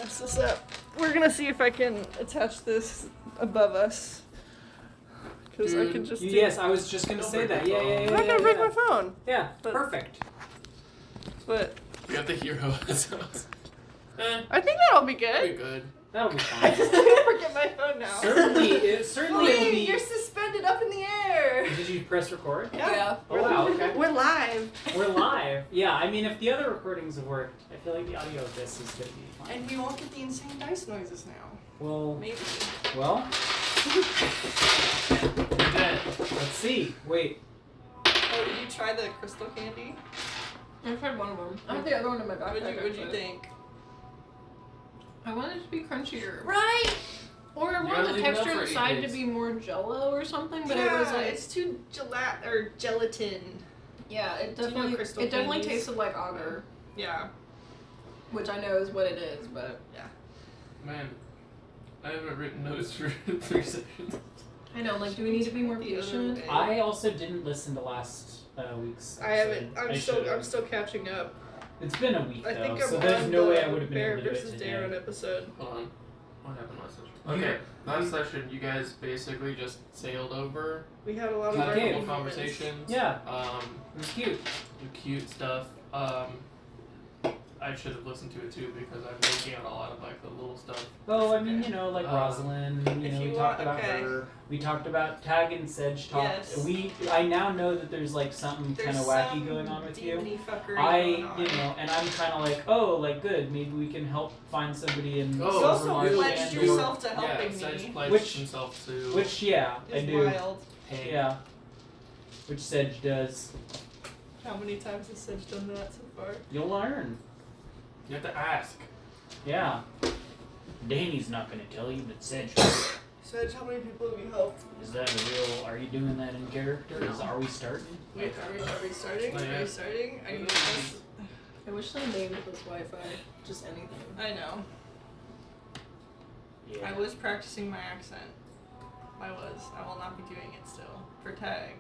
mess this up. We're gonna see if I can attach this above us. Because I can just. Yes, I was just gonna say that. Yeah. I'm not gonna break my phone. Yeah, But- perfect. But We got the hero. I think that'll be Pretty good. good. That'll be I fine. just can't forget my phone now. certainly it'll Wait, be. you're suspended up in the air. Did you press record? Yeah. Oh wow. Okay. We're live. We're live. Yeah, I mean, if the other recordings have worked, I feel like the audio of this is gonna be fine. And we won't get the insane dice noises now. Well, Maybe. well, You're dead. let's see. Wait. Oh, did you try the crystal candy? I tried one of them. I have the other one in my backpack. What'd you think? I want it to be crunchier. Right. Or I You want gotta the leave it up texture for 8 inside to days. be more jello or something, but yeah, it was like it's too gelatin. yeah, it Do you know definitely crystal it definitely candies? tasted like agar, Yeah. which I know is what it is, but Man, I haven't written notes for 3 seconds. I know, like, do we need to be more The other patient? day. I also didn't listen to last week's. I haven't. episode. I'm still catching up. It's been a week I though, think I'm so there's on no the way I would have been Bear able to do it versus today. Darren episode. Hold on. What happened last session? Okay, last session you guys basically just sailed over. We had a lot of Okay. learning Couple moments. conversations. Yeah, it was cute. The cute stuff. I should have listened to it too because I'm making out a lot of like the little stuff. Well, I mean, you know, like Uh, Rosalind. You if know, you we talked want- about okay. her. We talked about Tag and Sedge talk. Yes. I now know that there's like something There's kind of wacky some going on with you. demony fuckery I, going on. you know, and I'm kind of like, oh, like good. Maybe we can help find somebody in Oh, You also Silvermarsh pledged and- yourself to Yeah, helping Sedge me. pledged Which- himself to Which, yeah, I It's do. wild. pay. Yeah. Which Sedge does. How many times has Sedge done that so far? You'll learn. You have to ask. Yeah. Danny's not gonna tell you, but Sedge. Sedge, how many people have you helped? Is that a real? Are you doing that in character? Are we starting? Wait, are we starting? Not Are we yet. starting? I guess. I wish they named this Wi-Fi just anything. I know. Yeah. I was practicing my accent. I will not be doing it still. For tag.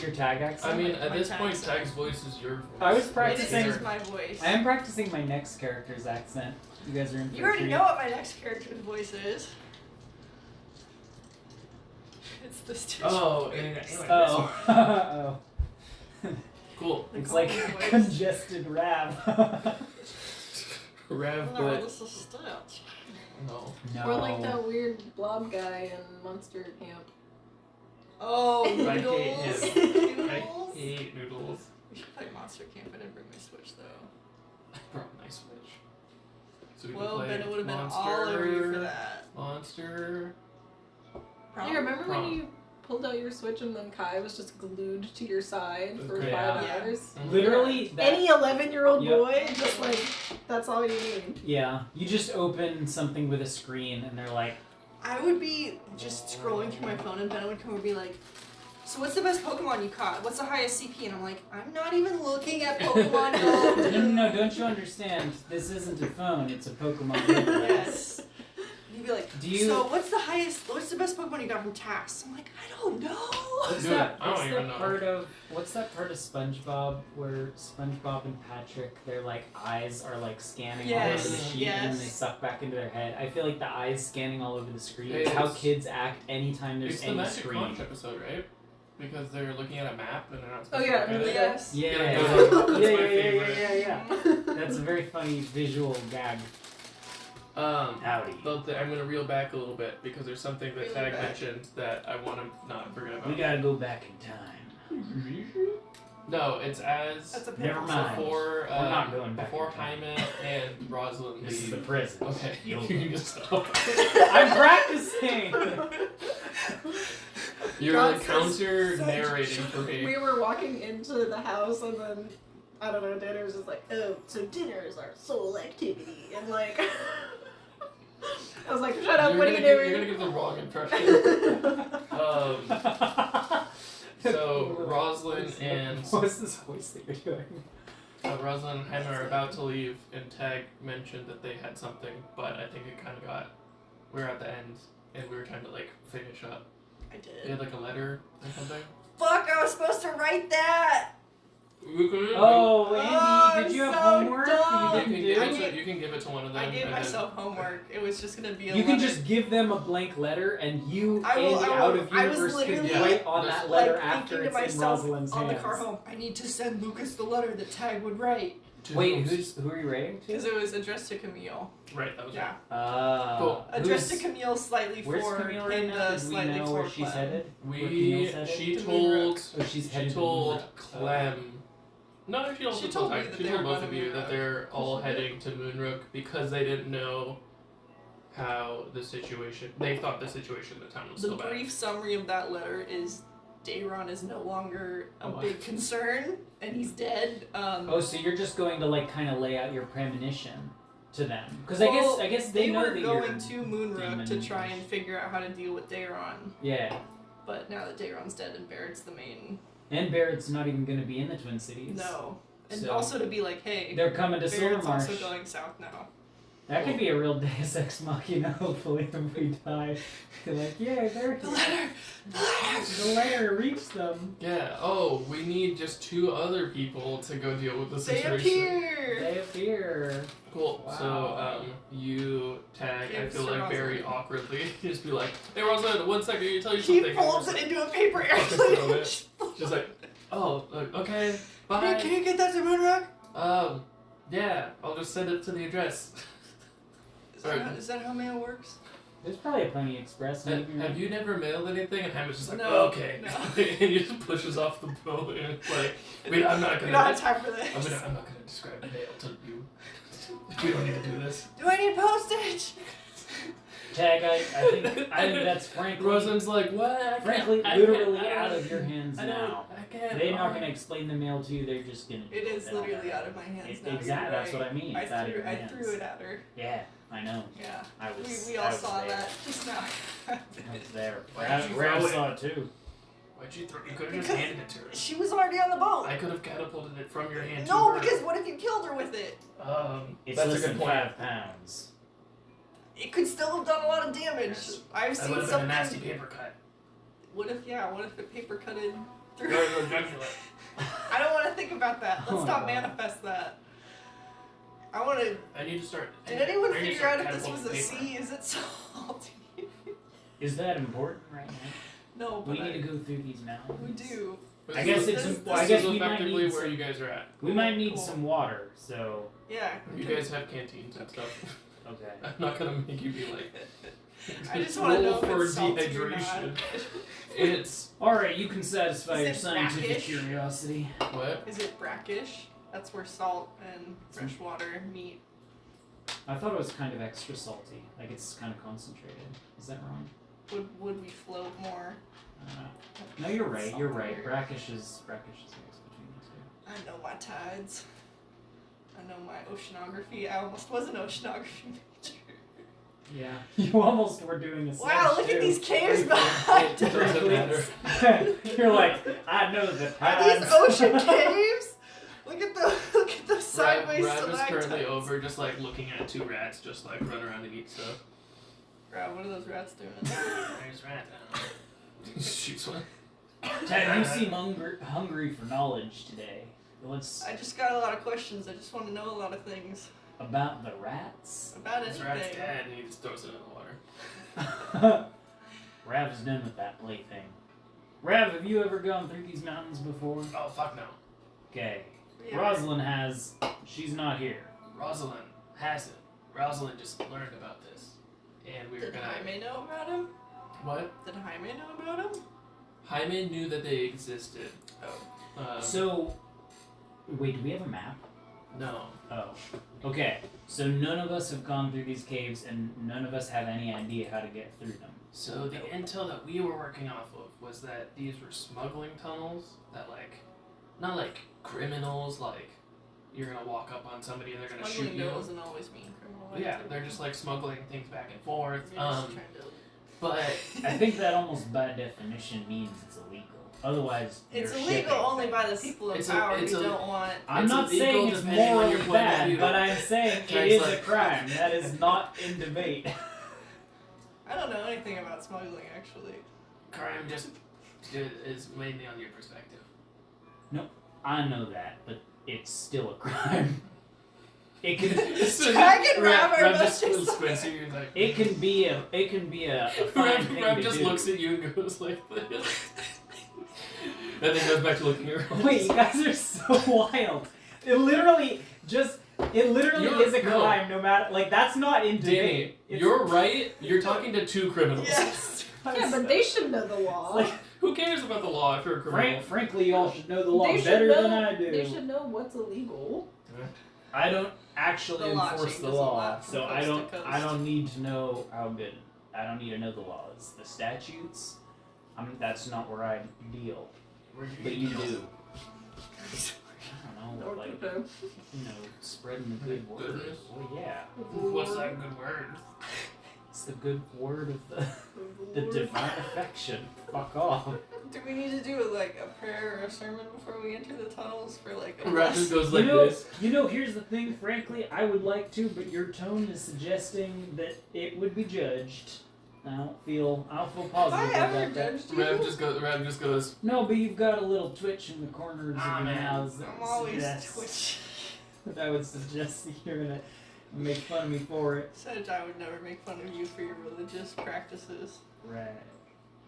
Your Tag accent. I mean, my at this tag point, said- Tag's voice is your voice. I was It practicing- is my voice. I am practicing my next character's accent. You guys are in for You a already treat. know what my next character's voice is. It's the Stitch. Oh, voice. Oh. Oh. Cool. The It's like golden voice. congested rap. Rev, No, but this is Stitch. no. No. Or like that weird blob guy in Monster Camp. Oh, I noodles. hate him. I Noodles. hate noodles. We should play Monster Camp. I didn't bring my Switch though. I brought my Switch. So we Well, can play then it would have been Monster, all over you for that. Monster. Hey, remember Prom. when you pulled out your Switch and then Kai was just glued to your side for Okay. 5 Yeah. hours? Literally, that, Any 11-year-old Yep. boy, just like, that's all you need. yeah. You just open something with a screen, and they're like, I would be just scrolling through my phone and Ben would come and be like, so what's the best Pokemon you caught? What's the highest CP? And I'm like, I'm not even looking at Pokemon Go. no, don't you understand? This isn't a phone. It's a Pokemon device. Yes. And he'd be like, Do you- so what's the best Pokemon you got from Tax? I'm like, I don't know. What's Dude, that? I don't What's even that know. What's that part of SpongeBob where SpongeBob and Patrick, their like eyes are like scanning all over the Yes, sheet and then they yes. suck back into their head? I feel like the eyes scanning all over the screen Hey, is how it's- kids act anytime there's It's the any Magic screen. Crunch episode, right? Because they're looking at a map and they're not Oh, supposed yeah, to look at it. Yes. Yeah, Yeah, yeah, that's yeah, my yeah, favorite. yeah. That's a very funny visual gag. Howdy. I'm gonna reel back a little bit because there's something that Reel Tag back. mentioned that I want to not forget about. We gotta go back in time. No, it's as That's a Never pimple. mind. before We're not going back before in time. Jaime and Rosalind This is the leave. present. Okay, You'll- you can stop. I'm practicing! You're God like says counter such narrating for me. We were walking into the house and then, I don't know, dinner was just like, oh, so dinner is our sole activity. And like, I was like, shut up, You're what are gonna you give- You're gonna doing? give the wrong impression. So So Rosalind and What's this voice that you're doing? Rosalind and Jaime are about to leave, and Tag mentioned that they had something, but I think it kind of got. We were at the end, and we were trying to like finish up. I They did. had like a letter or something. Fuck, I was supposed to write that. Oh, Andy, Oh, did you I'm have so homework dumb. you You can, didn't give do? it to, you can give it to one of them. I gave and then- myself homework. It was just gonna be a You can letter. just give them a blank letter, and you, I will- Andy, I will- out of I was universe, can literally, write on that letter like after thinking it's to in myself Rosalind's on hands. the car home, I need to send Lucas the letter that Tag would write. to Wait, whom? who are you writing to? Because it was addressed to Camille. Right, that was Yeah. Cool. Addressed to who's- Camille slightly Where's for Camille right now? Pinda, Did we slightly know for where she's Clem. headed? Where We Camille's headed? she To told Oh, she's headed she to told Moonrock. Clem. No, she also She told told me Ty- that she they told were both going of to you that Moonrook. they're all heading to Moonrook because they didn't know how the situation. They thought the situation in the town was The still bad. brief summary of that letter is Dayron is no longer a Oh, wow. big concern, and he's dead. Oh, so you're just going to like kind of lay out your premonition to them? Because Well, I guess they know were that going you're to Moonrook to demon-ish. try and figure out how to deal with Dayron, Yeah, but now that Dayron's dead and Barrett's the main, and Barrett's not even going to be in the Twin Cities. no, and So- also to be like, hey, They're coming to Barrett's Silvermarsh. also going south now. That could be a real Deus Ex Machina, hopefully, if we die. They're like, yeah, they're The letter, the letter reached them. Yeah. Oh, we need just 2 other people to go deal with the they situation. appear. They appear. Cool. Wow. So, you Tag. I Gives feel like very Rosalind. awkwardly just be like, "Hey, Rosalind, 1 second, you tell you He something." folds it into a paper Fucking throw airplane. it. Just like, "Oh, okay, Can bye." you get that to Moonrock? Yeah, I'll just send it to the address. Is that how mail works? There's probably a Pony Express. Maybe, Have you never mailed anything? And Hammond's just like, No, okay. no. And he just pushes off the boat and it's like, wait, I'm not We gonna. don't have time for this. I'm not gonna describe the mail to you. We don't need to do this. Do I need postage? Tag, I think that's frankly, Rosalind's like, what? I can't- frankly, I literally can't- out of your hands I now. can't. They're not going to explain the mail to you. They're just going to. It is literally out of my hands now. Exactly. you're That's right. what I mean. It's out of your I hands. threw it at her. Yeah, I know. Yeah. I was. We I all was saw there. that just now. I was there. Why Rav did you Rav throw it? saw it too. Why'd you throw? You could have just Because- handed it to her. She was already on the boat. I could have catapulted it from your hand to No, her. because what if you killed her with it? It's That's a less good than point. 5 pounds. It could still have done a lot of damage. Yes. I've That seen would have been a something. nasty paper cut. What if it paper cutted through? Right, right, jugular. I don't want to think about that. Let's Oh, not wow. manifest that. I want to. I need to start. Did anyone I need to figure start out if this was a catapulting sea? Is it salty? Is that important right now? No, but We need to go through these mountains. we do. But I this guess is- it's. this- Well, I this guess is we might effectively need. where Some, you guys are at. we might need Cool. some water. So Yeah. You guys have canteens and stuff. okay. I'm not gonna make you be like. I just want to know roll if for it's salty or dehydration. not. It's All right, you can satisfy Is your it scientific brackish? curiosity. what? Is it brackish? That's where salt and fresh water meet. I thought it was kind of extra salty. Like it's kind of concentrated. Is that wrong? Would we float more? No, you're right. You're right. Saltier. Brackish is mixed between the two. I know my tides. I know my oceanography. I almost was an oceanography major. Yeah. You almost were doing a Wow, slash look at too. these caves behind It doesn't us. matter. You're like, I know the Are tides. these ocean caves? Look at the sideways Rav is currently stalactites. over, just like looking at 2 rats, just like run around and eat stuff. Rav, what are those rats doing? There's rat. Shoots one. Ted, you seem hungry for knowledge today. Let's I just got a lot of questions. I just want to know a lot of things about the rats. about This rat's anything. dead, and he just throws it in the water. Rav's done with that plaything. Rav, have you ever gone through these mountains before? Oh fuck no. Okay. Yeah. Rosalind has. She's not here. Rosalind hasn't. Rosalind just learned about this, and we were Did gonna. Jaime know about him? What? Did Jaime know about him? Jaime knew that they existed. Oh. So, wait, do we have a map? No. Oh. Okay. So none of us have gone through these caves, and none of us have any idea how to get through them. So the intel that we were working off of was that these were smuggling tunnels that not like criminals, like you're gonna walk up on somebody and they're gonna shoot Smuggling you. doesn't always mean criminal. Yeah, they're just like smuggling things back and forth. Maybe just trying to- But I think that almost by definition means it's illegal. Otherwise, It's you're illegal shipping only by the things. people in It's a- power it's who a- don't want. I'm It's not illegal saying it's depending on your morally point of bad, view. but I'm saying it It's is like- a crime. That is not in debate. I don't know anything about smuggling actually. crime just is mainly on your perspective. I know that, but it's still a crime. It can. Tag and Rab are Rab both just just squints at you like. It can be a fine thing Rab to just do. looks at you and goes like this. And then goes back to looking around. Wait, you guys are so wild. It literally is a No. crime, no matter that's not in Danny, debate. It's- you're right. You're talking to two criminals. Yes. Yeah, but they should know the law. Like, Who cares about the law if you're a criminal? frankly, y'all should know the law They should better know- than I do. They should know what's illegal. I don't actually The law enforce the changes a law, lot from so I coast don't. to coast. I don't need to know how good. I don't need to know the laws, the statutes. That's not where I deal. Where'd you But get you those? do. I don't know, North like Dakota. spreading the good word. Goodness. Well, yeah, What's that good word? it's the good word of the divine affection. Fuck off. Do we need to do a prayer or a sermon before we enter the tunnels for a Rab just goes like you know, this. Here's the thing. Frankly, I would like to, but your tone is suggesting that it would be judged. I don't feel Have positive I ever about that. judged you? Rab just goes. No, but you've got a little twitch in the corners Ah, of your man. mouths that I'm would always suggest twitchy. that would suggest that you're gonna make fun of me for it. Said I would never make fun of you for your religious practices. Right.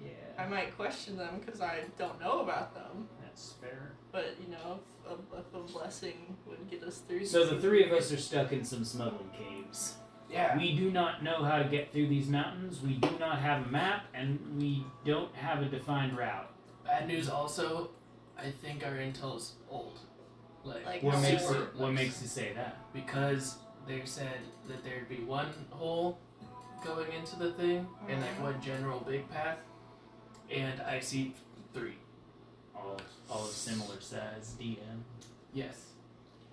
Yeah. I might question them because I don't know about them. That's fair. But, if a blessing would get us through. So the these three of things. us are stuck in some smuggling caves. Yeah. We do not know how to get through these mountains. We do not have a map, and we don't have a defined route. Bad news also, I think our intel's old. Like, What how makes old? it? What makes you say that? Because they said that there'd be one hole going into the thing and one general big path, and I see 3. All of similar size DM. Yes.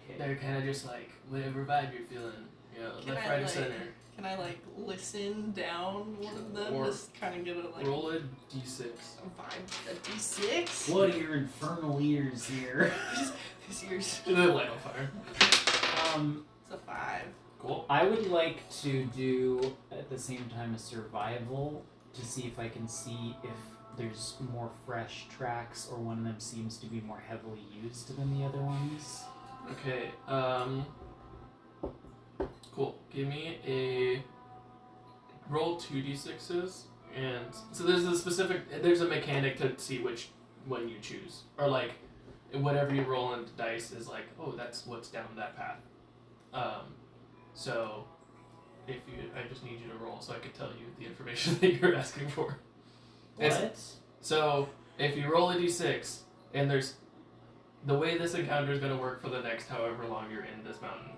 Okay. They're kind of just like whatever vibe you're feeling. Can Left, I, right, or like- center. Can I listen down one of them? Or Just kind of get a Roll a d6. a vibe. A D6? What are your infernal ears here? His ears. And then light on fire. It's a 5. Cool. I would like to do at the same time a survival to see if I can see if there's more fresh tracks or one of them seems to be more heavily used than the other ones. Okay. Cool. Give me a roll 2d6s, and so there's a mechanic to see which one you choose, or whatever you roll on the dice is like, oh, that's what's down that path. So I just need you to roll so I can tell you the information that you're asking for. What? So if you roll a d6, and there's the way this encounter is going to work for the next however long you're in this mountain,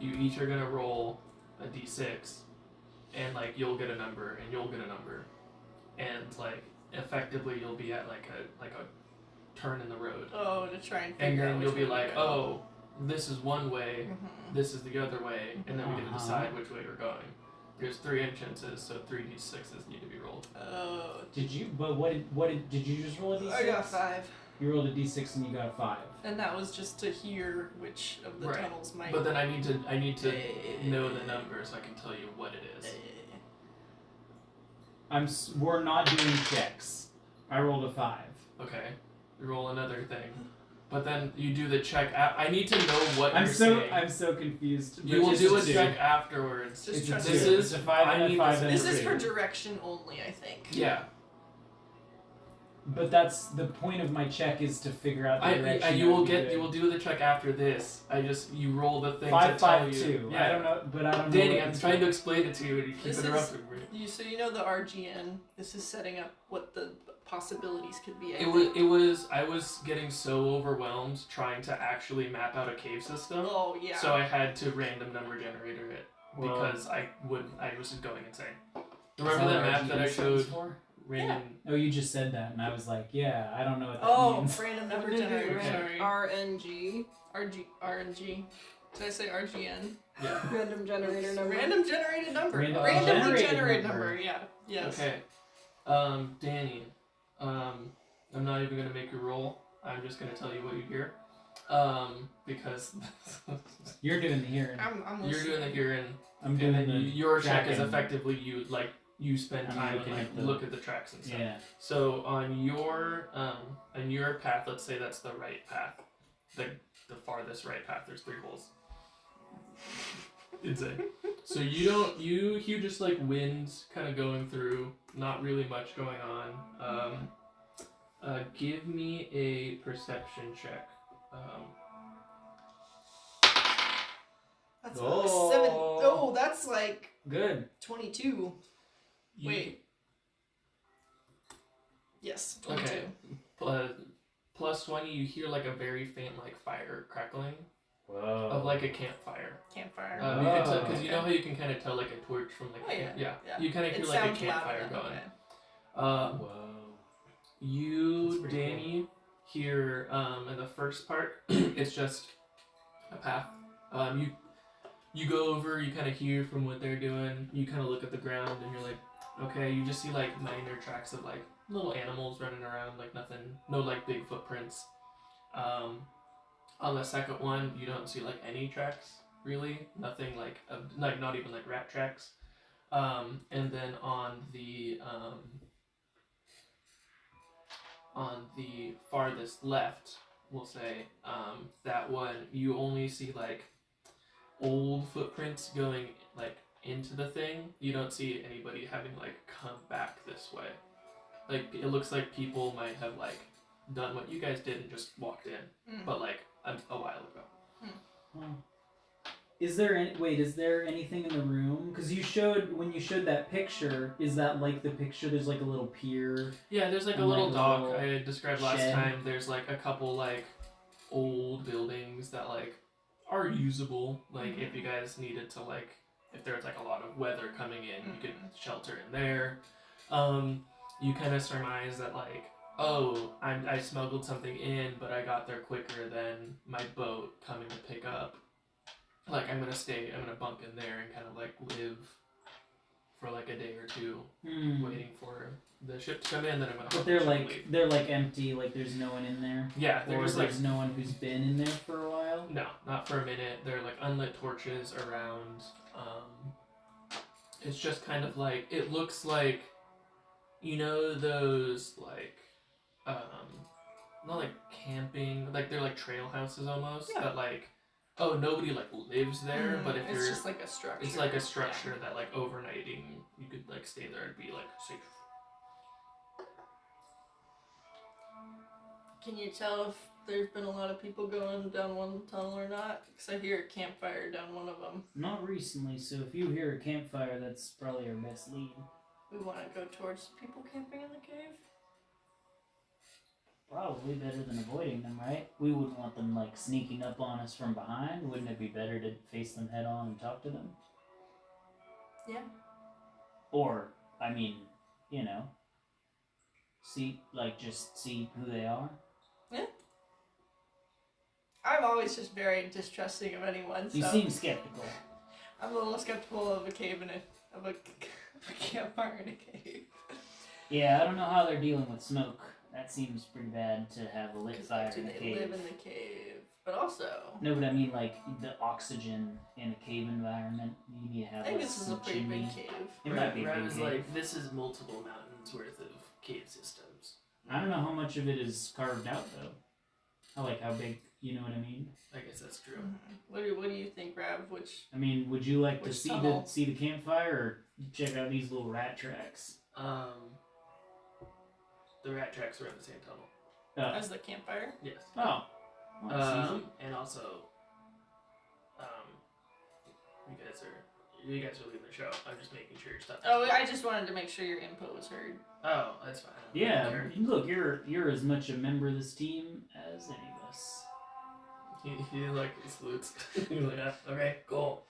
you each are going to roll a d6, and you'll get a number and you'll get a number, and effectively you'll be at a turn in the road, Oh, to try and figure and out then which you'll be way to like, go. oh, this is one way, Mhm. this is the other way, and then we get to Uh-huh. decide which way we're going. There's 3 entrances, so 3 d6s need to be rolled. Oh. Did you? But did you just roll a d6? I got 5. You rolled a d6 and you got a 5. And that was just to hear which of the Right. tunnels might. But then I need to know the number so I can tell you what it is. We're not doing checks. I rolled a 5. Okay, you roll another thing, but then you do the check. I need to know what I'm you're so saying. confused. You will Just do a two. check afterwards. Just It's a try to- 2. This is- It's a 5 I and a need 5 this- and a This is 3. for direction only, I think. Yeah, But that's the point of my check is to figure out the direction. you will I'd be get. You doing. will do the check after this. You roll the thing 5, to tell 5, you. 2. Yeah. I don't know, but I don't know. Danny, what I'm this trying to is. explain it to you, and you keep This is- interrupting me. So you know the RGN. This is setting up what the possibilities could be. I It think. was. I was getting so overwhelmed trying to actually map out a cave system. Oh yeah. So I had to random number generator it Well- because I was just going insane. Is Remember that what map that I RGB stands showed? for? Random. Oh, you just said that, and I was like, yeah, I don't know what that Oh, means. random number What did you do? generator. Okay. Sorry. RNG. RNG. Did I say RGN? Yeah. Random generator number. Random generated number. Random Randomly generated generated number. number. Yeah. Yes. Okay. Danny. I'm not even gonna make you roll. I'm just gonna tell you what you hear. Because You're doing the hearing. I'm you're listening. doing the hearing, I'm and doing then the your check is tracking. effectively you spend I'm time looking and at the- look at the tracks and stuff. Yeah. So on your path, let's say that's the right path. the farthest right path. There's 3 holes. Insane. So you hear just like wind kind of going through, not really much going on. Give me a perception check. That's Oh. 7. Oh, that's like Good. 22. You- Wait. Yes, 22. Okay. Plus 20, you hear like a very faint like fire crackling Whoa. of like a campfire. Campfire. Because you know how you can kind of tell like a torch from like Oh, yeah. you kind of hear It like a sounds loud campfire enough, going. okay. Whoa. You, That's pretty Danny, hear in the first part, it's just a path. You go over, you kind of hear from what they're doing. You kind of look at the ground, and you're like, okay. You just see like minor tracks of like little animals running around, like nothing, no like big footprints. On the second one, you don't see like any tracks really, nothing like not even like rat tracks. And then on the farthest left, we'll say, that one, you only see like old footprints going like into the thing. You don't see anybody having like come back this way. Like it looks like people might have like done what you guys did and just walked in, but like a while ago. Huh. Is there anything in the room? Because when you showed that picture, is that like the picture? There's like a little pier. Yeah, there's like a And, little like, a dock little I had described last shed. time. There's like a couple like old buildings that like are usable. Like if you guys needed to like, if there's like a lot of weather coming in, you could shelter in there. You kind of surmise that like, oh, I smuggled something in, but I got there quicker than my boat coming to pick up. Like I'm gonna bunk in there and kind of like live for like a day or two, waiting for the ship to come in. Then I'm gonna. But they're like empty. Like there's no one in there. Yeah, Or there's like there's no one who's been in there for a while. no, not for a minute. There are like unlit torches around. It's just kind of like it looks like, you know, those like not like camping, like they're like trail houses almost. Yeah. That like, oh, nobody like lives there, but if it's you're just like a structure. it's like a structure that like overnighting you could like stay there and be like safe. Can you tell if there's been a lot of people going down one tunnel or not? Because I hear a campfire down one of them. Not recently. So if you hear a campfire, that's probably our best lead. We want to go towards people camping in the cave. Probably better than avoiding them, right? We wouldn't want them like sneaking up on us from behind. Wouldn't it be better to face them head on and talk to them? Yeah. Or, I mean, you know, just see who they are. I'm always just very distrusting of anyone. So You seem skeptical. I'm a little skeptical of a cave and of a campfire in a cave. Yeah, I don't know how they're dealing with smoke. That seems pretty bad to have a lit fire Do in a they cave. live in the cave? But also, No, but I mean like the oxygen in a cave environment. You need to have I think like this is a some pretty chimney. big cave. It might be a Rat big was cave. like, this is multiple mountains worth of cave systems. I don't know how much of it is carved out though. How big, you know what I mean? I guess that's true. What do you think, Rav? Which I mean, would you like to Which see tunnel? the campfire or check out these little rat tracks? The rat tracks are in the same tunnel. Oh. as the campfire? Yes. Oh. Well, that's easy. And also, you guys are leaving the show. I'm just making sure your stuff. Oh, I just wanted to make sure your input was heard. Oh, that's fine. Yeah, Sure. look, you're as much a member of this team as any of us. He like salutes. He's like, "Ah, okay, cool.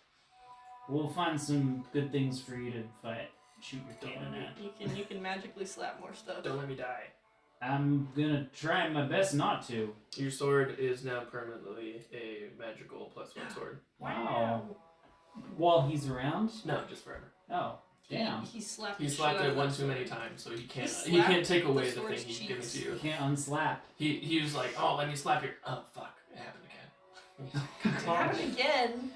We'll find some good things for you to fight. Shoot your cannon at. You can magically slap more stuff. Don't let me die." I'm gonna try my best not to. Your sword is now permanently a magical +1 sword. Wow. While he's around? No, just forever. Oh, damn. He slapped. He the slapped shit out it of one that too many sword. times, so he He can't slapped take the away the sword's thing he's given cheeks. to you. Can't unslap. He was like, oh, let me slap your. Oh fuck, it happened again. It happened again.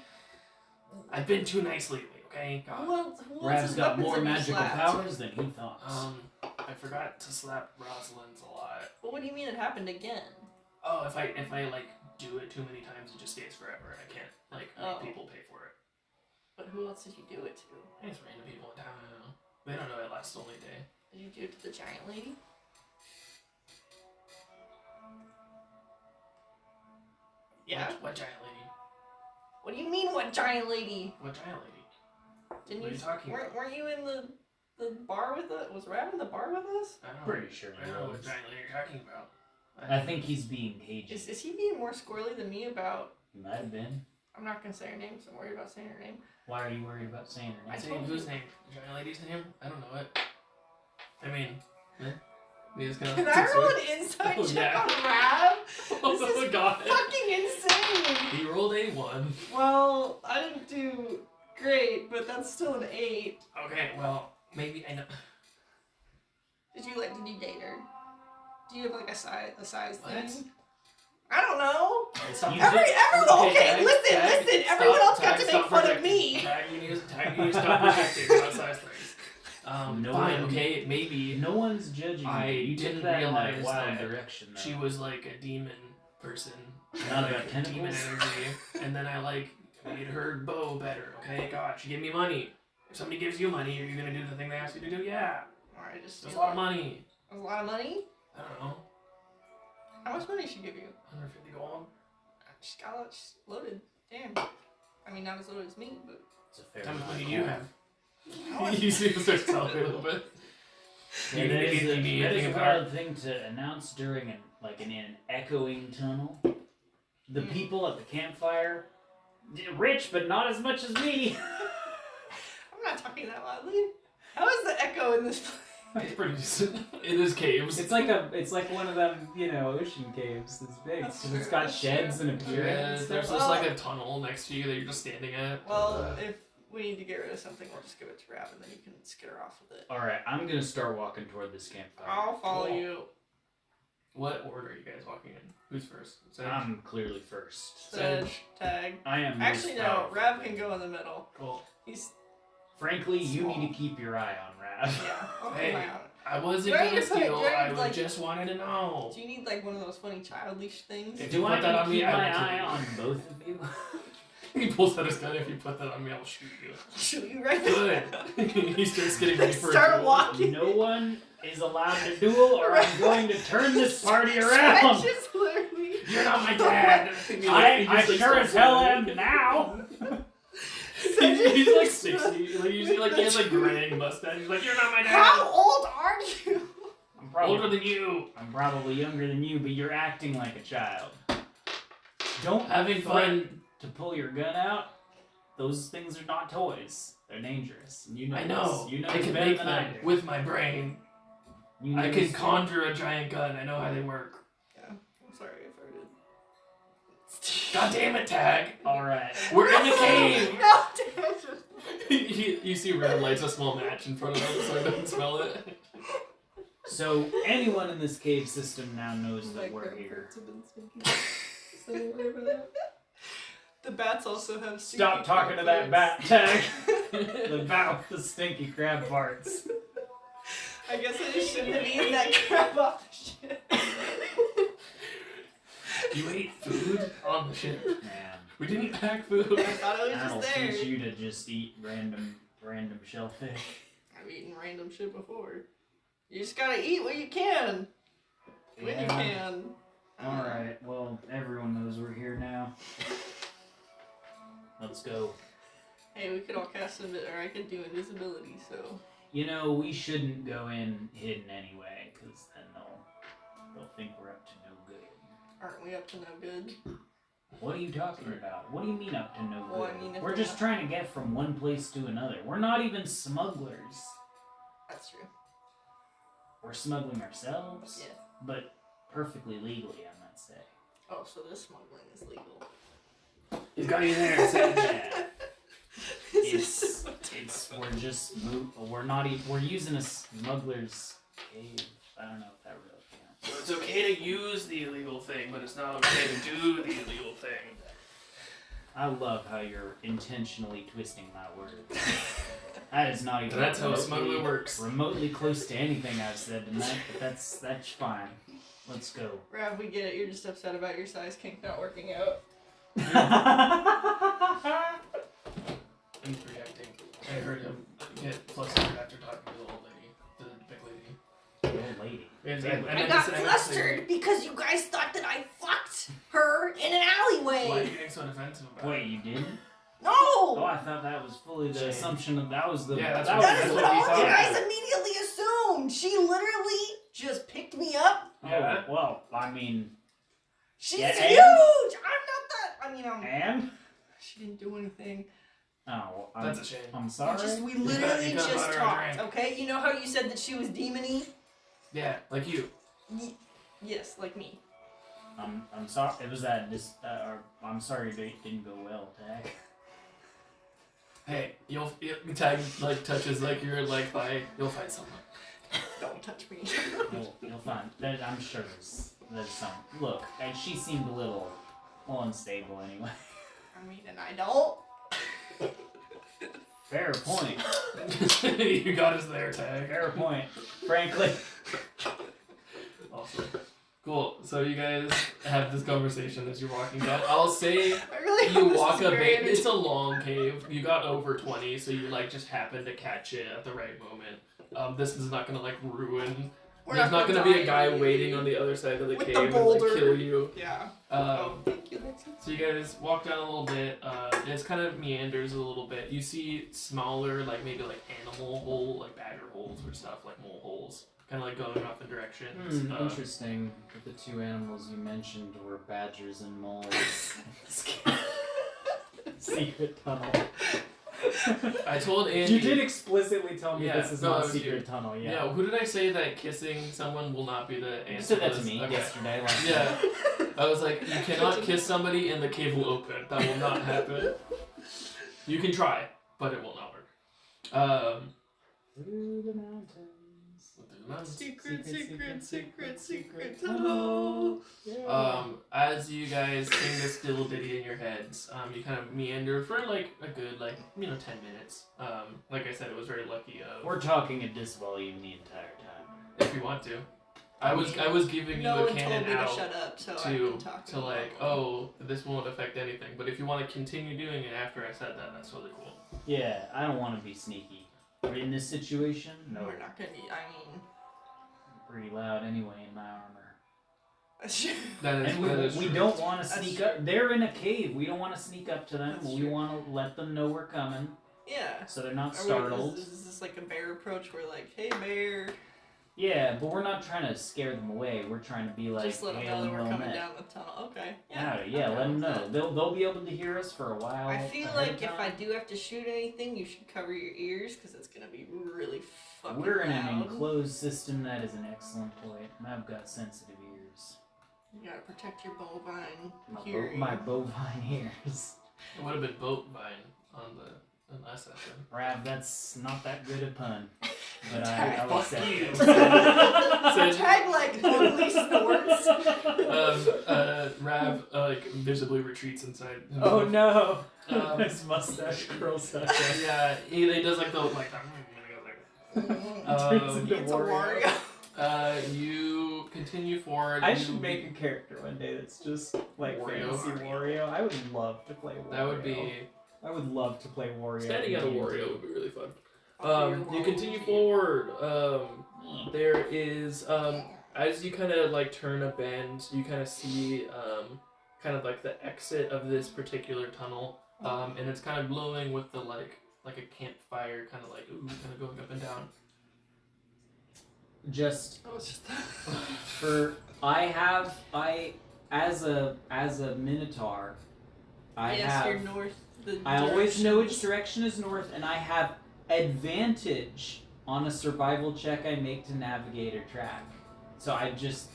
I've been too nice lately, okay? God. Well, who else Rav's has got weapons more than you magical slapped? powers than he thought. I forgot to slap Rosalind's a lot. But what do you mean it happened again? Oh, if I like do it too many times, it just stays forever, and I can't like Oh. make people pay for it. But who else did you do it to? It's random people in town. I don't know. They don't know it lasts only a day. Did you do it to the giant lady? Yeah. What giant lady? What do you mean, what giant lady? What giant lady? Didn't What are you talking about? Weren't you in the bar with us? Was Rav in the bar with us? I don't know. Pretty sure I he don't know was. what giant lady you're talking about. I think he's being cagey. Is he being more squirrely than me about? He might have been. I'm not gonna say her name, so I'm worried about saying her name. Why are you worried about saying her I name? say told whose you. name? The giant lady's name? I don't know it. I mean, Mia's gonna. Can I roll an inside Oh, check yeah. on Rav? Oh This is god. fucking insane. He rolled a 1. Well, I didn't do great, but that's still an 8. Okay, well, maybe I know. Did you date her? Do you have like a size What? thing? I don't know. Stop. You Everyone, okay, Tag, listen, tag, listen. stop, Everyone else got tag, to make stop fun of projecting. me. Tag, you need to stop projecting about size things. No Fine, one- okay, maybe No one's judging I you. You didn't took that in realize a wild that direction, though. she was like a demon person. Not like about demon tentacles? energy. And then I like made her bow better, okay? God, she gave me money. If somebody gives you money, are you gonna do the thing they asked you to do? Yeah. Alright, just There's a lot of money. That's a lot of money? I don't know. How much money did she give you? 150 gold. She's loaded. Damn. I mean, not as loaded as me, but. It's a fair How much amount money of do you coin. have? You see him start to celebrate a little bit. Yeah, You that need is to a, be that is anything a about- valid thing to announce during an echoing tunnel. The Mm. people at the campfire, rich but not as much as me. I'm not talking that loudly. How is the echo in this place? It's pretty decent. It is caves. It's like one of them, ocean caves. It's big. That's 'cause it's true, got that's sheds true. and a pier. Yeah, and there's stuff. just like a tunnel next to you that you're just standing at. Well, if we need to get rid of something, we'll just give it to Rav and then you can skitter off with it. All right, I'm gonna start walking toward this campfire. I'll follow Cool. you. What order are you guys walking in? Who's first? Sedge? I'm clearly first. Sedge, tag. I am. Actually, most no. powerful. Rav can go in the middle. Cool. He's. Frankly, you Small. need to keep your eye on Rav. Yeah, I'll Hey. keep my eye on it. I wasn't Do I gonna need to put- steal. do I I need, like- just wanted to know. Do you need like one of those funny childish things? If Do you I put that need on to me, keep I will my kill eye you. on both of you? He pulls out his gun. If you put that on me, I'll shoot you. Shoot you right Good. He starts getting ready for a Start duel. walking. No one is allowed to duel, or I'm going to turn this party around. Sedge is literally. You're not my dad. I sure as hell am now. He's like 60. Like usually, like he has like graying mustache. He's like, you're not my dad. How old are you? I'm Older probably, than you. I'm probably younger than you, but you're acting like a child. Don't Having threaten fun. to pull your gun out. Those things are not toys. They're dangerous. And you know I know. this. You know I this can better make than them I do. with my brain. You know I can this- conjure a giant gun. I know how they work. Yeah, I'm sorry if I did. God damn it, Tag. All right. We're in the cave. No, tangent. you see Red lights a small match in front of him so he doesn't smell it. So anyone in this cave system now knows that Like we're that here. birds have been stinky. So don't worry about that. The bats also have stinky Stop talking to that crab bat tag. The bat with the stinky crab farts. farts. I guess I just shouldn't have eaten that crap off the shit. You ate food on the ship. Man, We didn't pack food. I thought it was that'll just there. teach you to just eat random shellfish. I've eaten random shit before. You just gotta eat what you can. When you Yeah. can. All right. Well, everyone knows we're here now. Let's go. Hey, we could all cast or I could do invisibility, so. You know, we shouldn't go in hidden anyway, because then they'll think we're up to no good. Aren't we up to no good? What are you talking about? What do you mean up to no good? Well, I mean, if we're we're just not- trying to get from one place to another. We're not even smugglers. That's true. We're smuggling ourselves, Yeah. but perfectly legally, I might say. Oh, so this smuggling is legal. He's got you there, Sedge. Yeah. This It's, is so we're just, we're not even, we're using a smuggler's cave. I don't know if that really counts. So it's okay to use the illegal thing, but it's not okay to do the illegal thing. I love how you're intentionally twisting my words. That is not even That's how a remotely- smuggler works. remotely close to anything I've said tonight, but that's fine. Let's go. Rav, we get it. You're just upset about your size kink not working out. He's reacting. I heard him get flustered after talking to the old lady, the big lady. Old lady. I got flustered because you guys thought that I fucked her in an alleyway. Why are you getting so defensive about it? Wait, you didn't? No! Oh, I thought that was fully the Shame. assumption of that was the. Yeah, that's that what- was That is that's what what we all you thought. guys immediately assumed. She literally just picked me up. Yeah. Oh, well, I mean, She's Yeah, huge. I'm not that. I mean, and? she didn't do anything. Oh, I'm, That's a shame. I'm sorry. We literally you could've just bought her a talked. drink. Okay, you know how you said that she was demony? Yeah, like you. Yes, like me. I'm sorry. It was that. I'm sorry it didn't go well, Tag. Hey, you'll Tag like touches like your leg thigh. You'll find someone. Don't touch me. You'll find. I'm sure there's some. Look, and she seemed a little unstable anyway. I mean, and I don't. Fair point. You got us there, Tag. Fair point. Frankly. Awesome. Cool. So you guys have this conversation as you're walking down. I'll say I really you hope this walk is a very bit. entertaining. It's a long cave. You got over 20, so you like just happen to catch it at the right moment. This is not gonna like ruin. We're There's not gonna be a die guy immediately. waiting on the other side of the With cave the and like boulder. kill you. Yeah. Thank you, Lexi. So you guys walk down a little bit. It's kind of meanders a little bit. You see smaller, like maybe like animal hole, like badger holes or stuff, like mole holes, kind of like going off in directions. Interesting. that The two animals you mentioned were badgers and moles. Secret tunnel. I told Andy. You did explicitly tell me Yeah, this is no, not that was secret you. tunnel. Yeah. Yeah. Who did I say that kissing someone will not be the answer? You said that to was? me Okay. yesterday. Last night. Yeah. I was like, you cannot kiss somebody and the cave will open. That will not happen. You can try, but it will not work. Through the mountains. Secret tunnel. As you guys sing this little ditty in your heads, you kind of meander for like a good 10 minutes. Like I said, it was very lucky of We're talking at this volume the entire time. if you want to. I was giving No you a one told canon me to out shut up, so I've to been talking. to like, oh, this won't affect anything. But if you want to continue doing it after I said that, that's really cool. Yeah, I don't want to be sneaky. But in this situation, no. We're not gonna be. I mean. Pretty loud anyway in my armor. That is, And that is we true. don't want to That's sneak true. up. They're in a cave. We don't want to sneak up to them. That's We true. want to let them know we're coming, Yeah. so they're not Are we- startled. Is this like a bear approach? We're like, hey bear, Yeah, but we're not trying to scare them away. We're trying to be like, just let them hey, know that we're well coming met. down the tunnel. Okay. Howdy. Yeah, I'm let them down with know. that. They'll be able to hear us for a while. I feel ahead like of if I time. do have to shoot anything, you should cover your ears because it's gonna be really fucking We're in loud. an enclosed system. That is an excellent point. And I've got sensitive ears. You gotta protect your bovine My, hearing. my bovine ears. It would have been boat vine on the last session. Rav, that's not that good a pun. But I'll Fuck accept you. it. So- Tag like only snorts. Rav visibly retreats inside. Oh no! Um, His mustache curls up. Yeah, he does like the like. Turns into It's a Wario. Wario. You continue forward. I you- should make a character one day that's just like Wario. fantasy Wario. I would love to play Wario. That would be I would love to play Wario. standing at a in D&D. Wario would be really fun. Wario You continue forward. There is as you kind of like turn a bend, you kind of see kind of like the exit of this particular tunnel, and it's kind of glowing with the like a campfire, kind of like kind of going up and down. Just Oh, it's just for I as a Minotaur, I yes, have you're north. The I always know which directions. direction is north, and I have advantage on a survival check I make to navigate or track. So I just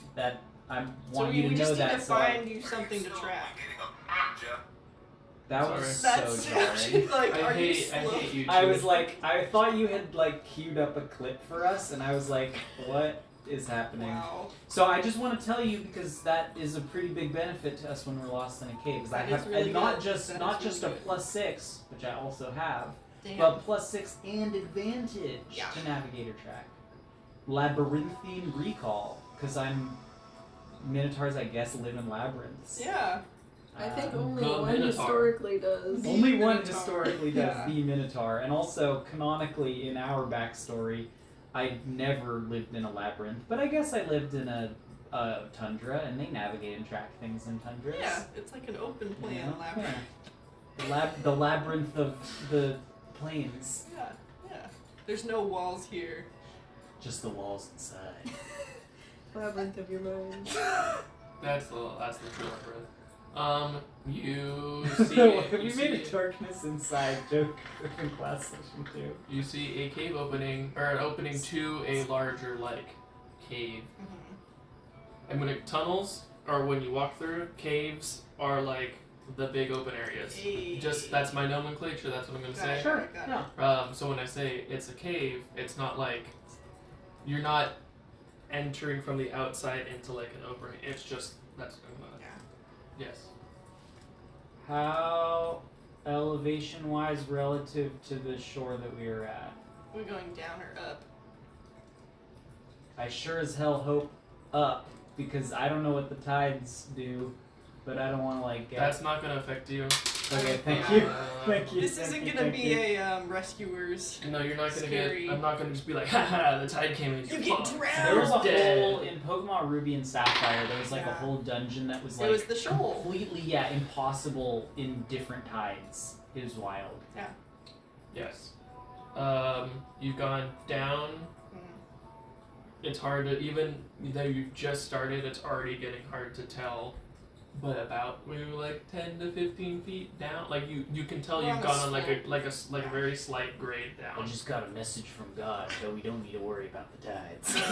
I So want you we to know just need that. to so I- find you something to track. that was That's so jarring. like, I are you hate slow? you. I too. was like, I thought you had like queued up a clip for us, and I was like, what is happening? Wow. So I just want to tell you because that is a pretty big benefit to us when we're lost in a cave. Is I That have is really and not good. just That not is just really a good. +6, which I also have, Damn. but +6 and advantage Yeah. to navigator track. Labyrinthine recall because I'm minotaurs, I guess, live in labyrinths. Yeah. I think Um, only the one Minotaur. historically does. The Only one Minotaur. historically does Yeah. the Minotaur, and also canonically in our backstory, I never lived in a labyrinth, but I guess I lived in a tundra, and they navigate and track things in tundras. Yeah, it's like an open You plan know? labyrinth. Yeah. The labyrinth of the plains. Yeah, yeah. There's no walls here. Just the walls inside. Labyrinth of your mind. That's the true labyrinth. You see. Have you we made see- a darkness inside joke in class session 2? You see a cave opening, or an opening to a larger, like, cave. Mm-hmm. And when it tunnels, or when you walk through, caves are like the big open areas. Just, that's my nomenclature, that's what I'm gonna say. Sure. Got it. Yeah. So when I say it's a cave, it's not like, you're not entering from the outside into like an opening. It's just, that's what I'm gonna, Yeah. yes. How elevation wise relative to the shore that we are at? We're going down or up? I sure as hell hope up, because I don't know what the tides do, but I don't want to like get. That's not gonna affect you. Okay, thank Yeah. you. Thank you. This thank isn't you, gonna thank be you. a rescuers. No, you're not gonna Scary. get, I'm not gonna just be like, haha, the tide came in. You you're get fucked." drowned. There was a Dead. whole in Pokemon Ruby and Sapphire. There was like a Yeah. whole dungeon that was It like was the shoal. completely impossible in different tides. It was wild. Yes. You've gone down. Mm. It's hard to, even though you've just started, it's already getting hard to tell. But about maybe like 10 to 15 feet down, like you can tell We're you've on the gone on like a slope. very slight grade I down. just got a message from God, so we don't need to worry about the tides.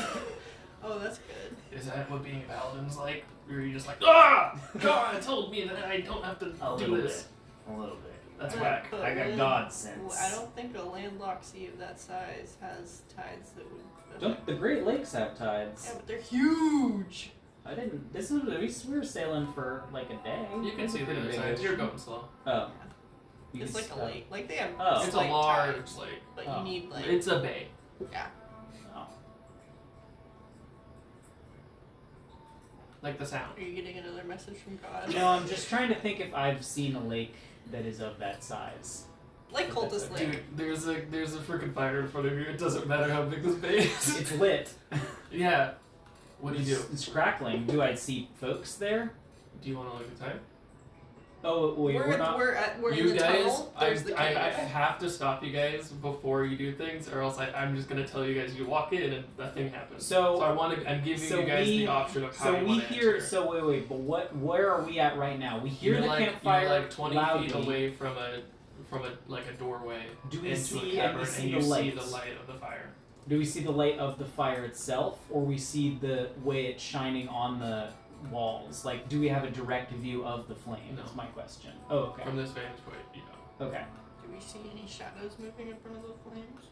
Oh, that's good. Is that what being a paladin's like? Or are you just like, ah, God told me that I don't have to A do little this. bit. A little bit. That's But- whack. but I got land- God sense. I don't think a landlocked sea of that size has tides that would. Don't the Great Lakes have tides? Yeah, but they're huge. I didn't. This is we were sailing for like a day. You can It's a see the pretty other big side. You're ocean. going slow. Oh. You It's can like a s- lake. Like they have. Oh. It's a slight large tides, lake. but Oh. you need like. It's a bay. Oh. Like the sound. Are you getting another message from God? No, I'm just trying to think if I've seen a lake that is of that size. Like Cultist Lake. Dude, there's a freaking fire in front of you. It doesn't matter how big this bay is. It's lit. Yeah. What do you do? It's crackling. Do I see folks there? Do you want to look at time? Oh wait, we're not. We're in You the guys, tunnel. There's the cave. I have to stop you guys before you do things, or else I'm just gonna tell you guys you walk in and nothing happens. So- I'm giving so you guys we- the option of how So you we want to hear. answer. So wait. But where are we at right now? We hear You're the like, campfire you're like 20 loudly. feet away from a like a doorway Do we into see a and cavern, we see and the you see lights? the light of the fire. Do we see the light of the fire itself, or we see the way it's shining on the walls? Like, do we have a direct view of the flame? No. Is my question. Oh, okay. From this vantage point, you know, Okay. Do we see any shadows moving in front of the flames?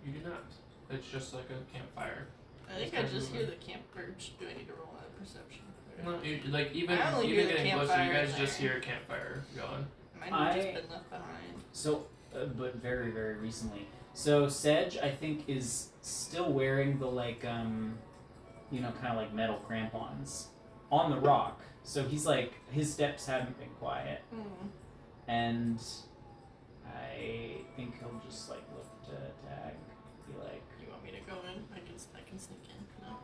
you do not. It's just like a campfire. I think I just hear the camp. Or do I need to roll a perception? No, you, like even I only hear even the getting closer, campfire you guys in just there. hear a campfire going. Mine have just I- been left behind. So, but very, very recently. So Sedge, I think, is still wearing the like, kind of like metal crampons on the rock. So he's like, his steps haven't been quiet, Hmm. and I think he'll just like look to tag, be like, You want me to go in? I can sneak in. No.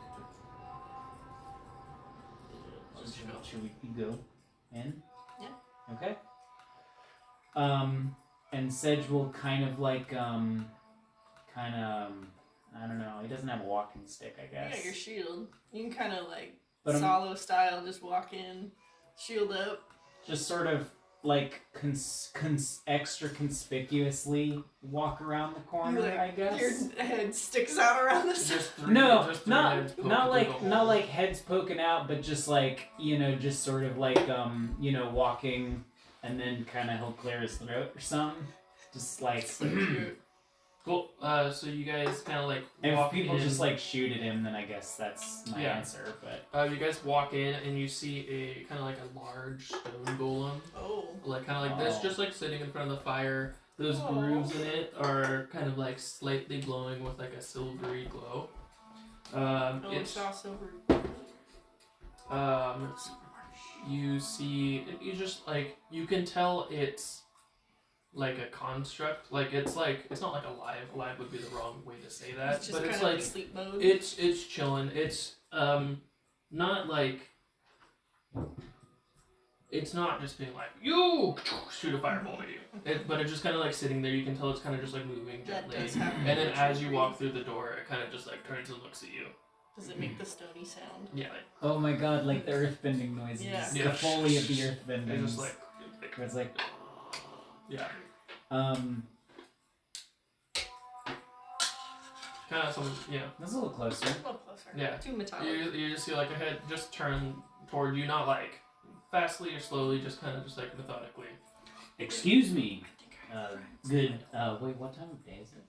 Just go. should we go in? Yeah. Okay. And Sedge will kind of like, I don't know. He doesn't have a walking stick, I guess. Yeah, your shield. You can kind of like But I'm- solo style, just walk in, shield up. Just sort of like extra conspicuously walk around the corner, Like, I guess. Your head sticks out around the side. Just three, No, just three heads poking not through like the hole. not like heads poking out, but just like just sort of like walking, and then kind of he'll clear his throat or something. Just like, So cute. Cool. So you guys kind of like and if walk people in. just like shoot at him, then I guess that's my Yeah. answer. But You guys walk in and you see a kind of like a large stone golem, Oh. like kind of like this, Oh. just like sitting in front of the fire. Those Aw. grooves in it are kind of like slightly glowing with like a silvery glow. Oh, It's it's all silver. You see, you just like you can tell it's like a construct. Like it's not like alive. Alive would be the wrong way to say that, It's just but kind it's of like in sleep mode. it's chilling. It's not like. It's not just being like, you shoot a fireball at you. But it's just kind of like sitting there. You can tell it's kind of just like moving That gently. does happen. And then as you walk through the door, it kind of just like turns and looks at you. Does it make the stony sound? Yeah, like, Oh my god, like the earthbending noises. Yeah. The Yeah. foley of the earthbending. it's just like It's like, yeah, kind of some that's a little closer. A little closer. Yeah. Too metallic. You just see like a head just turn toward you, not like fastly or slowly, just kind of just like methodically. Excuse me. I think I have friends. Good. Wait, what time of day is it?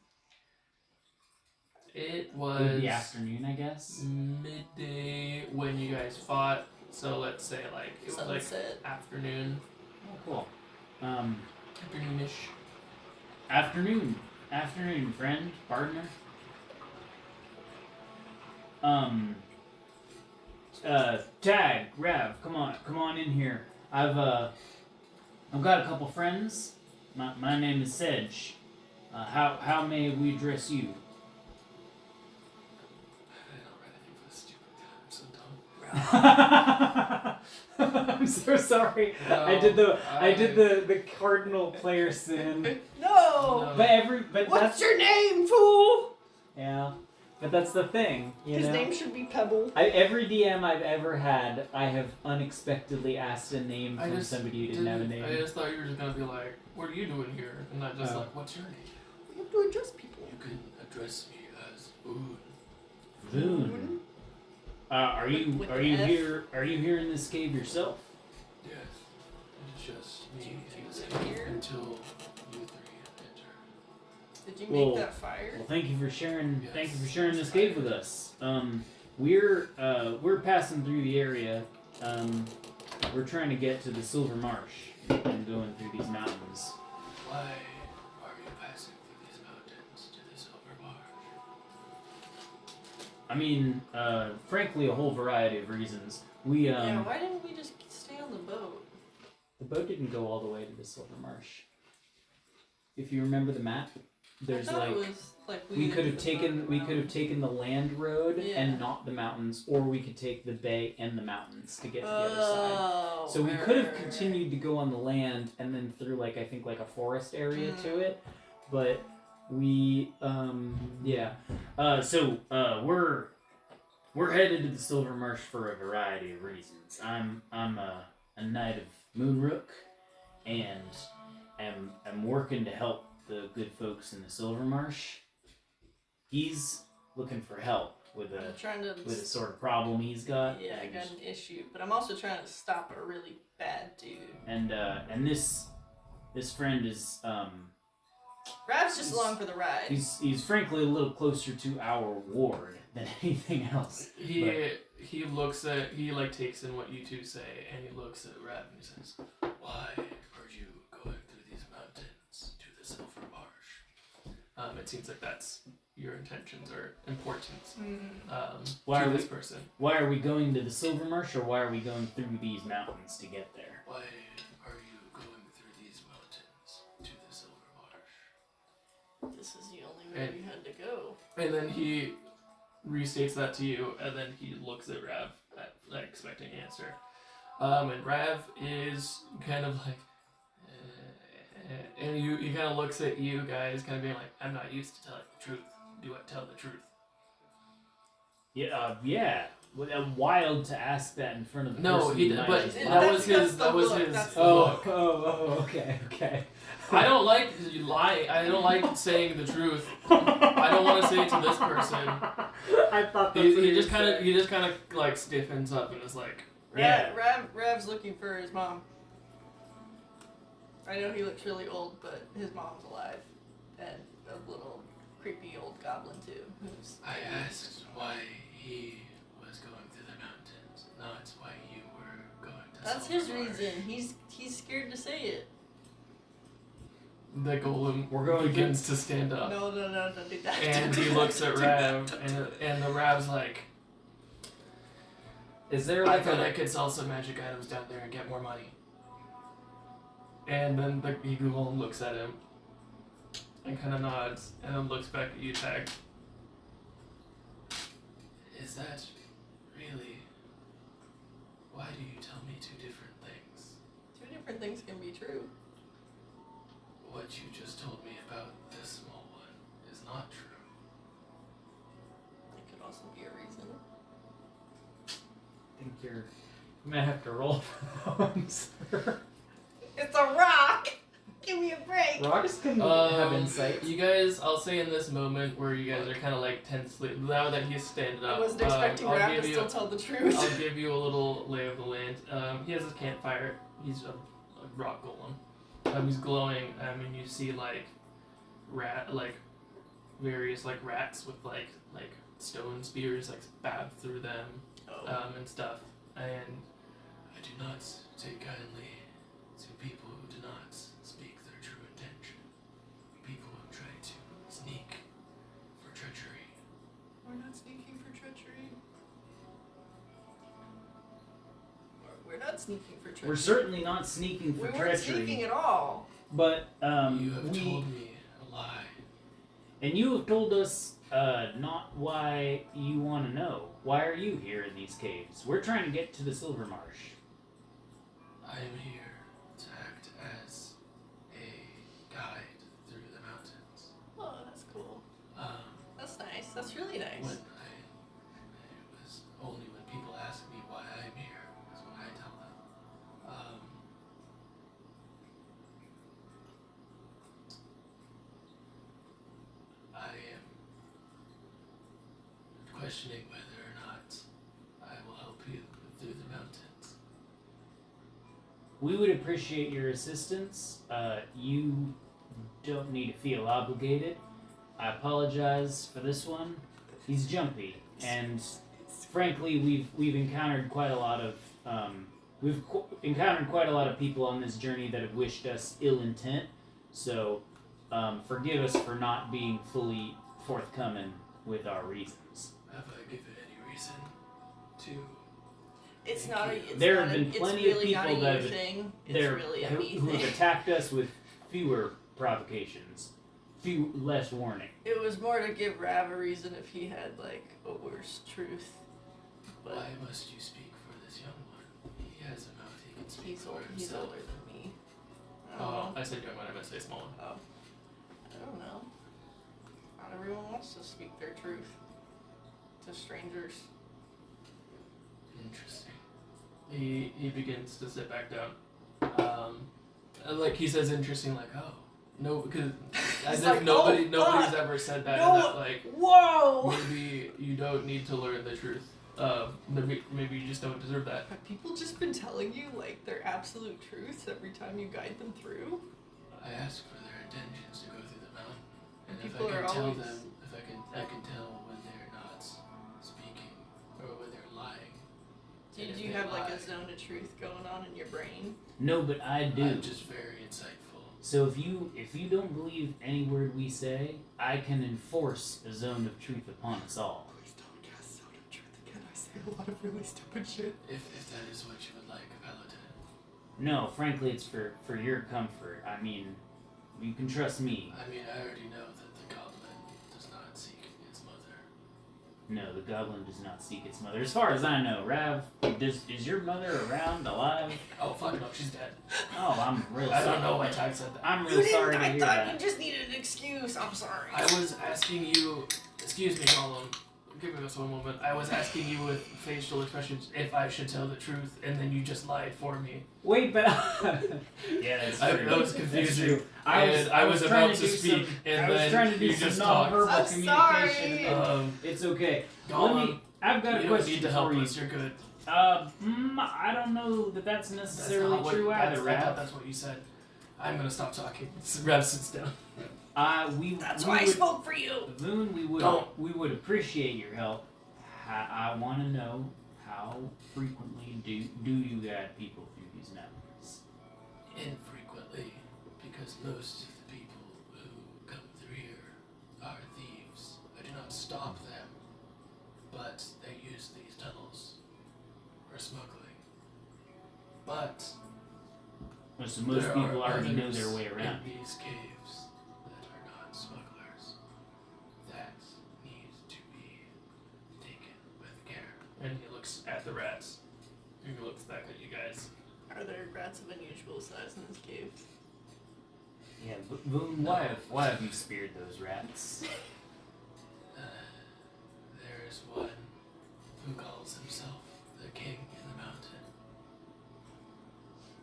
It It would was be afternoon, I guess. midday when you guys fought, so let's say like it was like Sunset. afternoon, Oh, cool. afternoonish. Afternoon, friend, partner. Tag, Rav, come on in here. I've got a couple friends. My name is Sedge. How may we address you? I don't write anything for the stupid. I'm so dumb. I'm so sorry. I did the cardinal player sin. No! But What's that's your name, fool? yeah. But that's the thing, you His know. name should be Pebble. Every DM I've ever had, I have unexpectedly asked a name I from just somebody who didn't have a name. I just thought you were just gonna be like, "What are you doing here?" And not just Oh. like, "What's your name?" You have to address people. You can address me as Boone. Voon. Are you With are an you F? here? Are you here in this cave yourself? Yes, it's just me Here? until you three enter. Did you Well- make that fire? Well, thank you for sharing. Yes. Thank you for sharing this cave with us. We're passing through the area. We're trying to get to the Silver Marsh and going through these mountains. Why are you passing through these mountains to the Silver Marsh? I mean, frankly, a whole variety of reasons. We Yeah, why didn't we just stay on the boat? the boat didn't go all the way to the Silver Marsh. If you remember the map, there's I thought like it was like we could have needed to taken go taken the land road Yeah. and not the mountains, or we could take the bay and the mountains to get to the other side. Oh, So we could have right. continued to go on the land and then through like I think like a forest area to it, but we we're headed to the Silver Marsh for a variety of reasons. I'm a knight of Moonrook, and am working to help the good folks in the Silver Marsh. He's looking for help with I'm a trying to. sort of problem he's got. Yeah, I and- got an issue, but I'm also trying to stop a really bad dude. and this friend is Rav's just along for the ride. he's frankly a little closer to our ward than anything else. He looks at like takes in what you two say, and he looks at Rav and he says, "Why are you going through these mountains to the Silver Marsh?" It seems like that's your intentions or importance Why to are this we- person. Why are we going to the Silver Marsh, or why are we going through these mountains to get there? Why are you going through these mountains to the Silver Marsh? This is the only way And- we had to go. And then he restates that to you, and then he looks at Rav, like expecting an answer. And Rav is kind of like, and he kind of looks at you guys, kind of being like, "I'm not used to telling the truth. Do I tell the truth?" Yeah. Wild to ask that in front of the No, person he who did, might but just that lie. was his. the That was look, his. that's the look. Okay. I don't like you lie. I don't like saying the truth. I don't want to say it to this person. I thought He just kind of like stiffens up and is like, Yeah. Rav's looking for his mom. I know he looks really old, but his mom's alive. And a little creepy old goblin, too. Who's I asked why he was going through the mountains, not why you were going to That's Silver his Marsh." reason. He's scared to say it. The golem We're going begins to stand up. No, don't do that. And he looks at Rav, and the Rav's like, Is there I like thought a... I could sell some magic items down there and get more money. And then the Eagle looks at him and kind of nods and then looks back at you, Tag. Is that really? Why do you tell me two different things? Two different things can be true. What you just told me about this small one is not true. It could also be a reason. I think you're gonna have to roll for those. It's a rock! Give me a break! Rocks can have insight. You guys, I'll say in this moment where you guys are kind of like tensely, now that he's standing up, I wasn't expecting I'll Rav give to you, still tell the truth. I'll give you a little lay of the land. He has his campfire. He's a rock golem. He's glowing. And you see like various like rats with like stone spears like stabbed through them, and stuff. And I do not take kindly to people who do not speak their true intention. People who try to sneak for treachery. We're not sneaking for treachery. We're not sneaking for treachery. We're certainly not sneaking for We weren't treachery. sneaking at all. But You have we told me a lie. and you have told us not why you want to know. Why are you here in these caves? We're trying to get to the Silver Marsh. I am here to act as a guide through the mountains. Oh, that's cool. Um, That's nice. That's really nice. When it was only when people ask me why I'm here is when I tell them. I am questioning whether or not I will help you through the mountains. We would appreciate your assistance. You don't need to feel obligated. I apologize for this one. He's jumpy, and frankly, we've encountered quite a lot of encountered quite a lot of people on this journey that have wished us ill intent. So, forgive us for not being fully forthcoming with our reasons. Have I given any reason to? It's not a. It's There not have a, been plenty it's of really not people a that you have- thing. It's There really a who me who have thing. attacked us with fewer provocations, less warning. It was more to give Rav a reason if he had like a worse truth. But Why must you speak for this young one? He has a mouth he can speak he's for old. He's himself. older than me. I don't Oh, know. I said young one. I meant to say small one. I don't know. Not everyone wants to speak their truth to strangers. Interesting. He begins to sit back down. Like he says, interesting. Like, oh no, because as He's if like, nobody's fuck. ever said that. No. And that like Whoa! maybe you don't need to learn the truth. Maybe you just don't deserve that. Have people just been telling you like their absolute truths every time you guide them through? I ask for their intentions to go through the mountain, and if People I are can tell always- them, if I can tell when they're not speaking or when they're lying. Do And if you they have like lie, a zone of truth going on in your brain? No, but I do. I'm just very insightful. So if you don't believe any word we say, I can enforce a zone of truth upon us all. Please don't cast zone of truth again. I say a lot of really stupid shit. If that is what you would like, Paladin. No, frankly, it's for your comfort. I mean, you can trust me. I mean, I already know that the goblin does not seek its mother. No, the goblin does not seek its mother. As far as I know, Rav, is your mother around, alive? Oh fuck no, she's dead. Oh, I'm real I sorry. don't know why Tag said that. I'm real sorry to I hear thought that. you just needed an excuse. I'm sorry. I was asking you, excuse me, Gollum. Give me just one moment. I was asking you with facial expressions if I should tell the truth, and then you just lied for me. Wait, but yeah, that's true. That was That's confusing. true. And I was trying about to do speak, some- and I was then trying to do you some just talked. nonverbal I'm communication. sorry. It's okay. Gollum, I've got a you don't question need to help for you. us. You're good. I don't know that that's necessarily not what- true that's- either, I thought Rav. that's what you said. I'm gonna stop talking. Rav sits down. That's we why I would, spoke for you. Voon, Don't. we would appreciate your help. I want to know how frequently do you guide people through these mountains? Infrequently, because most of the people who come through here are thieves. I do not stop them, but they use these tunnels so most There people are already know others their way around. in these caves that are not smugglers that need to be taken with care. And he looks at the rats. And he looks back at you guys. Are there rats of unusual size in this cave? Yeah, Boone, why have you speared those rats? There is one who calls himself the king in the mountain.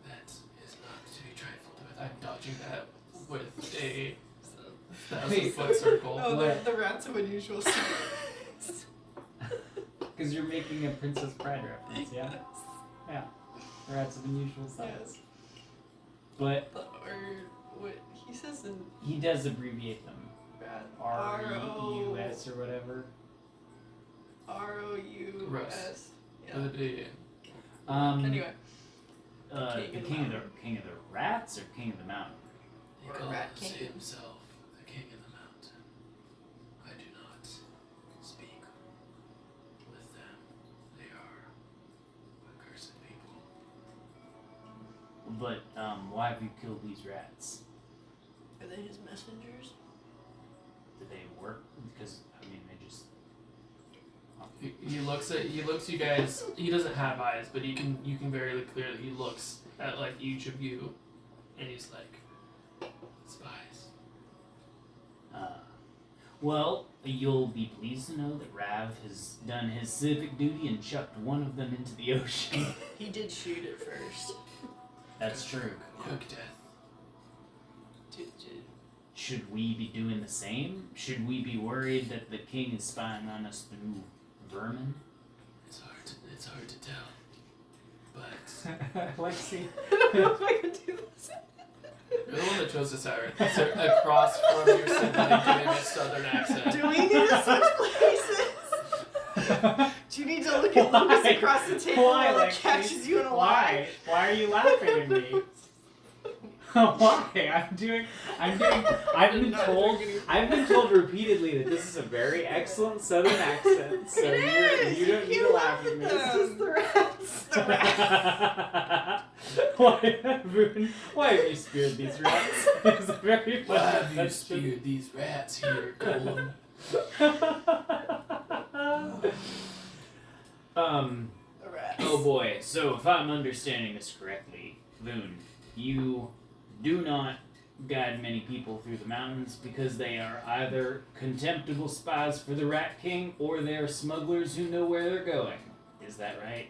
That is not to be trifled with. I'm dodging that with a 1,000-foot circle. Oh, What? the rats of unusual size. Because you're making a Princess Bride reference, yeah? Yeah. Rats of unusual size. Yes. But Or what he says in he does abbreviate them. rat. R-E-U-S or whatever. R-O-U-S. Yeah. Anyway. Anyway. The king of the rats or king of the mountain? He Or calls Rat King. himself the king of the mountain. I do not speak with them. They are accursed people. But why have you killed these rats? Are they his messengers? Do they work? Because I mean, they just. He looks you guys. He doesn't have eyes, but you can very clearly he looks at like each of you, and he's like, spies. Well, you'll be pleased to know that Rav has done his civic duty and chucked one of them into the ocean. He did shoot it first. That's true. Quick death. Should we be doing the same? Should we be worried that the king is spying on us through vermin? It's hard to tell, but Lexi. I don't know if I can do this. you're the one that chose this hour. So across from your sibling doing a southern accent. Do we need to switch places? Do you need to look at Lucas Why? across the table Why, while it Lexi? catches you in a lie? Why are you laughing at me? Why? I've been told repeatedly that this is a very excellent southern accent, so It is! you don't need to laugh at me. It's just the rats. The rats. Why have you speared these rats? It's a very Why funny have you question. speared these rats here, Golem? The rats. Oh boy, so if I'm understanding this correctly, Voon, you do not guide many people through the mountains because they are either contemptible spies for the Rat King or they are smugglers who know where they're going. Is that right?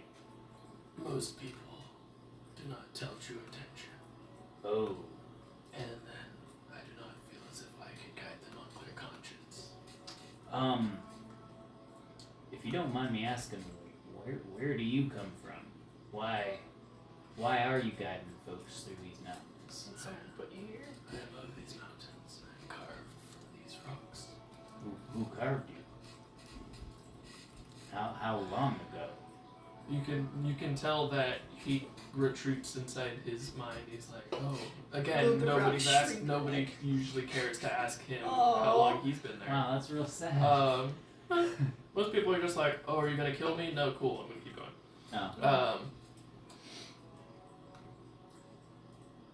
Most people do not tell true intention, Oh. and then I do not feel as if I can guide them on clear conscience. If you don't mind me asking, where do you come from? Why are you guiding folks through these mountains? Did someone put you here? I love these mountains. I'm carved from these rocks. Who carved you? How long ago? You can tell that he retreats inside his mind. He's like, oh, Oh, again, the nobody's rock asked. shrink Nobody back. usually cares to ask him Aw. how long he's been there. Wow, that's real sad. Most people are just like, oh, are you gonna kill me? No, cool. I'm gonna keep going. Oh.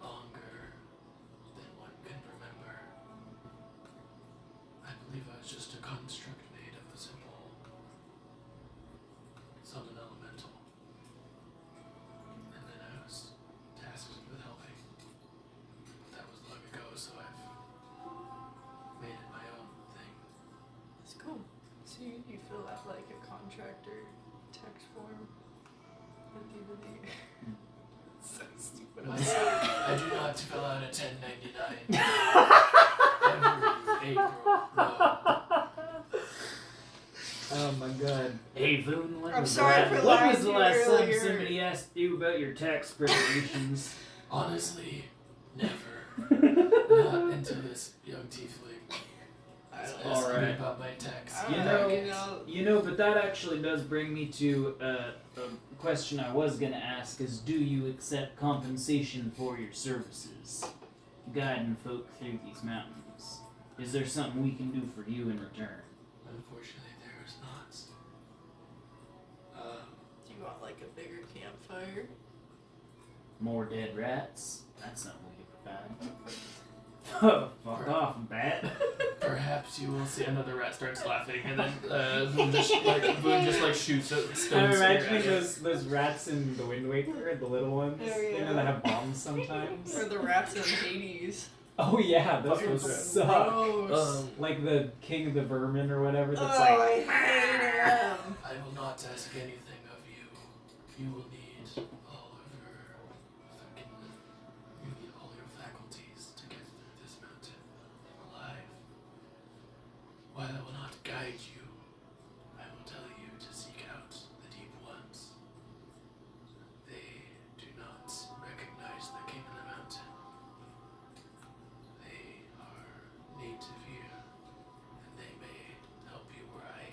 Longer than one can remember. I believe I was just a construct made of a simple summon elemental. And then I was tasked with helping. But that was long ago, so I've made it my own thing. That's cool. So you fill out like a contractor text form at the end of the year. So stupid. I do not fill out a 1099 every April. No. Oh my god. Hey, Voon, when I'm was sorry the for when lying was to the you last time earlier. somebody asked you about your tax preparations? Honestly, never. Not until this young tiefling asked me Alright. about my tax. I You don't know- know. You know, but that actually does bring me to a question I was gonna ask: is do you accept compensation for your services, guiding folk through these mountains? Is there something we can do for you in return? Unfortunately, there is not. Do you want like a bigger campfire? More dead rats? That's not really bad. Fuck off, bat. Perhaps you will see another rat starts laughing, and then Boone just like shoots a stone I'm spear imagining at it. those rats in the Wind Waker, the little ones. Oh, You know, yeah. that have bombs sometimes. Or the rats in Hades. Oh yeah, those Fucking ones rats. suck. Gross. Like the king of the vermin or whatever. That's Oh, like. I hate him. I will not ask anything of you. You will need all of you need all your faculties to get through this mountain alive. While I will not guide you, I will tell you to seek out the deep ones. They do not recognize the king of the mountain. They are native here, and they may help you where I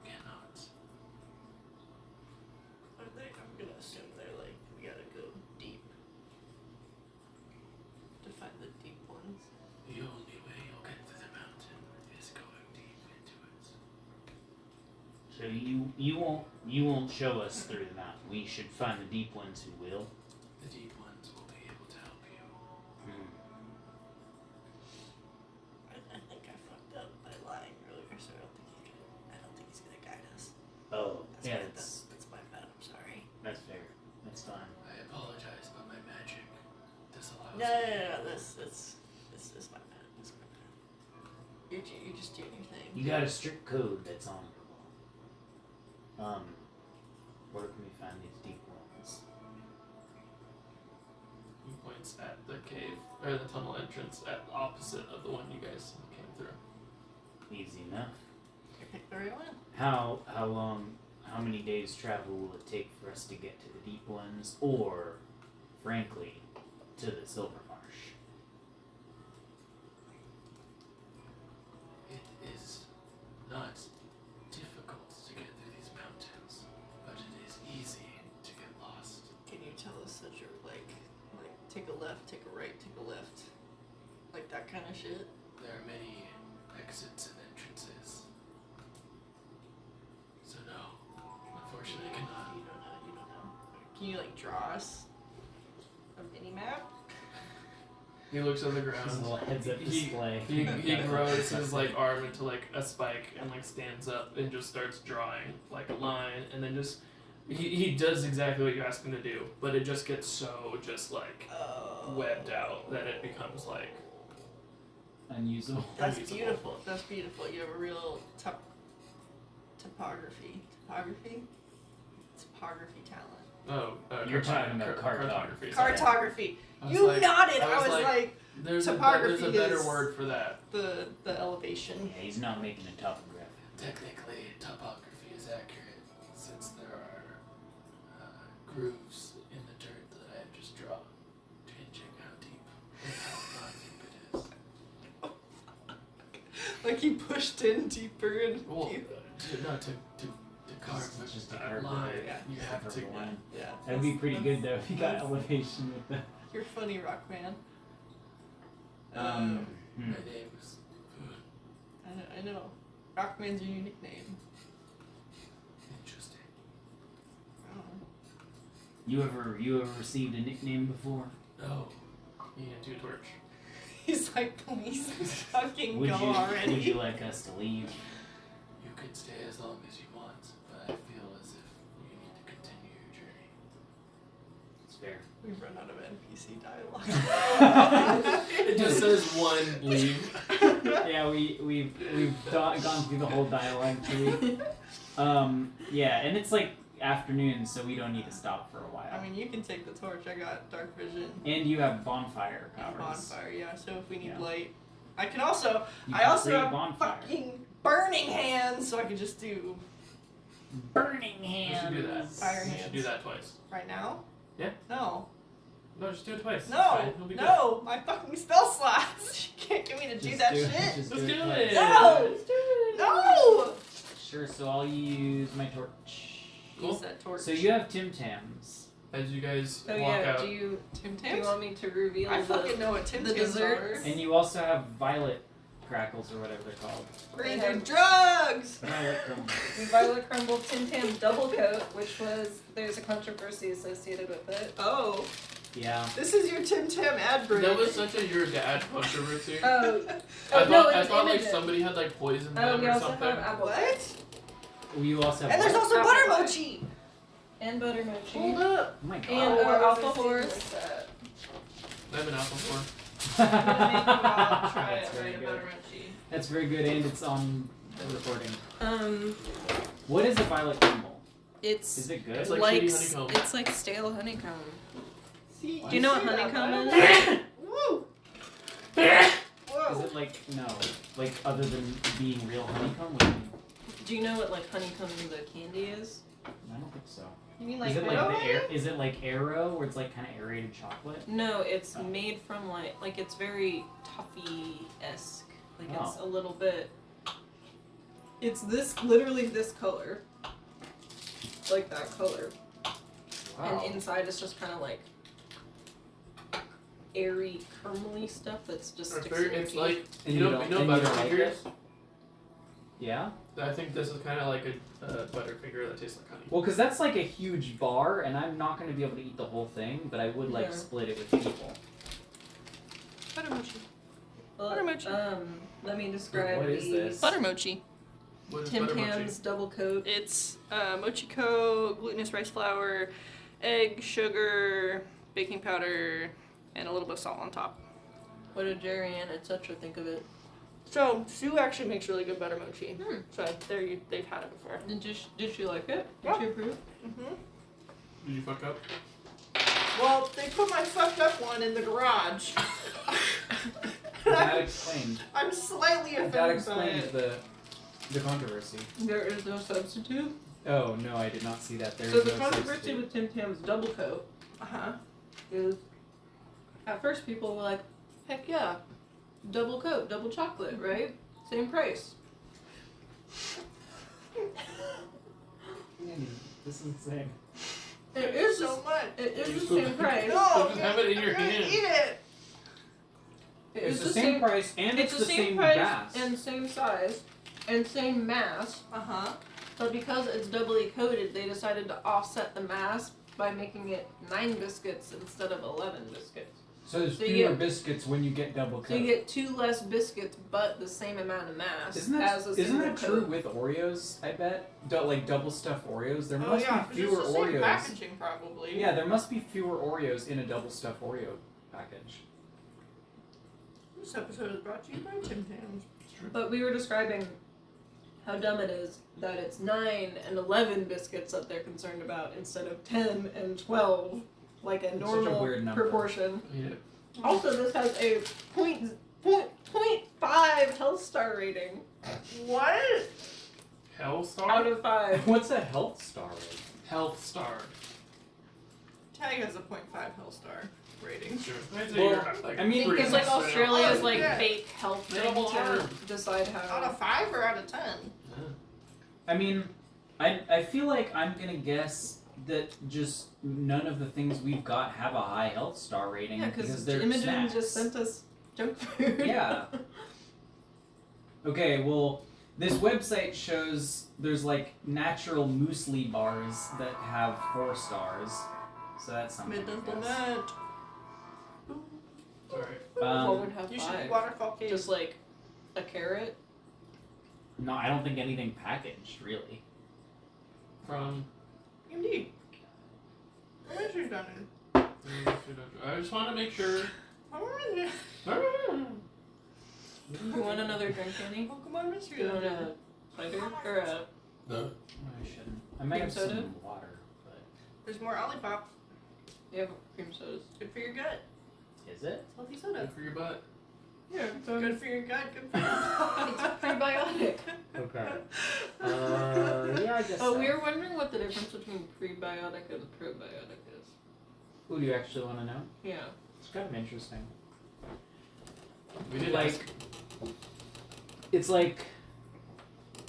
cannot. I'm gonna assume they're like, we gotta go deep to find the deep ones. The only way you'll get through the mountain is going deep into it. So you won't show us through the mountain. We should find the deep ones who will. The deep ones will be able to help you. I think I fucked up by lying earlier, so I don't think he's gonna guide us. Oh, That's yeah, my, that's that's my bad. I'm sorry. that's fair. That's fine. I apologize, but my magic disallows No, me. this is my bad. This is my bad. You're just doing your thing. You got a strict code that's honorable. Where can we find these deep ones? He points at the cave, or the tunnel entrance at opposite of the one you guys came through. Easy enough. You picked the right one. How many days travel will it take for us to get to the deep ones, or, frankly, to the Silver Marsh? It is not difficult to get through these mountains, but it is easy to get lost. Can you tell us that you're like take a left, take a right, take a left, like that kind of shit? There are many exits and entrances. So no, unfortunately I cannot. You don't know. You don't know. Can you like draw us a mini map? He looks on the His ground. little heads-up display. He grows his like arm into like a spike and like stands up and just starts drawing like a line, and then just he does exactly what you ask him to do, but it just gets so just like webbed out that it becomes like Unusable. That's unusable. beautiful. That's beautiful. You have a real topography talent. You're talking about cartography. Sorry. Cartography. I was You like- nodded. I I was was like- like There's Topography a better is- word for that. the elevation. Yeah, he's not making a topographic. Technically, topography is accurate since there are grooves in the dirt that I have just drawn, changing how deep and how not deep it is. Like he pushed in deeper and Well, you- to carve Just a to carve line, yeah. you have to. Line. yeah. That'd be pretty good though if you got elevation with the. You're funny, Rockman. Hmm. My name is Boone. I know. Rockman's your new nickname. Interesting. I don't know. You ever received a nickname before? No, you hands you a torch. He's like, please fucking Would go you already. would you like us to leave? You can stay as long as you want, but I feel as if you need to continue your journey. It's fair. We've run out of NPC dialogue. It just says one leave. Yeah, we've gone through the whole dialogue tree. Yeah, and it's like afternoon, so we don't need to stop for a while. I mean, you can take the torch. I got dark vision And you have bonfire and powers. bonfire. Yeah. So if we need Yeah. light, I can also. You I can also create have bonfire. fucking burning hands, so I can just do Burning We hands. should do that. Fire We hands. should do that twice. right now. Yeah. No. No, just do it twice. It's No. fine. It'll be No. My fucking spell slots. You can't get me to do Just that do it. shit. Just Let's do do it. it. No. Let's do it. No. Sure, so I'll use my torch. Cool. Use that torch. So you have Tim Tams. As you guys Oh walk yeah, out, do you Tim do you Tams? want me to reveal I the fucking know what Tim the Tams desserts? are. And you also have violet crackles or whatever they're called. We're I gonna do have- drugs. Violet crumbles. Violet Crumble Tim Tam Double Coat, which was there's a controversy associated with it. Oh. Yeah. This is your Tim Tam ad break. That was such a your dad controversy. Oh, I no, thought, I it's thought like Imogen. somebody had like poisoned Oh, them we or also something. have apple pie. What? You also have And there's what? also Apple butter pie. mochi. And butter mochi. Hold up. Oh my god. And Oh, I alpha wasn't thinking horse. like that. I have an apple for. Try That's it, very right, good. butter mochi. That's very good, and it's on the recording. Um, What is a violet crumble? it's Is it good? It's like shitty honeycomb. it's like stale honeycomb. See, Why Do you know what see that, honeycomb right? is? Woo! Is Whoa. it like no, like other than being real honeycomb? Like, Do you know what like honeycomb the candy is? I don't think so. You mean like Is it like Halo the Honey? is it like Arrow, where it's like kind of aerated chocolate? No, it's Oh. made from like it's very toffee-esque. Like it's Oh. a little bit. It's literally this color. Like that color. Wow. And inside it's just kind of like airy, caramely stuff that's just It's sticks very- in your it's teeth. like And you know don't- and you don't like Butterfingers. it? Yeah. I think this is kind of like a Butterfinger that tastes like honey. Well, because that's like a huge bar, and I'm not going to be able to eat the whole thing, but I would like Yeah. split it with people. Butter mochi. Well, Butter mochi. let me describe What is the this? Butter mochi. What is Tim butter mochi? Tam's double coat. It's mochiko, glutinous rice flour, egg, sugar, baking powder, and a little bit of salt on top. What did Jerry Ann, etc. think of it? So Sue actually makes really good butter mochi. Hmm. So they've had it before. Did she like it? Did Yeah. she approve? Mm-hmm. Did you fuck up? Well, they put my fucked up one in the garage. That explains. I'm slightly offended That by explains it. the controversy. There is no substitute. Oh no, I did not see that. There So is the no controversy substitute. with Tim Tam's double coat Uh-huh. is, at first people were like, heck yeah, double coat, double chocolate, right? Same price. Andy, this is insane. It is so much. It is You the still- same price. No, Just have it in your I'm gonna hand. Eat it. It It's is the same price, and It's it's the same price mass. and same size and same mass, Uh-huh. but because it's doubly coated, they decided to offset the mass by making it 9 biscuits instead of 11 biscuits. So there's So you fewer get- biscuits when you get double coat. So you get 2 less biscuits, but the same amount of mass Isn't that, as a isn't single that coat. true with Oreos? I bet, like double stuffed Oreos. There Oh must yeah, be 'cause fewer it's the same Oreos. packaging probably. Yeah, there must be fewer Oreos in a double stuffed Oreo package. This episode is brought to you by Tim Tams. But we were describing how dumb it is that it's 9 and 11 biscuits that they're concerned about instead of 10 and 12, like a It's such a normal weird number. proportion. Yeah. Also, this has a 0.5 health star rating What? Hellstar? out of 5. What's a health star rating? Health Star. Tag has a 0.5 health star rating. Sure. Well, I mean, It's like Australia. Australia's Oh, like yeah. fake health thing Double to arm. decide Out how. of 5 or out of 10? I mean, I feel like I'm gonna guess that just none of the things we've got have a high health star rating Yeah, because because they're Imogen snacks. just sent us junk food. Yeah. Okay, well, this website shows there's like natural muesli bars that have 4 stars, so that's something. I Mid-dental guess. net. Alright. What would have You should 5? be waterfall cave. Just like a carrot. No, I don't think anything packaged really. From. Indeed. What is your done? I just want to make sure. You want another drink, Annie? Pokemon mystery. You want a cider or a? No. I shouldn't. I might Cream have soda? some water, but There's more Olipop. You have cream sodas. Good for your gut. is it? Healthy soda. Good for your butt. Yeah, good for your gut. Good for your It's prebiotic. Okay. Yeah, I guess. Oh, so. we were wondering what the difference between prebiotic and probiotic is. Who do you actually want to know? Yeah. It's kind of interesting. We did Like, ask. it's like.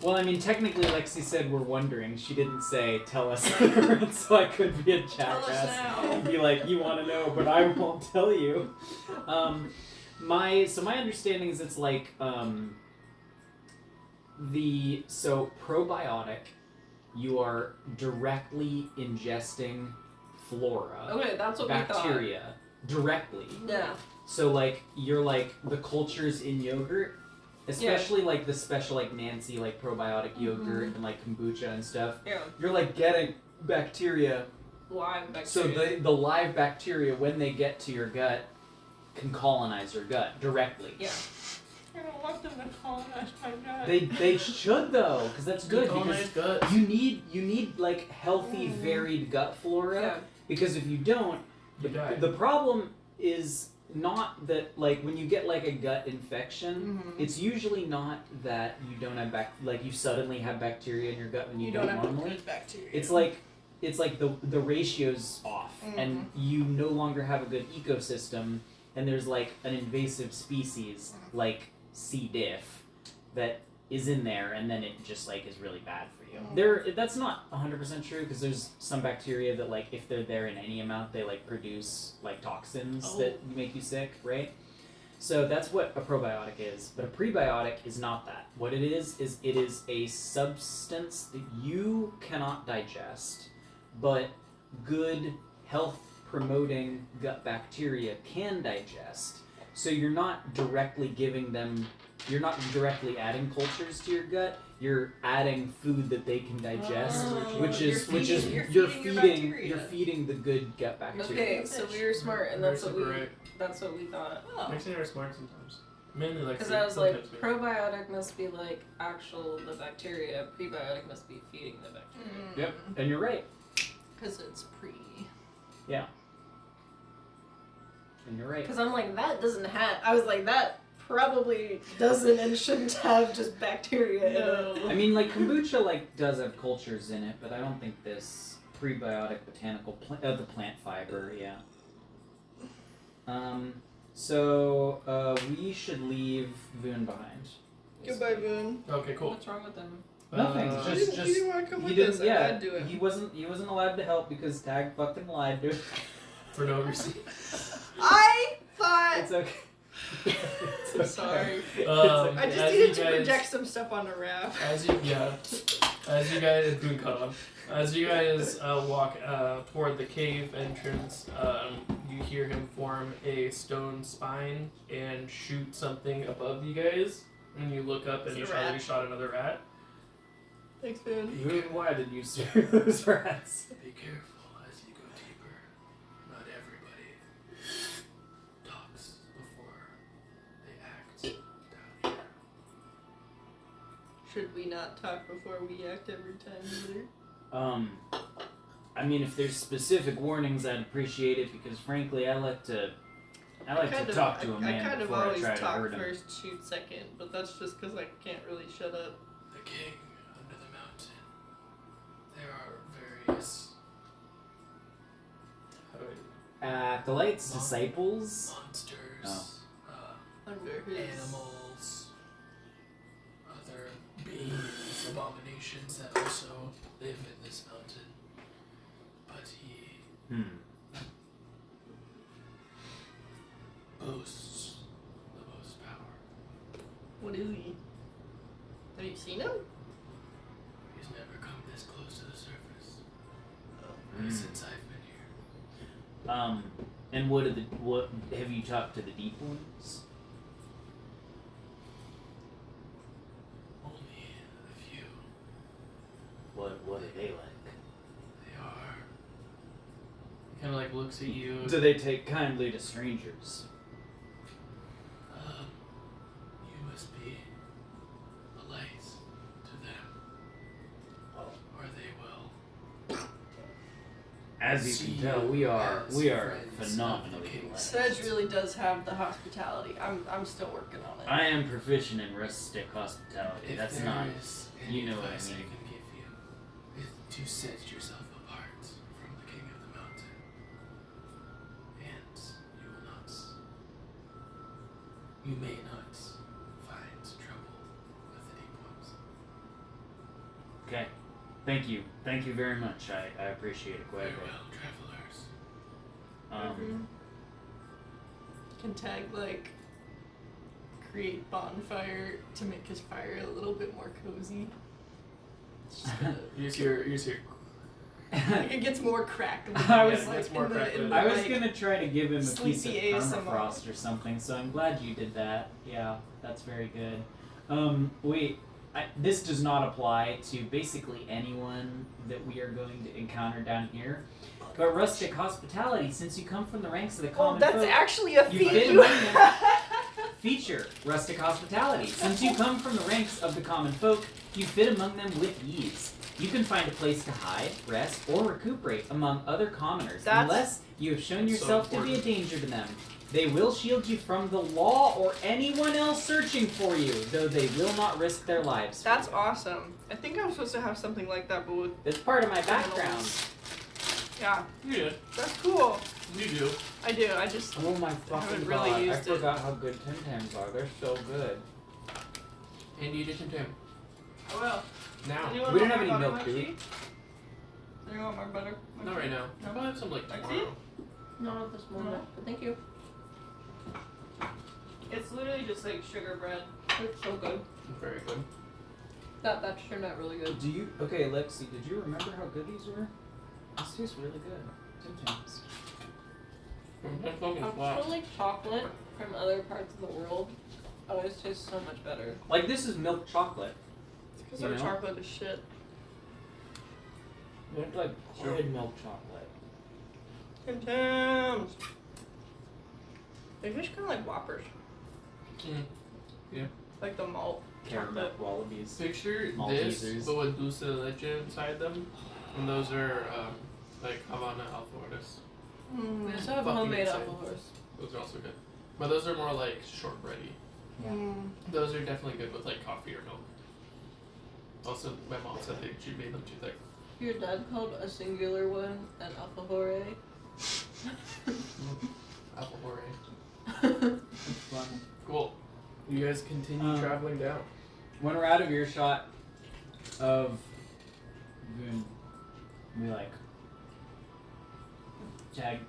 Well, I mean, technically, Lexi said we're wondering. She didn't say tell us, so I could be a Tell us jackass now. and be like, you want to know, but I won't tell you. My understanding is it's like probiotic, you are directly ingesting flora, Okay, that's what bacteria directly. we thought. Yeah. So like you're like the cultures in yogurt, especially like the special like Nancy like probiotic yogurt and like kombucha and stuff. Yeah. You're like getting bacteria. Live bacteria. So the live bacteria when they get to your gut can colonize your gut directly. Yeah. I don't want them to colonize my gut. They should though, because that's good because guts. you need like healthy varied gut flora Yeah. because if you don't, You die. the problem is not that like when you get like a gut infection, it's usually not that you don't have like you suddenly have bacteria in your gut when you, You don't have normally. good bacteria. It's like the ratio's off and you no longer have a good ecosystem and there's like an invasive species like C. diff that is in there and then it just like is really bad for you. That's not 100% true because there's some bacteria that like if they're there in any amount they like produce like toxins that make you sick, right? So that's what a probiotic is, but a prebiotic is not that. What it is it is a substance that you cannot digest, but good health promoting gut bacteria can digest. So you're not directly you're not directly adding cultures to your gut. You're adding food that they can digest, which is you're feeding the good gut bacteria. Okay, so we were smart, and that's what we thought. Oh. Actually, we're smart sometimes. Mainly like. Because I was like, sometimes we- probiotic must be like the bacteria. Prebiotic must be feeding the bacteria. Yep, and you're right. Because it's pre. And you're right. Because I'm like, that doesn't have. I was like, that probably doesn't and shouldn't have just bacteria in it. I mean, like kombucha, like does have cultures in it, but I don't think this prebiotic botanical the plant fiber, yeah. So we should leave Voon behind. Goodbye, Boone. Okay, cool. What's wrong with them? Nothing. Uh, He didn't want to come he with didn't. us. Yeah, I had to do it. he wasn't allowed to help because Tag fucking lied to him. For no reason. I thought. It's okay. It's okay. Sorry. Um, I just as needed you to guys- project some stuff on the raft. As you guys, Boone cut off. As you guys walk toward the cave entrance, you hear him form a stone spine and shoot something above you guys. And you look up and It's you a saw that rat. he shot another rat. Thanks, Boone. Voon, why did you scare those rats? Be careful as you go deeper. Not everybody talks before they act down here. Should we not talk before we act every time either? I mean, if there's specific warnings, I'd appreciate it because, frankly, I like to talk to a man I kind of before I always try to talk hurt him. first, shoot second, but that's just because I can't really shut up. The king under the mountain. There are various Acolytes, disciples. monsters, Oh. Under his. animals, other beings, abominations that also live in this mountain. But he boasts the most power. What is he? Have you seen him? He's never come this close to the surface Hmm. since I've been here. And what have you talked to the deep ones? Only a few. What are they like? They are. He kind of like looks at you. Do they take kindly to strangers? You must be polite to them, or they will. As you See can tell, we you are as friends phenomenally of the king. polite. Sedge really does have the hospitality. I'm still working on it. I am proficient in rustic hospitality. If That's there not. is you any know what I advice mean. can give you, is to set yourself apart from the king of the mountain, and you will not. You may not find trouble with the deep ones. Okay. Thank you. Thank you very much. I appreciate it quite a Farewell, bit. travelers. Can Tag like create bonfire to make his fire a little bit more cozy? It's just gonna- You just hear Like it gets more cracked. I was- Yeah, it gets more cracked with it. I was gonna try to give him a piece of sleepy ASMR. permafrost or something, so I'm glad you did that. Yeah, that's very good. Wait, this does not apply to basically anyone that we are going to encounter down here. But rustic hospitality, since you come from the ranks of the Oh, common that's folk, actually a you feat. fit among them. Feature rustic hospitality. Since you come from the ranks of the common folk, you fit among them with ease. You can find a place to hide, rest, or recuperate among other commoners, That's- unless you have shown That's so yourself to be a important. danger to them. They will shield you from the law or anyone else searching for you, though they will not risk their lives. for That's you. awesome. I think I'm supposed to have something like that, but with It's part of my background. criminals. Yeah, You do. that's cool. You do. I do. I just Oh my haven't fucking really god! I used it. forgot how good Tim Tams are. They're so good. And you did Tim Tam. I will. Now. You want We don't more have any butter milk, do we? mushy? Do you want more butter? Not right now. No? I'll have some like Like tomorrow. Not at this moment, No. but thank you. It's literally just like sugar bread. It's so good. Very good. That batch turned out really good. Do you? Okay, Lexi. Did you remember how good these were? This tastes really good. Tim Tams. That's fucking flat. Actually, chocolate from other parts of the world always tastes so much better. Like this is milk chocolate. Because You our know? chocolate is shit. It's like Sure. good milk chocolate. Tim Tams. They taste kind of like Whoppers. Mm. Like the malt. Caramel wallabies. Picture Maltesers. this, but with dulce de leche inside them. And those are like Havana alfajores. Mm. We also have Fucking homemade insane. alfajores. Those are also good. But those are more like shortbready. Yeah. Mm. Those are definitely good with like coffee or milk. Also, my mom said that she made them too thick. Your dad called a singular one an alfajore. Alfajore. It's fun. Cool. You guys continue traveling down. When we're out of earshot of Goon, we like tag.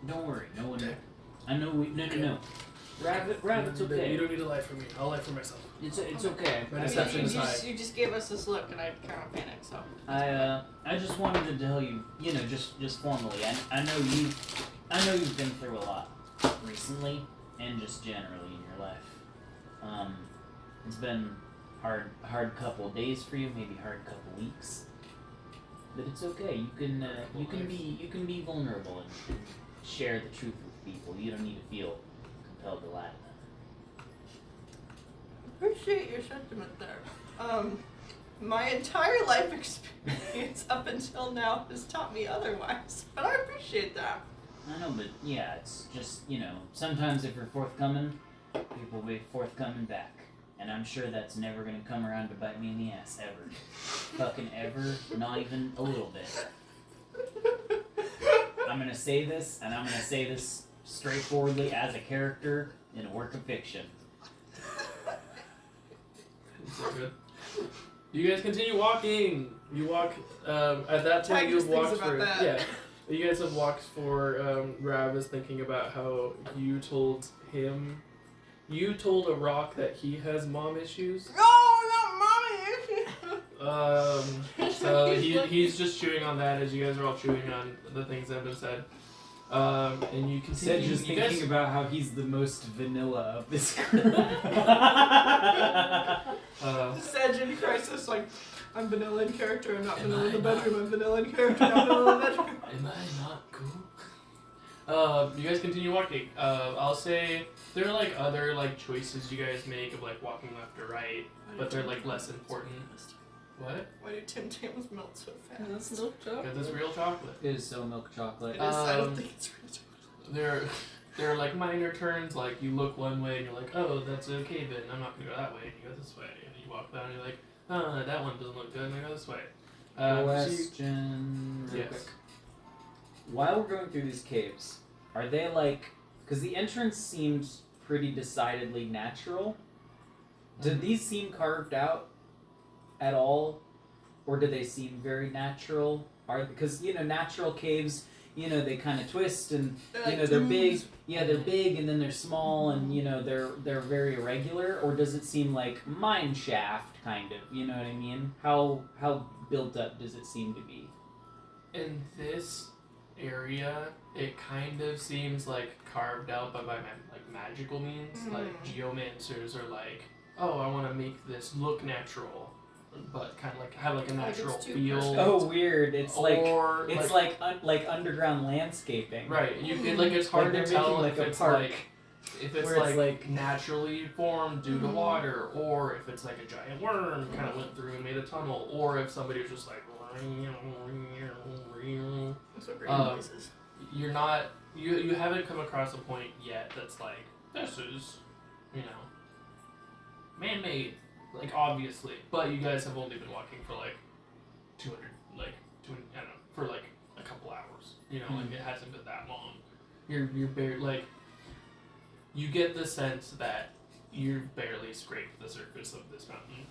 Don't worry, no one. I know we. No. Rabbit's okay. You don't need to lie for me. I'll lie for myself. It's okay. My I mean, deception you is high. just gave us this look and I kind of panicked, so. I just wanted to tell you, just formally. I know you've been through a lot recently, and just generally in your life. It's been hard couple of days for you, maybe hard couple weeks. But it's okay. You can be vulnerable and share the truth with people. You don't need to feel compelled to lie to them. Appreciate your sentiment there. My entire life experience up until now has taught me otherwise, but I appreciate that. I know, but yeah, it's just, sometimes if you're forthcoming, people will be forthcoming back. And I'm sure that's never gonna come around to bite me in the ass, ever. Fucking ever, not even a little bit. I'm gonna say this, and I'm gonna say this straightforwardly as a character in a work of fiction. So good. You guys continue walking. You walk. At that point, Tag you just have walked thinks about for that. yeah. You guys have walked for. Rav is thinking about how you told him. You told a rock that he has mom issues. Oh, no, mommy! So he's just chewing on that as you guys are all chewing on the things that have been said. And you Said continue. just You thinking guys, about how he's the most vanilla of this group. Sedge in Crisis, like, I'm vanilla in character, I'm not vanilla in the bedroom, I'm vanilla in character, not vanilla in the bedroom. Am I not cool? You guys continue walking. I'll say there are like other like choices you guys make of like walking left or right, but they're like less important. What? Why do Tim Tams melt so fast? And that's milk chocolate. Because it's real chocolate. It is so milk chocolate. It is, I don't think it's real chocolate. There are like minor turns, like you look one way and you're like, oh, that's a cave in, I'm not gonna go that way, and you go this way, and you walk down and you're like, that one doesn't look good, and I go this way. Question real Yes. quick. While we're going through these caves, are they like, because the entrance seemed pretty decidedly natural, did these seem carved out at all, or do they seem very natural? Because natural caves, they kind of twist and they're big. Yeah, they're big and then they're small and they're very irregular. Or does it seem like mine shaft kind of? You know what I mean? How built up does it seem to be? in this area, it kind of seems like carved out by like magical means, like geomancers are like, oh, I want to make this look natural, but kind of like have like a Like it's natural too feel. perfect. Oh, weird. It's or like underground landscaping. right. You could like it's hard Like to they're tell making, if like, a it's park like if it's where it's, like, like- naturally formed due to water, or if it's like a giant worm kind of went through and made a tunnel, or if somebody was just like. Those are great Um, places. You're not you haven't come across a point yet that's like this is, you know, man-made, like obviously, but you guys have only been walking for like 200 I don't know, for like a couple hours, you know, like it hasn't been that long. You're barely like you get the sense that you've barely scraped the surface of this mountain.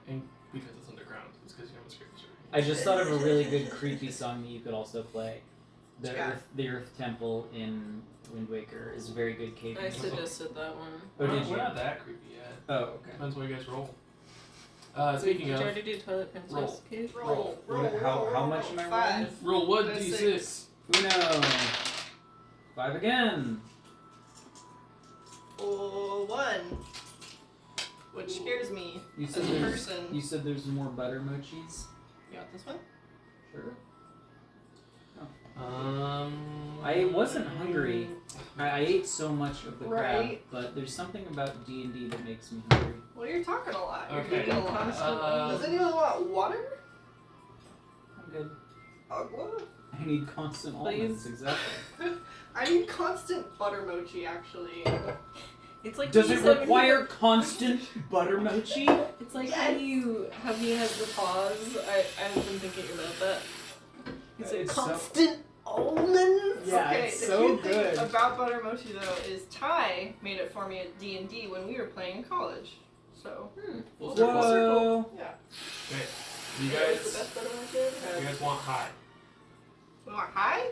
And because it's underground, it's because you haven't scraped the surface. I just thought of a really good creepy song that you could also play. Yeah. The Earth Temple in Wind Waker is a very good cave I music. suggested that one. Oh, did We're you? not that creepy yet. Oh, okay. Depends what you guys roll. Speaking Did of, you already do Toilet Princess? roll. Cave? Roll. How much am I rolling? 5. roll 1 That's d6. Uno. 5 again. 1. Which scares me You as said a there's person. you said there's more butter mochis. You got this one? Sure. I wasn't hungry. I ate so much of the crab, Right. but there's something about D&D that makes me hungry. Well, you're talking a lot. You're Okay. thinking a lot. Does anyone want water? I'm good. Agua? I need constant almonds, exactly. I need constant butter mochi, actually. It's like Does when it you said- require constant butter mochi? It's like Yes. how he has the pause. I've been thinking about that. Is it It's so- Constant almonds? Yeah, okay, it's the so cute good. thing about butter mochi, though, is Ty made it for me at D&D when we were playing in college. So, Full circle. Whoa! yeah. Okay. You That was the guys, best butter mochi I've you had. guys want high. You want high?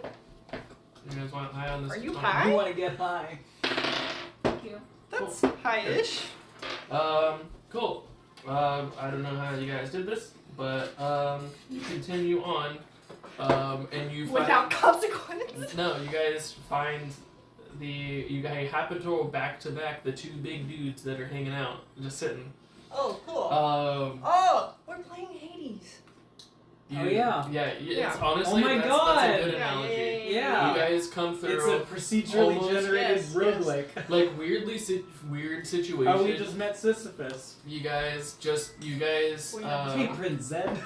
You guys want high on this? Are you on- high? You want to get high? Thank you. That's high-ish. Cool. I don't know how you guys did this, but you continue on, and you find Without consequence. no, you guys find you guys happen to roll back to back the two big dudes that are hanging out, just sitting. Oh, cool. Um, We're playing Hades. Oh, yeah. Yeah, it's Yeah. honestly Oh my that's a God. good Yeah, analogy. Yeah. You guys come through It's a procedurally almost- generated yes, roguelike. like weird situation. Oh, we just met Sisyphus. You guys We have Hey, Prince Zed.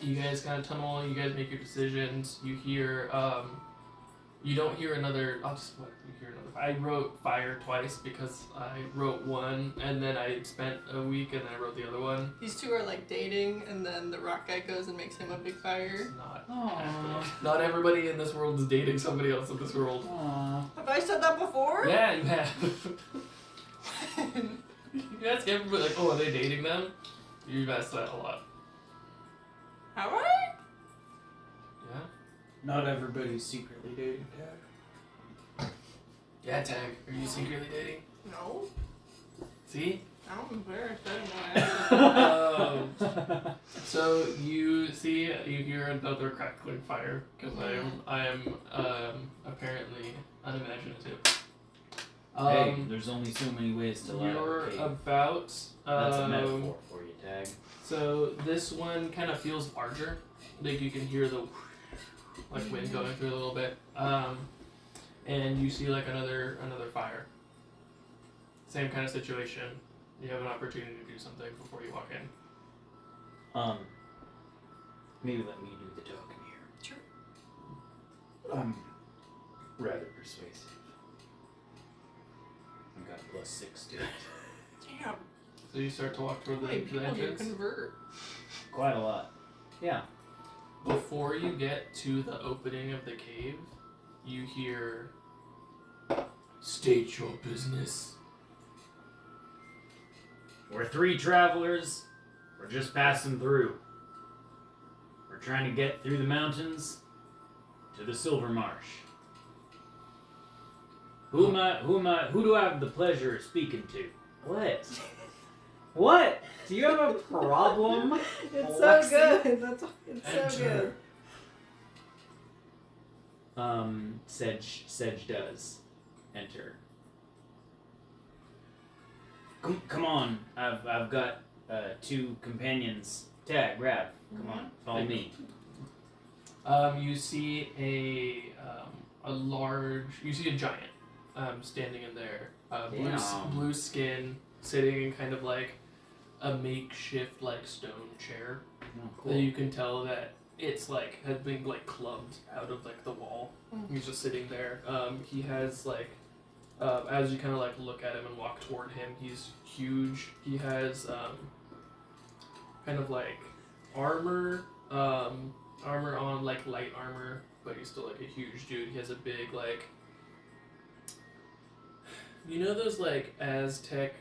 you guys kind of tunnel. You guys make your decisions. You hear you don't hear another. I'll just what you hear another. I wrote fire twice because I wrote one and then I spent a week and then I wrote the other one. These two are like dating, and then the rock guy goes and makes him a big It's fire. not. Aww. Not everybody in this world is dating somebody else in this world. Aww. Have I said that before? Yeah, you have. You ask everybody like, oh, are they dating them? You've asked that a lot. Have I? Yeah. Not everybody's secretly dating Tag. Yeah, Tag. Are you secretly dating? No. See? I'm embarrassed. I didn't know I asked. So you hear another crackling fire because I am apparently unimaginative. Hey, there's only so many ways to light up You're a cave. about. That's a metaphor for you, Tag. So this one kind of feels larger. Like you can hear the like wind going through a little bit. And you see like another fire. Same kind of situation. You have an opportunity to do something before you walk in. Maybe let me do the talking here. Sure. I'm rather persuasive. I got a +6 to it. Damn. So you start to walk toward How many the people do you entrance. convert? Quite a lot. Yeah. Before you get to the opening of the cave, you hear, "State your business." We're 3 travelers. We're just passing through. We're trying to get through the mountains to the Silver Marsh. Who do I have the pleasure of speaking to? What? What? Do you have a problem? It's Lexi? so good. It's so Enter. good. Sedge does enter. Come on, I've got 2 companions. Tag, Rav, come on, follow me. You see you see a giant standing in there. Damn. Blue skin, sitting in kind of like a makeshift like stone chair. Oh, That cool. you can tell that it's like has been like clubbed out of like the wall. He's just sitting there. He has like as you kind of like look at him and walk toward him, he's huge. He has kind of like armor on, like light armor, but he's still like a huge dude. He has a big like, you know those like Aztec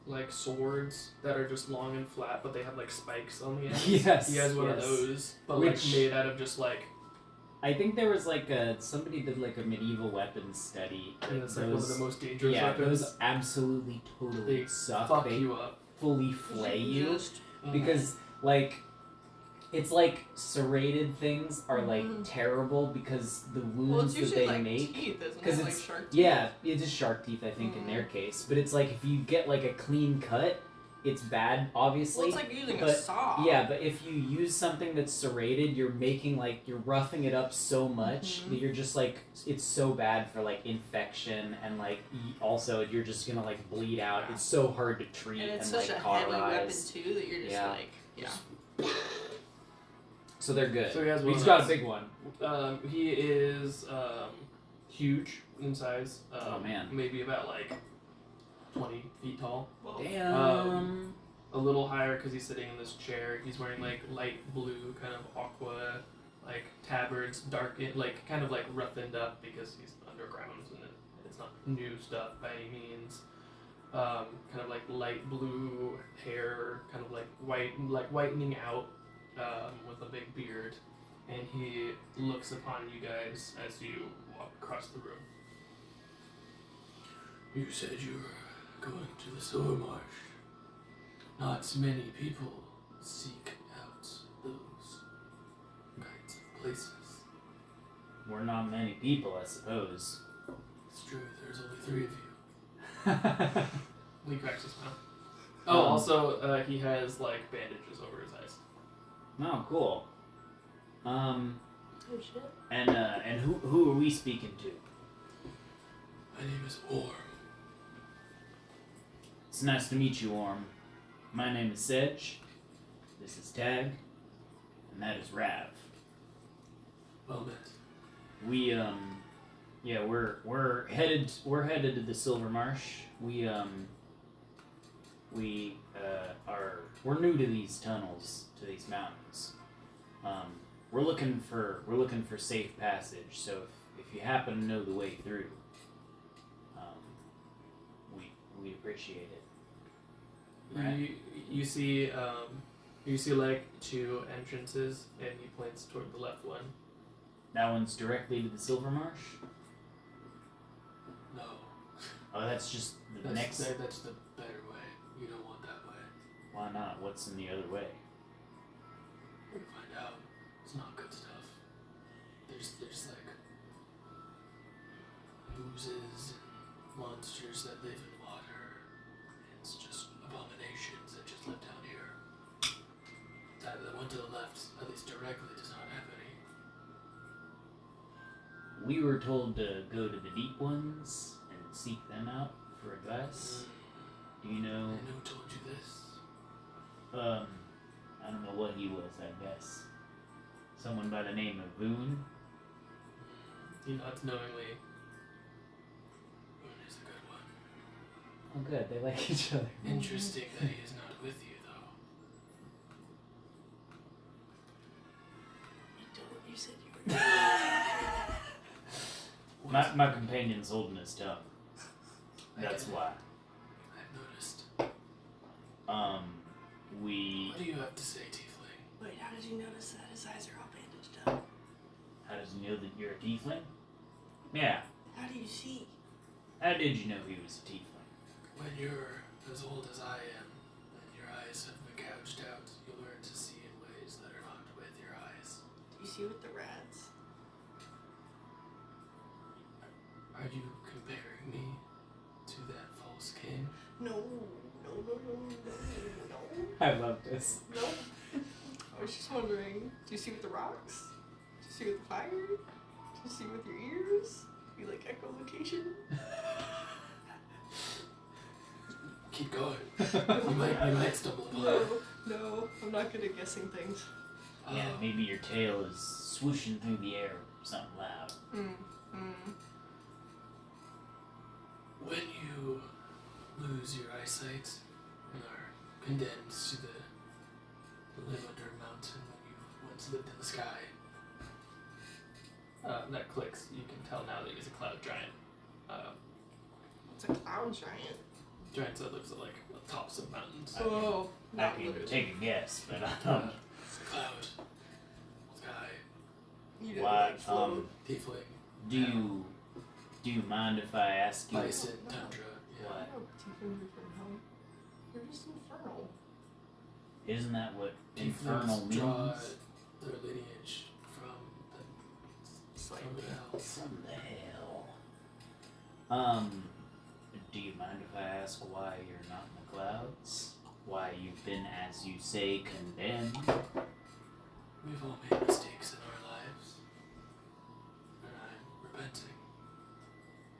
like swords that are just long and flat, but they have like spikes on the ends. Yes, He has one of yes. those, but Which- like made out of just like. I think there was like somebody did like a medieval weapons study. And it's like one of the most dangerous yeah, weapons. those absolutely totally They suck. fuck They you up. fully flay you Just- because like it's like serrated things are like terrible because the Well, wounds it's that usually they like make. teeth, isn't 'cause it? Like it's- shark teeth. Yeah, it's just shark teeth, I think, in their case. But it's like if you get like a clean cut, it's bad, obviously. Well, it's like using a but- saw. Yeah, but if you use something that's serrated, you're making like you're roughing it up so much that you're just like it's so bad for like infection and like also you're just gonna like bleed out. It's so hard to treat And it's and such like a heavy weapon cauterize. too that you're just Yeah. like, yeah. So they're good. So he has one He's of got a those. big one. He is huge in size. Oh, man. Maybe about like 20 feet tall. Damn. A little higher because he's sitting in this chair. He's wearing like light blue, kind of aqua, like tabards, like kind of like roughened up because he's underground and it's not new stuff by any means. Kind of like light blue hair, kind of like whitening out, with a big beard, and he looks upon you guys as you walk across the room. You said you were going to the Silver Marsh. Not many people seek out those kinds of places. We're not many people, I suppose. It's true, there's only 3 of you. He cracks his mouth. Oh, also, he has like bandages over his eyes. Oh, cool. Oh shit. And who are we speaking to? My name is Orm. It's nice to meet you, Orm. My name is Sedge. This is Tag, and that is Rav. Well met. We yeah, we're headed to the Silver Marsh. We're new to these tunnels, to these mountains. We're looking for safe passage. So if you happen to know the way through, we appreciate it. Right. You see like 2 entrances, and he points toward the left one. That one's directly to the Silver Marsh. No, Oh, that's just the next. that's the better way. You don't want that way. Why not? What's in the other way? We're gonna find out. It's not good stuff. There's like oozes and monsters that live in water. It's just abominations that just live down here. The one to the left, at least directly, does not have any. We were told to go to the deep ones and seek them out for advice. Do you know? And who told you this? I don't know what he was. I guess someone by the name of Boone. He nods knowingly. Boone is a good one. Oh, good. They like each other. Interesting that he is not with you, though. You said you were. My companion's holding his tongue. That's why. I've noticed. We. What do you have to say, Tiefling? Wait, how did you notice that his eyes are all bandaged up? How does he know that you're a tiefling? Yeah. How do you see? How did you know he was a tiefling? When you're as old as I am, and eyes have been gouged out, you'll learn to see in ways that are not with your eyes. Do you see with the rats? Are you comparing me to that false king? No. I love this. No. I was just wondering, do you see with the rocks? Do you see with the fire? Do you see with your ears? Do you like echolocation? Keep going. You might stumble upon No, it. no, I'm not good at guessing things. Yeah, maybe your tail is swooshing through the air or something loud. When you lose your eyesight and are condemned to live under a mountain when you once lived in the sky. That clicks. You can tell now that he's a cloud giant. It's a cloud giant. Giants that lives at like the tops of mountains. Oh, I not can literally. take a guess, but It's a cloud. Sky. You don't what? like float. Tiefling. Do you mind if I ask you? Bison. Tundra. Yeah. What? No, tieflings are from hell. They're just infernal. Isn't that what Tieflings infernal draw means? their lineage from the hell. From the hell. Do you mind if I ask why you're not in the clouds? Why you've been, as you say, condemned? We've all made mistakes in our lives. And I'm repenting.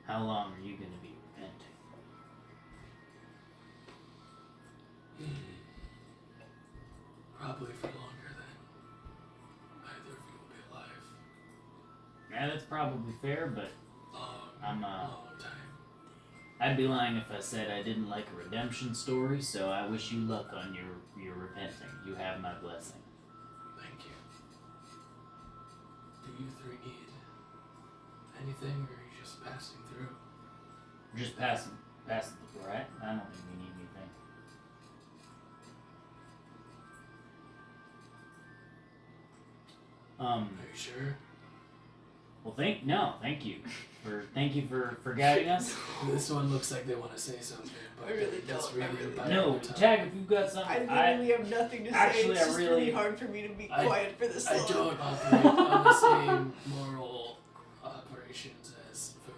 How long are you going to be repenting? Probably for longer than either of you will be alive. Yeah, that's probably fair, but I'm, long time. I'd be lying if I said I didn't like a redemption story, so I wish you luck on your repenting. You have my blessing. Thank you. Do you three need anything, or are you just passing through? Just passing the right? I don't think we need anything. Are you sure? Well, thank you for guiding us. This one looks like they want to say something, but I really that's don't. I really really about No, your time. Tag, if you've got something, I literally have nothing to say. actually, It's I just really- really hard for me to be I- quiet for this I long. don't operate on the same moral operations as Foon.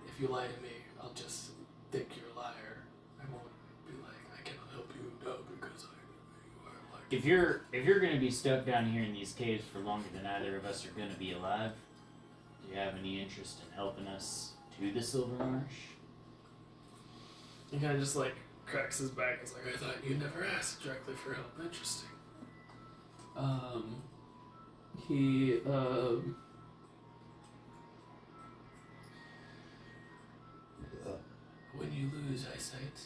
If you lie to me, I'll just think you're a liar. I won't be like, I cannot help you, no, because you are like. if you're gonna be stuck down here in these caves for longer than either of us are gonna be alive, do you have any interest in helping us to the Silver Marsh? He kind of just like cracks his back. It's like, I thought you never asked directly for help. Interesting. When you lose eyesight,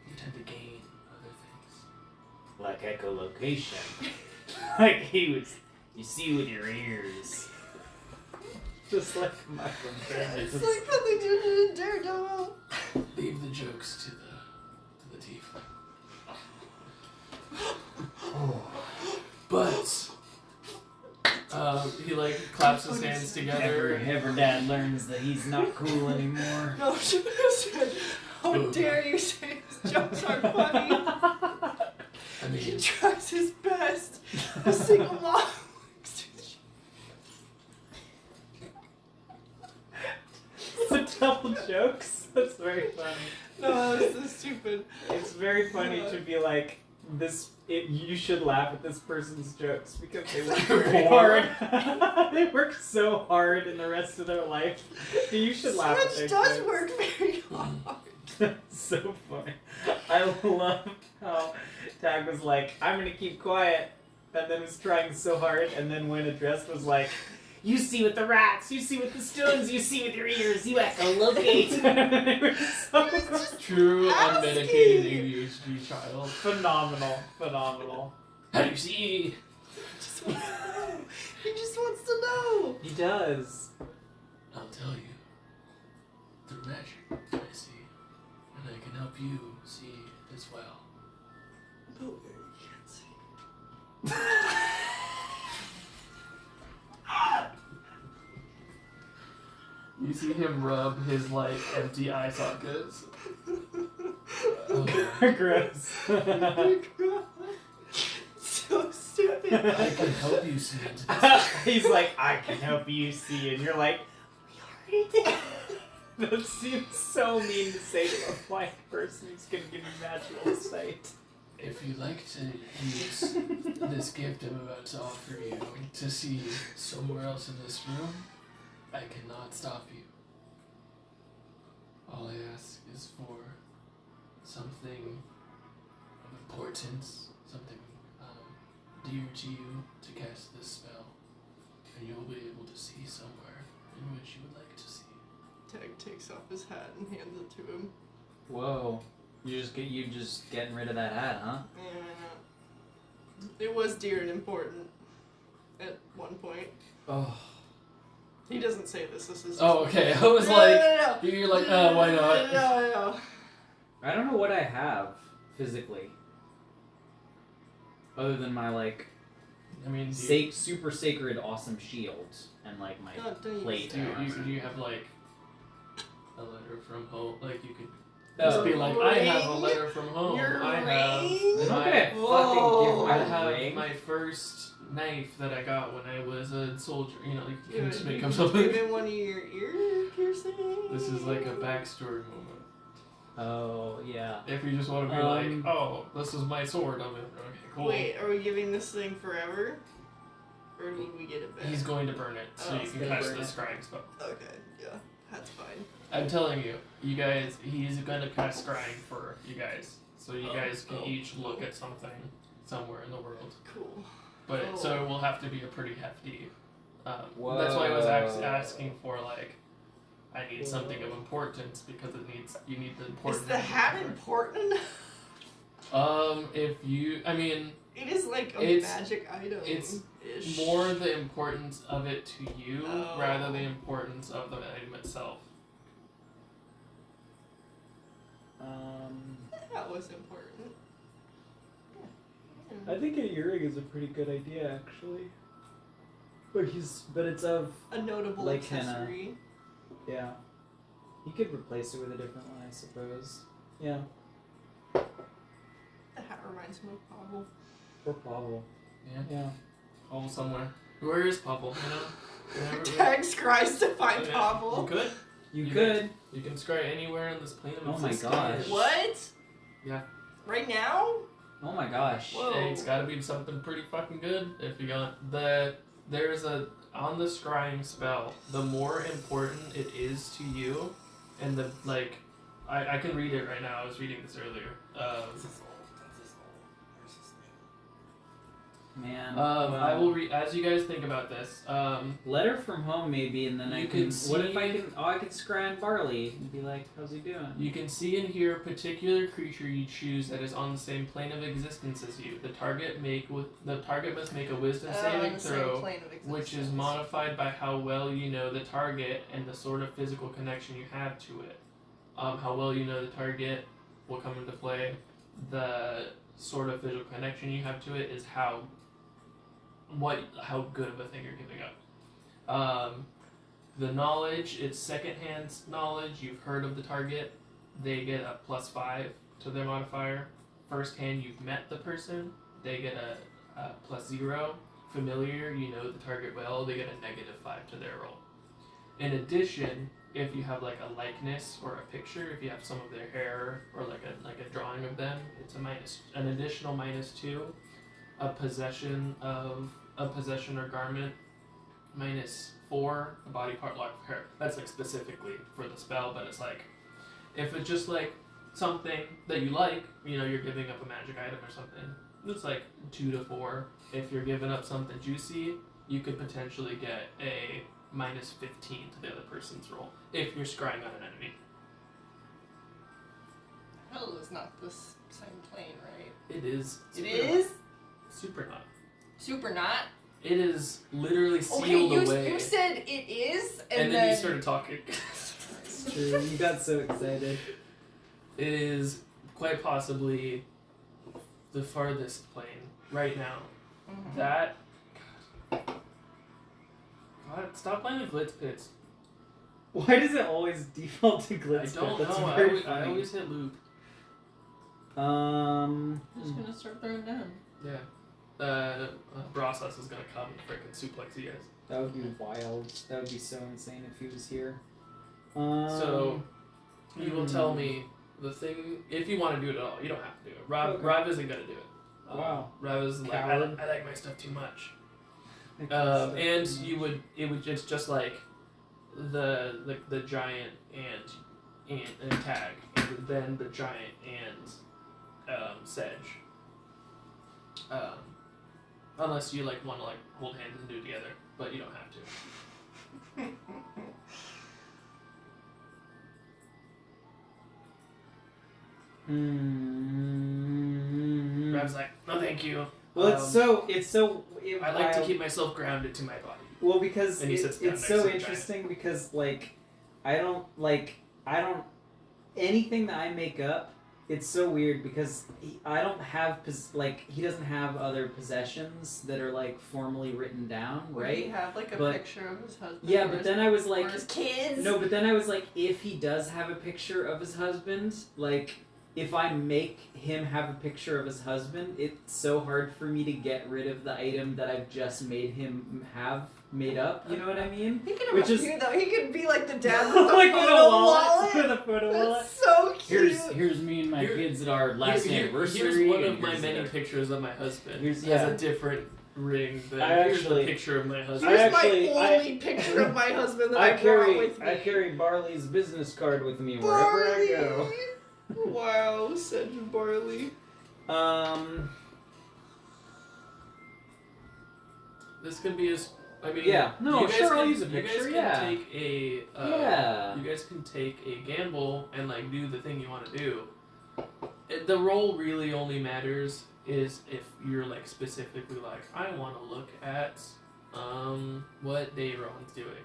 you tend to gain other things. Like echolocation. Like you see with your ears. Just like Michael It's like how they do it in Daredevil. Leave the jokes to the tiefling. But he like claps his hands together. Ever dad learns that he's not cool anymore. No, she said, how dare you say his jokes aren't funny? I He mean, tries his best. A single mom. The double jokes. That's very funny. No, that's so stupid. It's very funny to be like this. You should laugh at this person's jokes because they work very hard. They work so hard in the rest of their life. You should laugh at their Switch does jokes. work very hard. That's so funny. I love how Tag was like, I'm gonna keep quiet, and then was trying so hard, and then when addressed was like, you see with the rats, you see with the stones, you see with your ears, you echolocate. It was so true asking. unmedicated ADHD child. phenomenal. How do you see? Just wants to know. He just wants to know. He does. I'll tell you. Through magic, I see. And I can help you see as well. No, you can't see. You see him rub his like empty eye sockets. Okay. You're gross. So stupid. I can help you see into this. He's like, I can help you see, and you're like, we already did. That seems so mean to say to a blind person who's gonna give you magical sight. If you'd like to use this gift I'm about to offer you to see somewhere else in this room, I cannot stop you. All I ask is for something of importance, something dear to you to cast this spell, and you'll be able to see somewhere in which you would like to see. Tag takes off his hat and hands it to him. Whoa. You just getting rid of that hat, huh? Yeah. It was dear and important at one point. Oh. He doesn't say this. This is. Oh, okay. I was No, like, no. you're like, oh, why not? No. I don't know what I have physically. Other than my like I mean, do you, super sacred awesome shield and like my God, don't plate. do and you, armor. do you have like a letter from home? Like you could Oh. just be like, I have a Ring? letter from home. Your I ring? have Okay. my Fucking give I my have ring. my first knife that I got when I was a soldier. You know, you Yeah, can just make you up give something. him one of your ear piercings. This is like a backstory moment. Oh yeah. If you just want to be like, oh, this is my sword, I'm in. Okay, cool. Wait, are we giving this thing forever? Or will we get it back? He's going to burn it, so Oh, you he's can gonna cast burn the it. scrying spell. Okay, yeah, that's fine. I'm telling you, you guys, he's going to cast scrying for you guys, so you Oh, guys can oh, each look cool. at something somewhere in the world. Cool. But Oh. so it will have to be a pretty hefty. That's why I was asking for like, I need something of importance because you need the important. Is the hat important? If you, I mean, It is like a It's- magic item. it's ish. more the importance of it to you Oh. rather than the importance of the item itself. That was important. I think an earring is a pretty good idea actually. But it's of A notable Like henna. accessory. yeah. You could replace it with a different one, I suppose. Yeah. The hat reminds me of Pavel. Or Pavel. Yeah, Yeah. all somewhere. Where is Pavel? You know. Wherever- Tag scries to find Okay, Pavel. You could. You You could. You can scry anywhere in this plane of Oh my existence. gosh. What? Yeah. Right now? Oh my gosh. Whoa. Hey, it's got to be something pretty fucking good if you got there's a on the scrying spell. The more important it is to you, and the like, I can read it right now. I was reading this earlier. Man. I will read as you guys think about this. Letter from home maybe, and then You I can can. What if I see- can? Oh, I could scry on Barley and be like, "How's he doing?" You can see and hear a particular creature you choose that is on the same plane of existence as you. The target must make a wisdom On saving the same throw, plane of which is existence. modified by how well you know the target and the sort of physical connection you have to it. How well you know the target will come into play. The sort of physical connection you have to it is how good of a thing you're giving up. The knowledge, it's secondhand knowledge. You've heard of the target. They get a +5 to their modifier. First hand, you've met the person. They get a +0. Familiar, you know the target well. They get a -5 to their roll. In addition, if you have like a likeness or a picture, if you have some of their hair or like a drawing of them, it's an additional -2. A possession or garment, -4. A body part like hair. That's like specifically for the spell, but it's like if it's just like something that you like, you know, you're giving up a magic item or something. It's like 2 to 4. If you're giving up something juicy, you could potentially get a -15 to the other person's roll if you're scrying on an enemy. Hell is not this same plane, right? It is. It is? Super not. Super not? It is literally Okay, sealed you, away. you said it is, and, and then you started talking. It's true. You got so excited. It is quite possibly the farthest plane right now. Mhm. That. God, stop playing the Glitz Pits. Why does it always default to glitz? I don't That's know. very I funny. always hit loop. I'm just gonna start throwing down. Yeah. Brasas is gonna come and freaking suplex you guys. That would be wild. That would be so insane if he was here. So, you will tell me the thing, if you want to do it at all. You don't have to do it. Rob isn't gonna do it. Wow. Rob is like, Coward. I like my stuff too much. And it's just like the giant and tag, and then the giant and Sedge. Unless you like want to like hold hands and do it together, but you don't have to. Rob's like, no, thank you. Well, it's so. I like to keep myself grounded to my body. Well, because And he sits down it's next so to the interesting because I don't anything that I make up. It's so weird because I don't have he doesn't have other possessions that are like formally written down, Would right? he have like a But- picture of his husband? Yeah, or but his- then I was or like, his kids. no, but then I was like, if he does have a picture of his husband, like, if I make him have a picture of his husband, it's so hard for me to get rid of the item that I've just made him have made up. You know what I mean? He could have Which a is- few though. He could be like the dad with the Like with a photo wallet. With wallet. a photo wallet. That's so cute. Here's me and my Here- kids at our last anniversary. Here's one of and my here's many their- pictures of my husband. Here's- Has yeah. a different ring than I here's actually- the picture of my husband. Here's actually- my only picture of my husband that I, brought with me. I carry Barley's business card with me wherever I go. Wow, Sedge and Barley. This can be as I mean, Yeah. No, you guys sure, can, I'll use a You picture, guys can yeah. take a Yeah. You guys can take a gamble and like do the thing you want to do. The roll really only matters is if you're like specifically like I want to look at what Dayron's doing.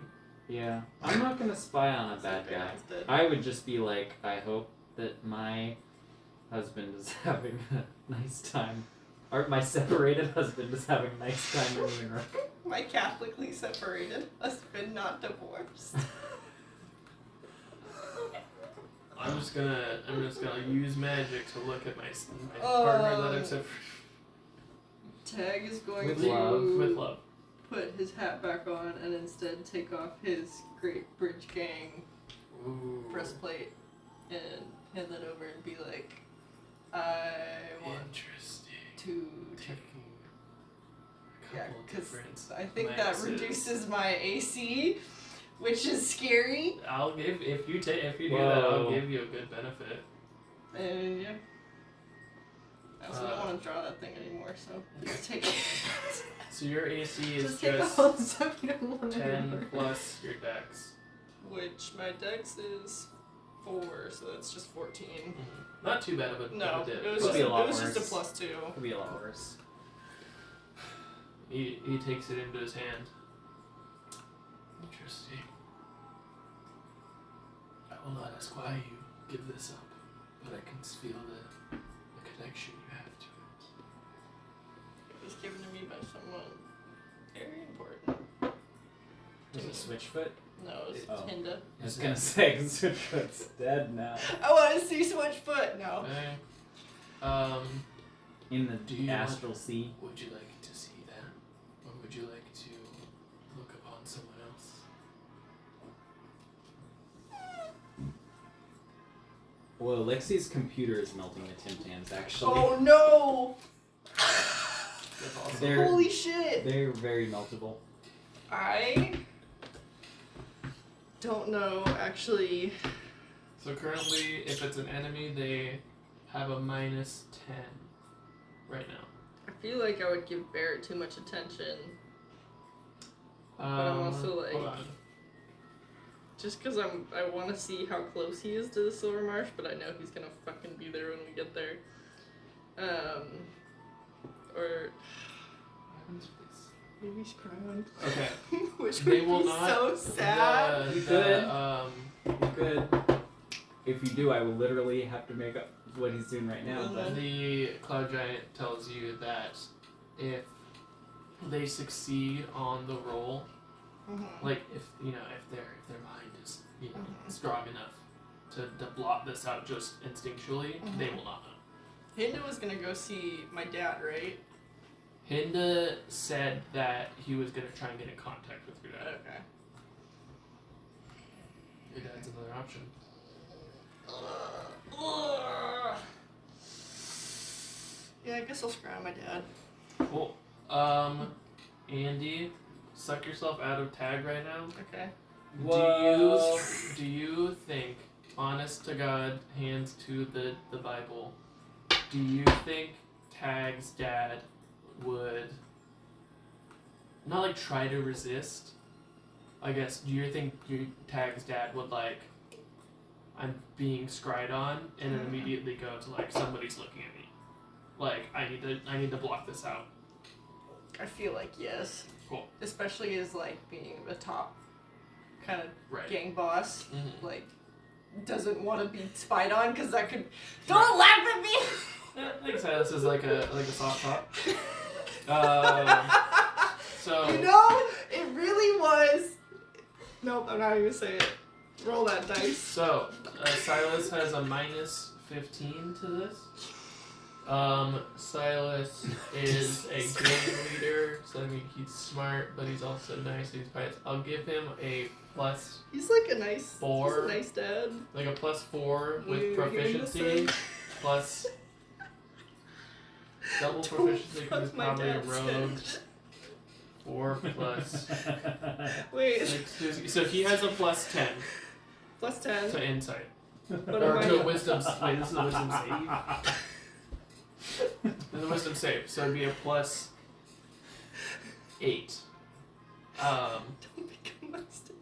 Yeah. I'm not gonna spy on a bad guy. I would just be like, I hope that my husband is having a nice time. Or my separated husband is having a nice time in Moonra. My Catholically separated husband, not divorced. I'm just gonna use magic to look at my partner that I'm separated Tag is going With to love. with love. put his hat back on and instead take off his Great Bridge Gang Ooh. breastplate and hand that over and be like, I want Interesting. to Taking a yeah, couple because different I think maxes. that reduces my AC, which is scary. I'll give if you do that, I'll Whoa. give you a good benefit. And yeah. I also don't Uh, want to draw that thing anymore, so just take it. So your AC is just take just all the stuff you don't want 10 anymore. plus your dex. Which my dex is 4, so that's just 14. Not too bad of a No, of a dip. it was Could just be a lot it was just a worse. +2. Could be a lot worse. He takes it into his hand. Interesting. I will not ask why you give this up, but I can feel the connection you have to it. It was given to me by someone very important. Was it Switchfoot? No, it was Oh. Hinda. I was gonna say, Switchfoot's dead now. I want to see Switchfoot. No. Okay. In the Do you astral sea. Would you like to see that? Or would you like to look upon someone else? Well, Alexi's computer is melting to Tim Tams, actually. Oh no! That's awesome. They're- Holy shit! They're very meltable. I don't know actually. So currently, if it's an enemy, they have a -10 right now. I feel like I would give Barrett too much attention. I'm also, like- Hold on. Just because I want to see how close he is to the Silver Marsh, but I know he's gonna fucking be there when we get there. Or maybe he's crying. Okay. Which They would will be not- so sad. You could. The, Good. If you do, I will literally have to make up what he's doing right now. But the Cloud Giant tells you that if they succeed on the roll, like if their mind is strong enough to blot this out just instinctually, they will not know. Hinda was gonna go see my dad, right? Hinda said that he was gonna try and get in contact with your dad. Okay. Your dad's another option. Yeah, I guess I'll scry my dad. Cool. Andy, suck yourself out of tag right now. Okay. Whoa. Do you think, honest to God, hands to the Bible, do you think Tag's dad would not like try to resist? I guess, do you think Tag's dad would like, I'm being scried on, and then immediately go to like, somebody's looking at me. Like, I need to block this out. I feel like yes. Cool. Especially as like being the top kind of Right. gang boss, Mhm. like doesn't want to be spied on because that could. Don't laugh at me. Yeah, I think Silas is like a soft top. So You know, it really was. Nope, I'm not even gonna say it. Roll that dice. So, Silas has a minus 15 to this. Silas is a gang leader, so I mean he's smart, but he's also nice. He's pious. I'll give him a plus, He's like a nice. 4. He's a nice dad. like a plus 4 with You hear proficiency, this? plus double Don't proficiency because he's fuck my probably a dad's rogue. head. 4 plus Wait, 6. So he has a plus 10 plus 10. to insight. What Or am to I? wisdom. Wait, this is a wisdom save. This is a wisdom save, so it'd be a plus 8. Don't become my step.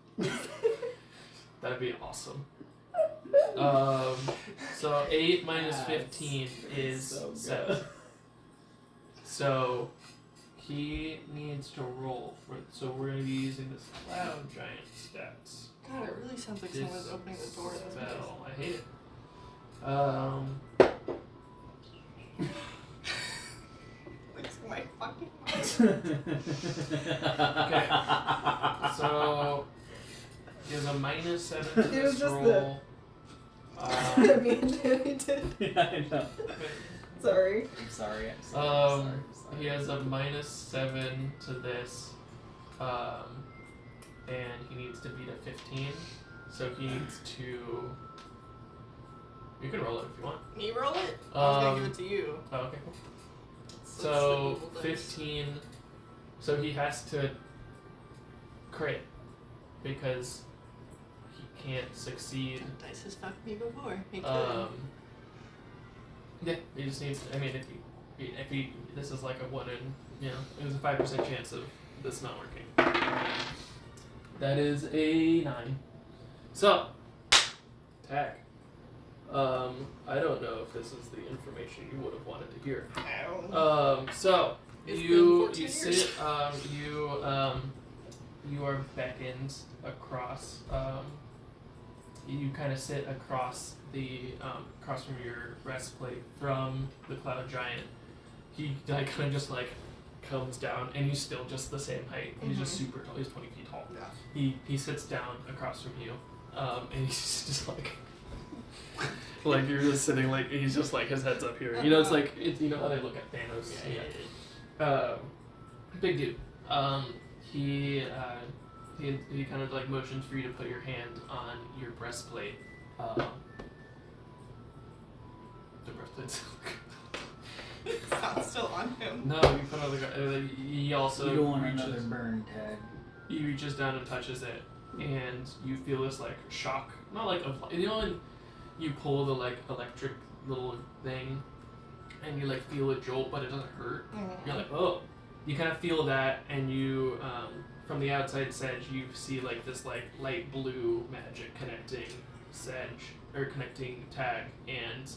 That'd be awesome. So 8 minus 15 is so good. 7. So he needs to roll for. So we're gonna be using this cloud giant stats. God, it really sounds like This someone's opening the door. That's spell. I hate it. Looks my fucking. Okay. So he has a minus 7 to It was this just roll. Me and Danny did. Yeah, I know. Sorry. I'm sorry. I'm sorry. I'm sorry. He has a minus 7 to this, and he needs to beat a 15. So he needs to. You can roll it if you want. Me roll it? I was gonna give it to you. Oh, okay, cool. Let's So see the dice. 15. So he has to crit because he can't succeed. Dice has fucked me before. It could. Yeah, he just needs. I mean, if he, this is like a 1 in, it was a 5% chance of this not working. That is a 9. So, tag. I don't know if this is the information you would have wanted to hear. Ow. So It's been you 14 sit. years. You are beckoned across. You kind of sit across across from your breastplate from the cloud giant. He kind of just like comes down, and he's still just the same height. He's just super tall. He's 20 feet tall. Yeah. He sits down across from you, and he's just like. Like you're just sitting like he's just like his head's up here. You know, it's like you know how they look at Thanos. Yeah. Big dude. He kind of like motions for you to put your hand on your breastplate. The breastplate's. It's not still on him. No, you put on the guy. He also. You don't want reaches, another burn tag. He reaches down and touches it, and you feel this like shock. Not like you know when you pull the like electric little thing, and you like feel a jolt, but it doesn't hurt. You're like, oh. You kind of feel that, and you, from the outside sedge, you see like this like light blue magic connecting sedge or connecting tag and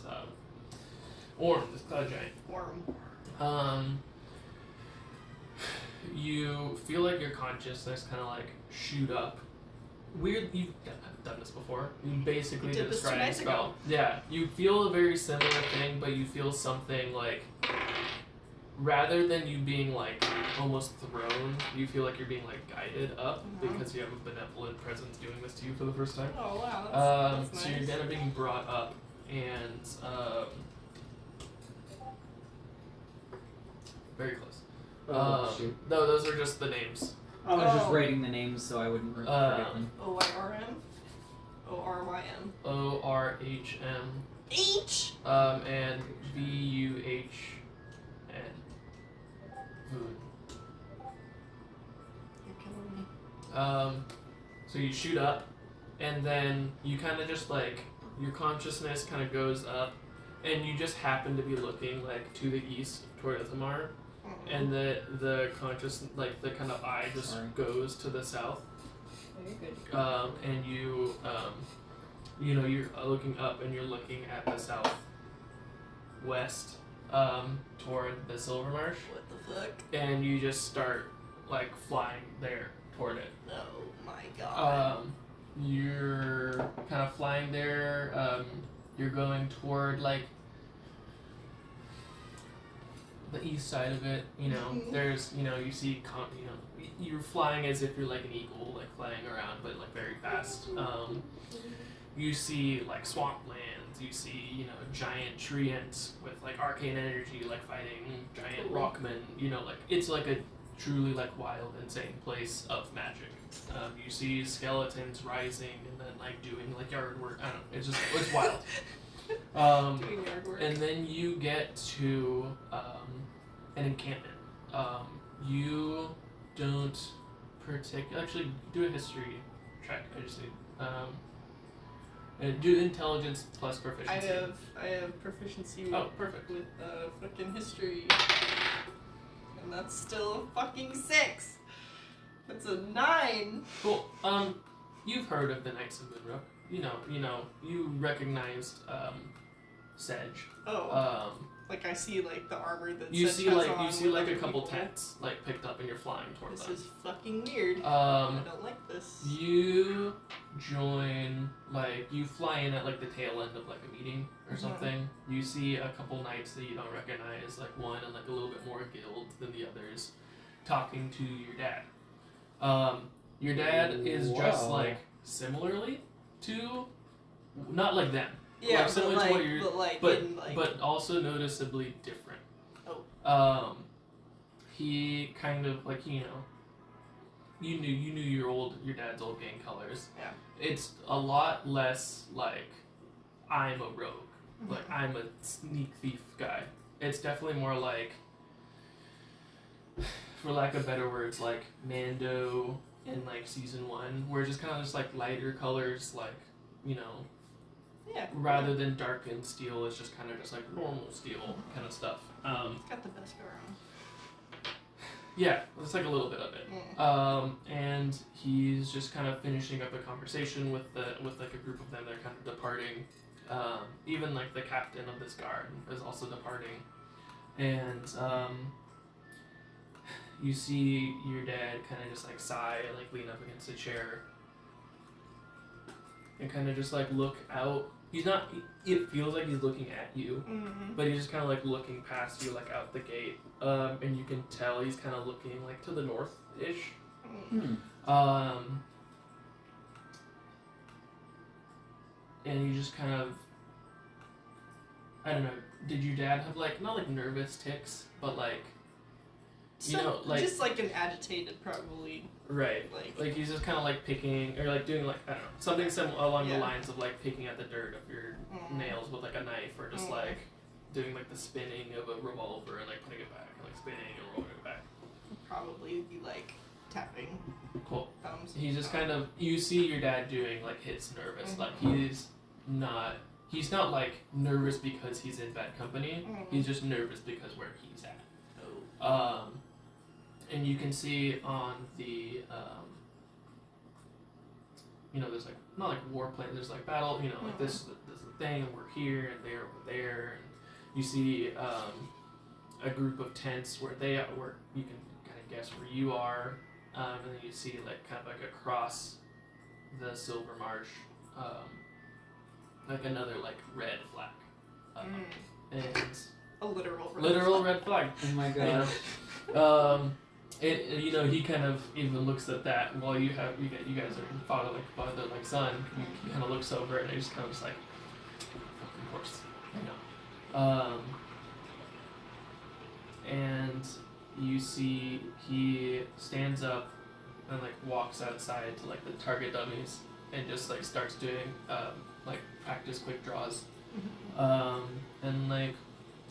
Orm, this cloud giant. Worm. You feel like your consciousness kind of like shoot up. Weird, you've done this before. You basically We did this 2 describe nights spell. ago. Yeah, you feel a very similar thing, but you feel something like rather than you being like almost thrown, you feel like you're being like guided up because you have a benevolent presence doing this to you for the first time. Oh wow. That's So nice. you're kind of being brought up, and very close. Shoot. No, those are just the names. I was just Oh. writing the names so I wouldn't forget them. OYRM? ORYM. ORHM. H! And VUHN. Moon. You're killing me. So you shoot up, and then you kind of just like your consciousness kind of goes up, and you just happen to be looking like to the east toward Ithamar, and the conscious like the kind of eye just Sorry. goes to the south, Very good. and you you're looking up and you're looking at the southwest toward the Silver Marsh, What the fuck? and you just start like flying there toward it. Oh my god. You're kind of flying there. You're going toward like the east side of it. You know, Mhm. there's you see you're flying as if you're like an eagle, like flying around, but like very fast. You see like swamplands. You see giant tree ants with like arcane energy, like fighting giant Cool. rockmen. Like it's like a truly like wild, insane place of magic. You see skeletons rising and then like doing like yard work. I don't know. It's wild. Doing yard work. And then you get to an encampment. You don't actually do a history check. I just need and do intelligence plus proficiency. I have proficiency with, Oh, perfect. with fucking history. And that's still a fucking 6. That's a 9. Cool. You've heard of the Knights of Moonrook. You recognized Sedge. Oh. Like I see like the armor that You Sedge see has like on you see with like a other couple people. tents like picked up and you're flying toward This them. is fucking weird. I Um, don't like this. you join like you fly in at like the tail end of like a meeting or Mhm. something. You see a couple knights that you don't recognize, like one and like a little bit more guild than the others, talking to your dad. Your dad is dressed Wow. like similarly to, not like them. Yeah, like, similar but to like, what you're- but like, but in, like but also noticeably different. Oh. He kind of like you knew your dad's old gang colors. Yeah. It's a lot less like I'm a rogue, like I'm a sneak thief guy. It's definitely more like, for lack of better words, like Mando in like season 1, where it's just kind of just like lighter colors, like yeah, rather than darkened steel, it's just kind of just like normal steel kind of stuff. It's got the best go around. Yeah, it's like a little bit of it. And he's just kind of finishing up a conversation with like a group of them. They're kind of departing. Even like the captain of this guard is also departing, and you see your dad kind of just like sigh, like lean up against a chair, and kind of just like look out. He's not. It feels like he's looking at you, but he's just kind of like looking past you, like out the gate. And you can tell he's kind of looking like to the north-ish. And you just kind of, I don't know. Did your dad have like not like nervous tics, but like, like just like an agitated, probably. right, like he's just kind of like picking or like doing like I don't know something along the Yeah. lines of like picking at the dirt of your nails with like a knife, or just like doing like the spinning of a revolver and like putting it back, and like spinning and rolling it back. Probably be like tapping Cool. thumbs. He's just kind of, you see your dad doing like his nervous, like he's not like nervous because he's in bad company. He's just nervous because where he's at. And you can see on the there's like not like war plan, there's like battle, like this is the thing, and we're here and they're over there, and you see a group of tents where they are, where you can kind of guess where you are, and then you see like kind of like across the Silver Marsh, like another like red flag, and a literal red flag. Oh my god. He kind of even looks at that while you guys are father like son. He kind of looks over and he's kind of just like, of course, and you see he stands up and like walks outside to like the target dummies and just like starts doing like practice quick draws. And like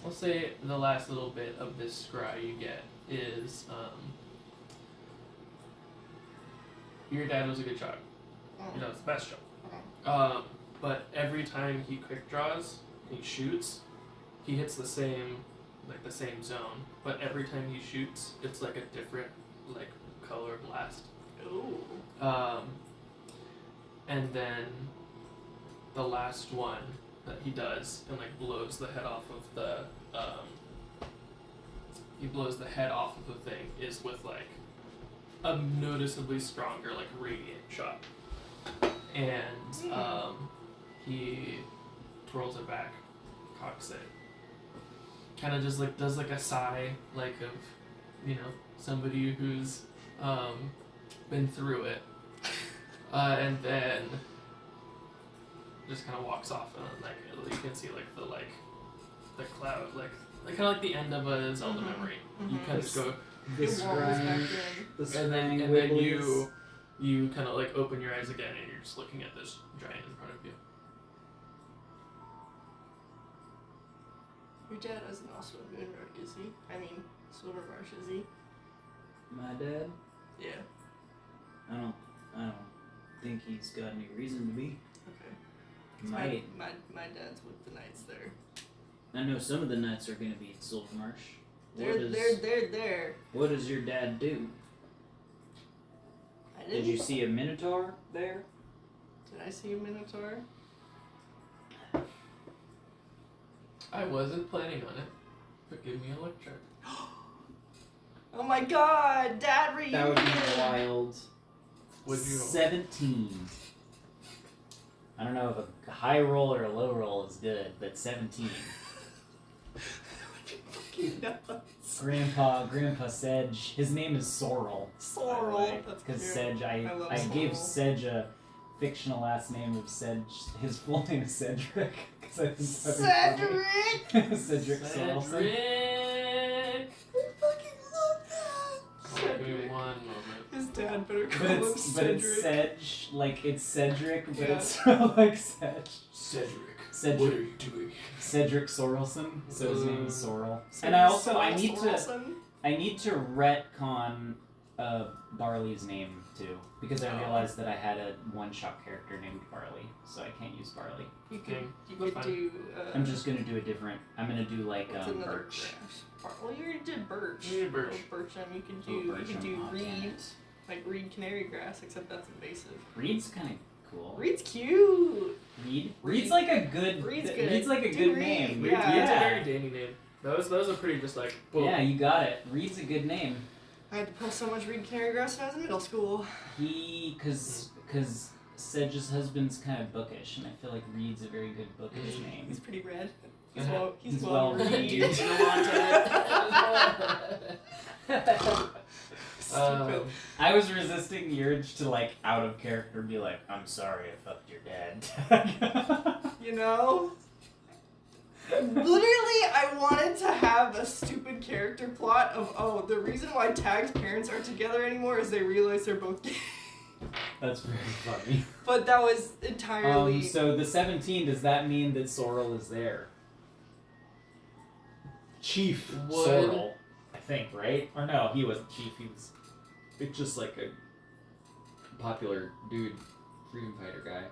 let's say the last little bit of this scry you get is your dad was a good shot. You know, it's the best shot. But every time he quick draws, he shoots, he hits the same zone. But every time he shoots, it's like a different like color blast. Ooh. And then the last one that he does and like blows the head off of the thing is with like a noticeably stronger like radiant shot. And he twirls it back, cocks it. Kind of just like does like a sigh like of, you know, somebody who's been through it. And then just kind of walks off, and like you can see like the cloud, like kind of like the end of a Zelda memory. You kind of just go, The It walls back scrying, in. the and then scrying and then wigglies. you kind of like open your eyes again, and you're just looking at this giant in front of you. Your dad isn't also a Moonrock, is he? I mean, Silvermarsh, is he? My dad? Yeah. I don't think he's got any reason to be. Okay. He might. My dad's with the Knights there. I know some of the Knights are gonna be at Silvermarsh. They're there. What does your dad do? I didn't. Did you see a Minotaur there? Did I see a Minotaur? I wasn't planning on it, but give me a look check. Oh my God, Dad reunion. That would be wild. Would you? 17. I don't know if a high roll or a low roll is good, but 17. That would be fucking nuts. Grandpa Sedge. His name is Sorrel. Sorrel. That's Because cute. Sedge, I love gave Sorrel. Sedge a fictional last name of Sedge. His full name is Cedric. Because I think that'd be funny. Cedric. Cedric Sorrelson. Cedric! I fucking love that. Give me Cedric. one moment. His dad better call But him it's Cedric. Sedge, like it's Cedric, but Yeah. it's spelled like Sedge. Cedric. Cedric. What are you doing? Cedric Sorrelson, so his name is Sorrel. Cedric And I need to retcon Barley's name too, because I Oh. realized that I had a one-shot character named Barley, so I can't use Barley. You could, Okay, you that's could fine. do. I'm just gonna do a different. I'm gonna do like What's another Birch. grass? Well, you already did birch. You did birch. Oh, birchum. You could Oh, do. You Birchum. could do Oh, damn reed, it. like reed canary grass, except that's invasive. Reed's kind of cool. Reed's cute. Reed. Reed. Reed's like a good. Reed's good. Reed's like a Do good Reed. name. Reed's Yeah. a very dandy name. Those are pretty just like, boom. Yeah, you got it. Reed's a good name. I had to pull so much reed canary grass when I was in middle school. Cause Sedge's husband's kind of bookish, and I feel like Reed's a very good bookish name. He's pretty red. He's Uh-huh. well. He's He's well well reed. reed. Stupid. I was resisting the urge to like out of character be like, I'm sorry I fucked your dad. You know? Literally, I wanted to have a stupid character plot of, the reason why Tag's parents aren't together anymore is they realize they're both gay. That's very funny. But that was entirely. So the 17, does that mean that Sorrel is there? Chief Would- Sorrel, I think, right? Or no, he wasn't chief. He was just like a popular dude, freedom fighter guy.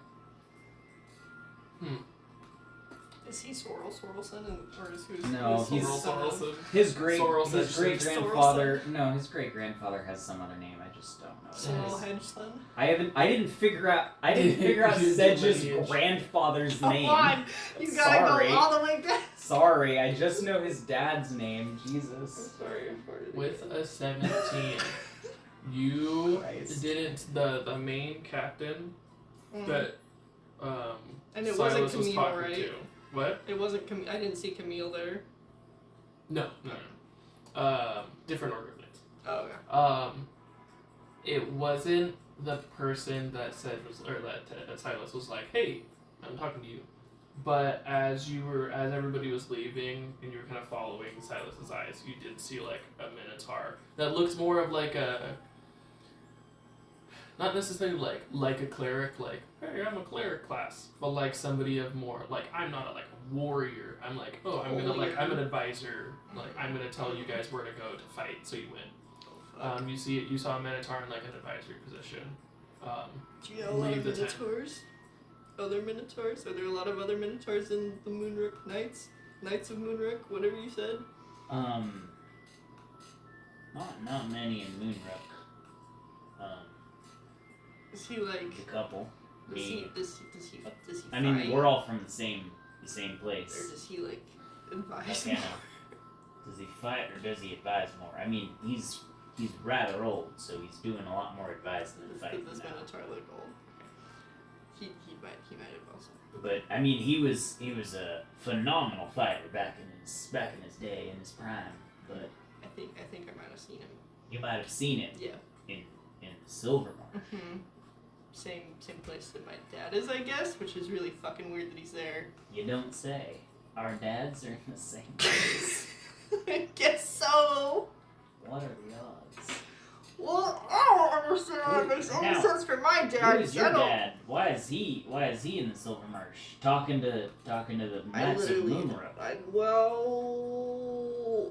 Is he Sorrelson, or is who's No, who's he's- Sorrelson. His great Sorrel grandfather. No, his great grandfather has some other name. I just don't know. what it Sorrel is. Hedgeson? I didn't figure out Sedge's Lineage. grandfather's Come name. on! You gotta Sorry. go all the way back! Sorry, I just know his dad's name. Jesus. Sorry, I farted With again. a 17, you Christ. didn't the main captain that And it Silas wasn't was Camille, talking right? to. What? It wasn't I didn't see Camille there. No. Different order of names. Oh, okay. It wasn't the person that said was, or that Silas was like, "Hey, I'm talking to you." But as everybody was leaving and you were kind of following Silas's eyes, you did see like a minotaur that looks more of like a, not necessarily like a cleric, like hey, I'm a cleric class, but like somebody of more like I'm not a like warrior. I'm like I'm an advisor. Like I'm gonna tell you guys where to go to fight, so you win. You saw a minotaur in like an advisory position. Do you know a lot of Leave the tent. minotaurs? Other minotaurs? Are there a lot of other minotaurs in the Moonrook Knights? Knights of Moonrook? Whatever you said? Not many in Moonrook. Is he like... A couple. Does he I mean, fight? we're all from the same Or place. does he like advise Yeah. more? Does he fight or does he advise more? I mean, he's rather old, so he's doing a lot more advice than fighting Does this now. minotaur look old? He might have also. But I mean, he was a phenomenal fighter back in his day, in his prime. But I think I might have seen him. you might have seen it Yeah. in Silvermarsh. Mm-hmm. Same place that my dad is, I guess, which is really fucking weird that he's there. You don't say. Our dads are in the same place. I guess so. What are the odds? Well, I don't understand how it makes any Now, sense for my dad. Who is your dad? Why is he in the Silvermarsh talking to the I Knights of literally, Moonrook? well,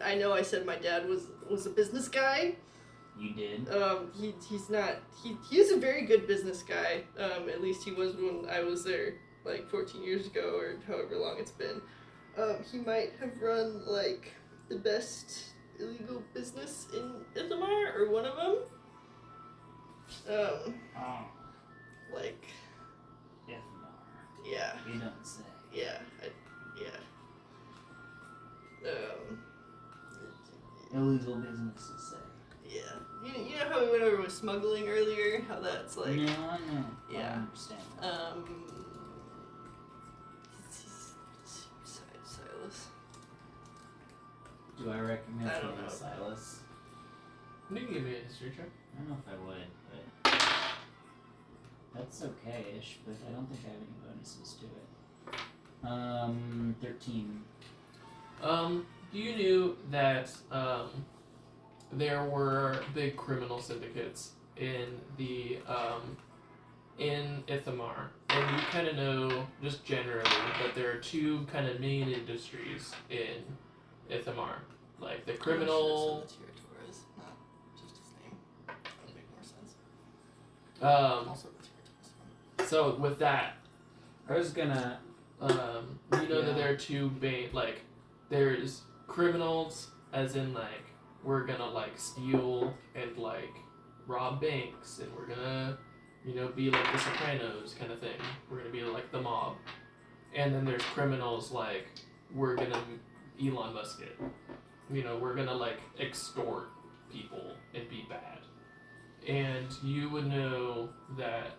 I know I said my dad was a business guy. You did. He's not. He is a very good business guy. At least he was when I was there, like 14 years ago or however long it's been. He might have run like the best illegal business in Ithamar or one of them. Oh, Like, Ithamar. yeah, You don't say. yeah. Illegal businesses say. Yeah. You know how we went over with smuggling earlier? How that's like. No, I know. I Yeah. understand. Silas. Do I recognize I him don't know. as Silas? You can give me a history check. I don't know if I would, but that's okay-ish. But I don't think I have any bonuses to it. 13. You knew that there were big criminal syndicates in the in Ithamar, and you kind of know just generally that there are two kind of main industries in Ithamar, like the criminal. Not just his name. That would make more sense. Also the Tyrannosaurus. So with that, I was gonna. you know that there are two main, like, there's criminals, as in, like, we're gonna, like, steal and, like, rob banks, and we're gonna, be like the Sopranos kind of thing. We're gonna be like the mob. And then there's criminals, like, we're gonna Elon Musk it. We're gonna, like, extort people and be bad. And you would know that,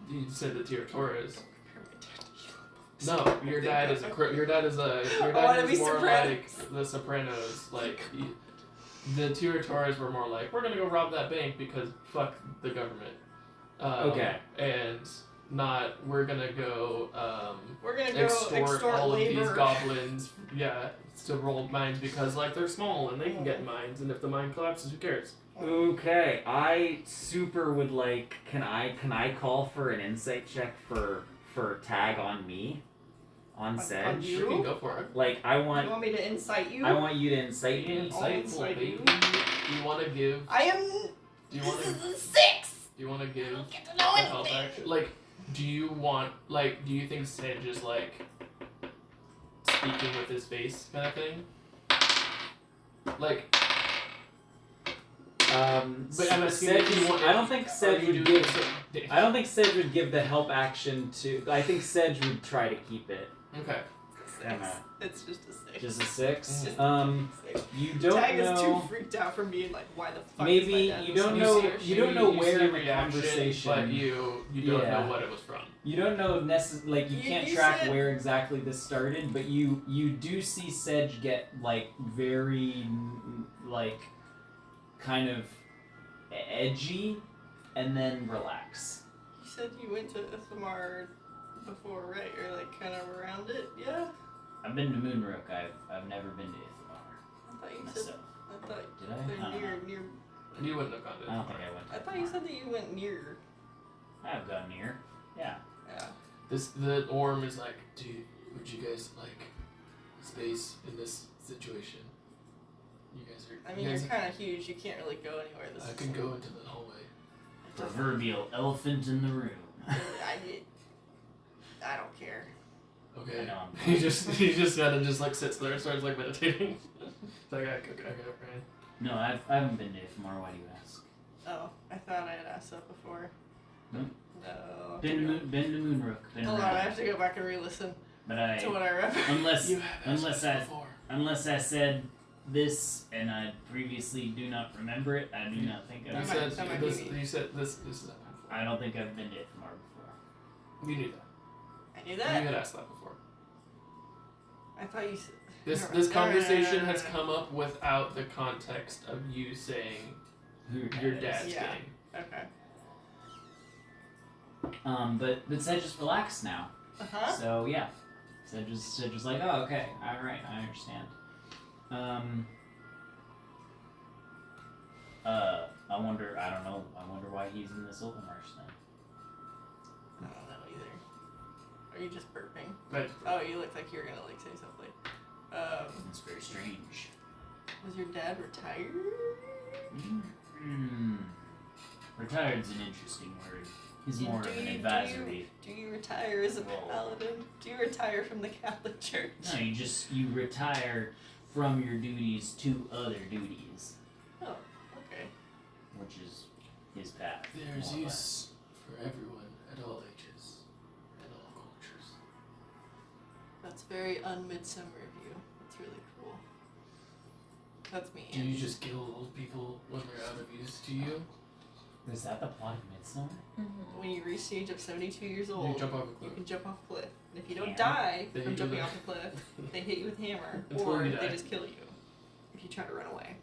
you said the Tiratorres. No, your dad is more like the Sopranos. Like the Tiratorres were more like, we're gonna go rob that bank because fuck the government. Okay. And not we're gonna go extort all labor. of these goblins. Yeah, to roll mines because like they're small and they can get mines, and if the mine collapses, who cares? Okay, I super would like. Can I call for an insight check for tag on me, on Sedge? on you? You can go for it. Like I You want want me to incite you? you to incite me. Insightful, inside baby. you. Do you want to give? I am. Do you want This to? is a 6. Do you want to give? I don't get to know a health anything. action? Like, do you think Sedge is like speaking with his face kind of thing? Like, but I'm assuming Sedge, if you want. I don't think Sedge Are you would doing give. some- I don't think Sedge would give the help action to. I think Sedge would try to keep it. Okay. Emma. It's just a 6. Just a 6. It's just You don't Tag know. is too freaked out for me. Like, why the fuck? Maybe is my dad you listening? don't know. see- You don't know you where see in the reaction, conversation. but you don't Yeah. know what it was from. You don't know like you can't You track said- where exactly this started, but you do see Sedge get like very like kind of edgy, and then relax. You said you went to Ithamar before, right? Or like kind of around it, yeah? I've been to Moonrook. I've never been to Ithamar I thought you said. myself. I thought Did I? they're I don't know. near. You wouldn't have gone to I don't think I went to I thought you Ithamar. said that you went near. I have gone near. Yeah. Yeah. The Orm is like, would you guys like space in this situation? You guys are. I mean, you you're guys, kind of huge. You can't really go anywhere. This I is can go into the hallway. Proverbial elephant in the room. I don't care. Okay. I know I'm He just kind of just like sits there and starts like meditating. It's like I got it, Brian. No, I haven't been to Ithamar. Why do you ask? Oh, I thought I had asked that before. No. No. Been to Moonrook. Been Hold on, around. I have to go back and re-listen But to what I remember. unless You have asked unless me I before. unless I said this and I previously do not remember it, I do not think You That I've. might- said that might this. be me. You said this is happened before. I don't think I've been to Ithamar before. You knew that. I knew You that. had asked that before. I thought you said. This Never this mind. conversation No. has come up without the context of you saying Who your is. dad's Yeah. game. Okay. But Sedge just relaxed now. Uh-huh. So yeah, Sedge was like, oh okay, all right, I understand. I wonder. I don't know. I wonder why he's in the Silvermarsh then. I don't know either. Are you just burping? But Oh, you look like you were gonna like say something. It's very strange. Was your dad retired? Retired's an interesting word. He's more Do of an you- advisory. Do you retire as a Role. paladin? Do you retire from the Catholic Church? No, you retire from your duties to other duties, Oh, okay. which is his path. there's more or less. use for everyone at all ages and all cultures. That's very un-midsummer of you. That's really cool. That's me. Do you just kill old people when they're out of use to you? Is that the plot of Midsummer? When you reach the age of 72 years You old, jump off a you cliff. can jump off a cliff. And if you don't Yeah. die They from hit you jumping with- off a cliff, they hit you with a hammer, Until or you they die. just kill you if you try to run away.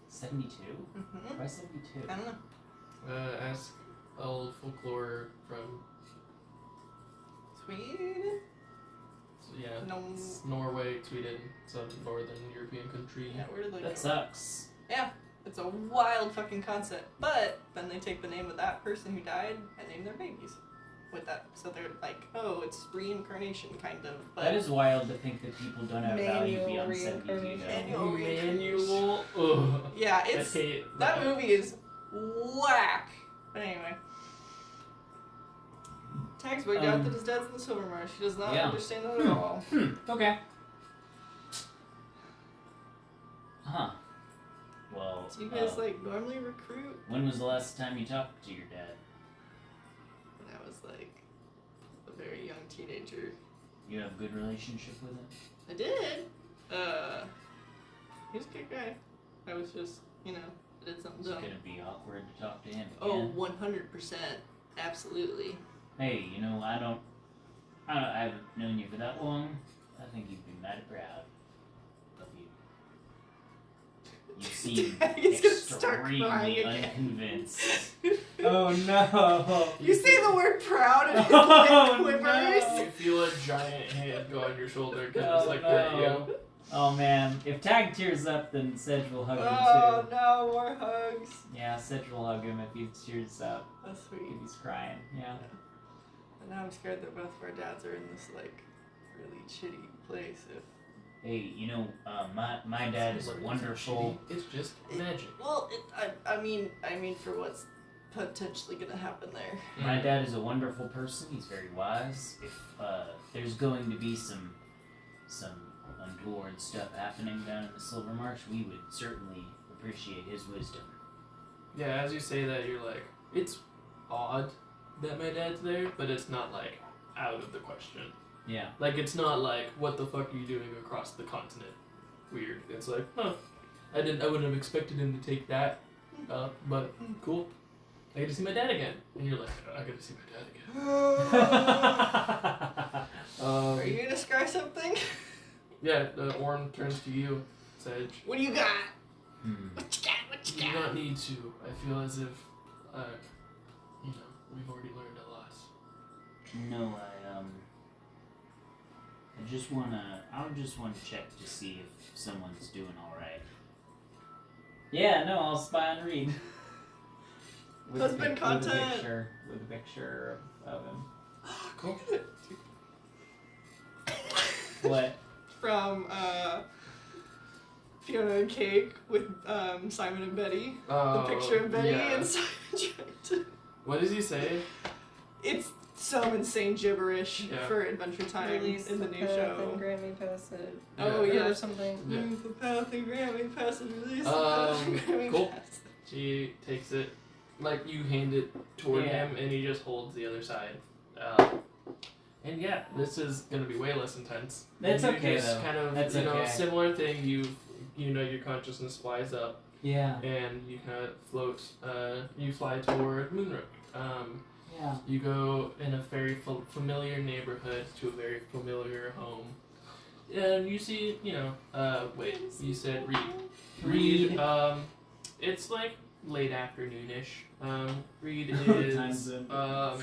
72? Mm-hmm. Why 72? I don't know. Ask old folklore from Sweden? No. Norway, Sweden, some northern European country. Yeah, where did they That go? sucks. Yeah, it's a wild fucking concept. But then they take the name of that person who died and name their babies with that. So they're like, oh, it's reincarnation, kind of. But That is wild to think that people don't have value Manual beyond 72 reincarnation. though. Manual Manual. Ugh. yeah, I it's hate that movie is whack. But anyway. Tags pointed out that his dad's in the Silvermarsh. He does not Yeah. understand that at all. Okay. Huh. Well, Do you guys like normally recruit? when was the last time you talked to your dad? When I was like a very young teenager. You have a good relationship with him? I did. He's a good guy. I was just, I did something It's dumb. gonna be awkward to talk to him Oh, again. 100%. Absolutely. Hey, I haven't known you for that long. I think you'd be mighty proud of you. You seem He's gonna start extremely crying again. unconvinced. Oh no! You say the word proud and his Oh, lip quivers. no. You feel a giant hand go on your shoulder because Oh, it's like that, no. Oh man, if Tag tears up, then Sedge will hug Oh him too. no, more hugs. Yeah, Sedge will hug him if he tears up, That's sweet. if he's crying. Yeah. And now I'm scared that both of our dads are in this like really shitty place. If Hey, my dad is a wonderful. It's just magic. I mean for what's potentially gonna happen there. My dad is a wonderful person. He's very wise. If there's going to be some untoward stuff happening down in the Silvermarsh, we would certainly appreciate his wisdom. Yeah, as you say that, you're like, it's odd that my dad's there, but it's not like out of the question. Yeah. Like, it's not like, what the fuck are you doing across the continent? Weird. It's like, huh. I wouldn't have expected him to take that up, but cool. I get to see my dad again. And you're like, I get to see my dad again. Are you gonna scry something? Yeah, the Orm turns to you, Sedge. What do you got? Hmm. What you got? What you do not need to. I feel as if, we've already learned a lot. No, I just wanna check to see if someone's doing alright. Yeah, no, I'll spy on Reed. Husband content. With a picture of him. Cool. What? From Fiona and Cake with Simon and Betty. The picture of Betty yeah. and Simon trying to... What does he say? It's some insane gibberish Yeah. for Adventure Time Release in the new path show. and Grammy passage. Oh, Yeah. yeah. Or something. Yeah. Move the path and Grammy passage, release the path and Grammy cool. passage. She takes it, like you hand it toward Yeah. him, and he just holds the other side. And yeah, this is gonna be way less intense. That's You okay, just though. kind of, That's you know, okay. similar thing. Your consciousness flies up, Yeah. and you kind of float. You fly toward Moonrook. Yeah. You go in a very familiar neighborhood to a very familiar home. And you see, you said Reed, it's like late afternoonish. Reed is, Time zone. no,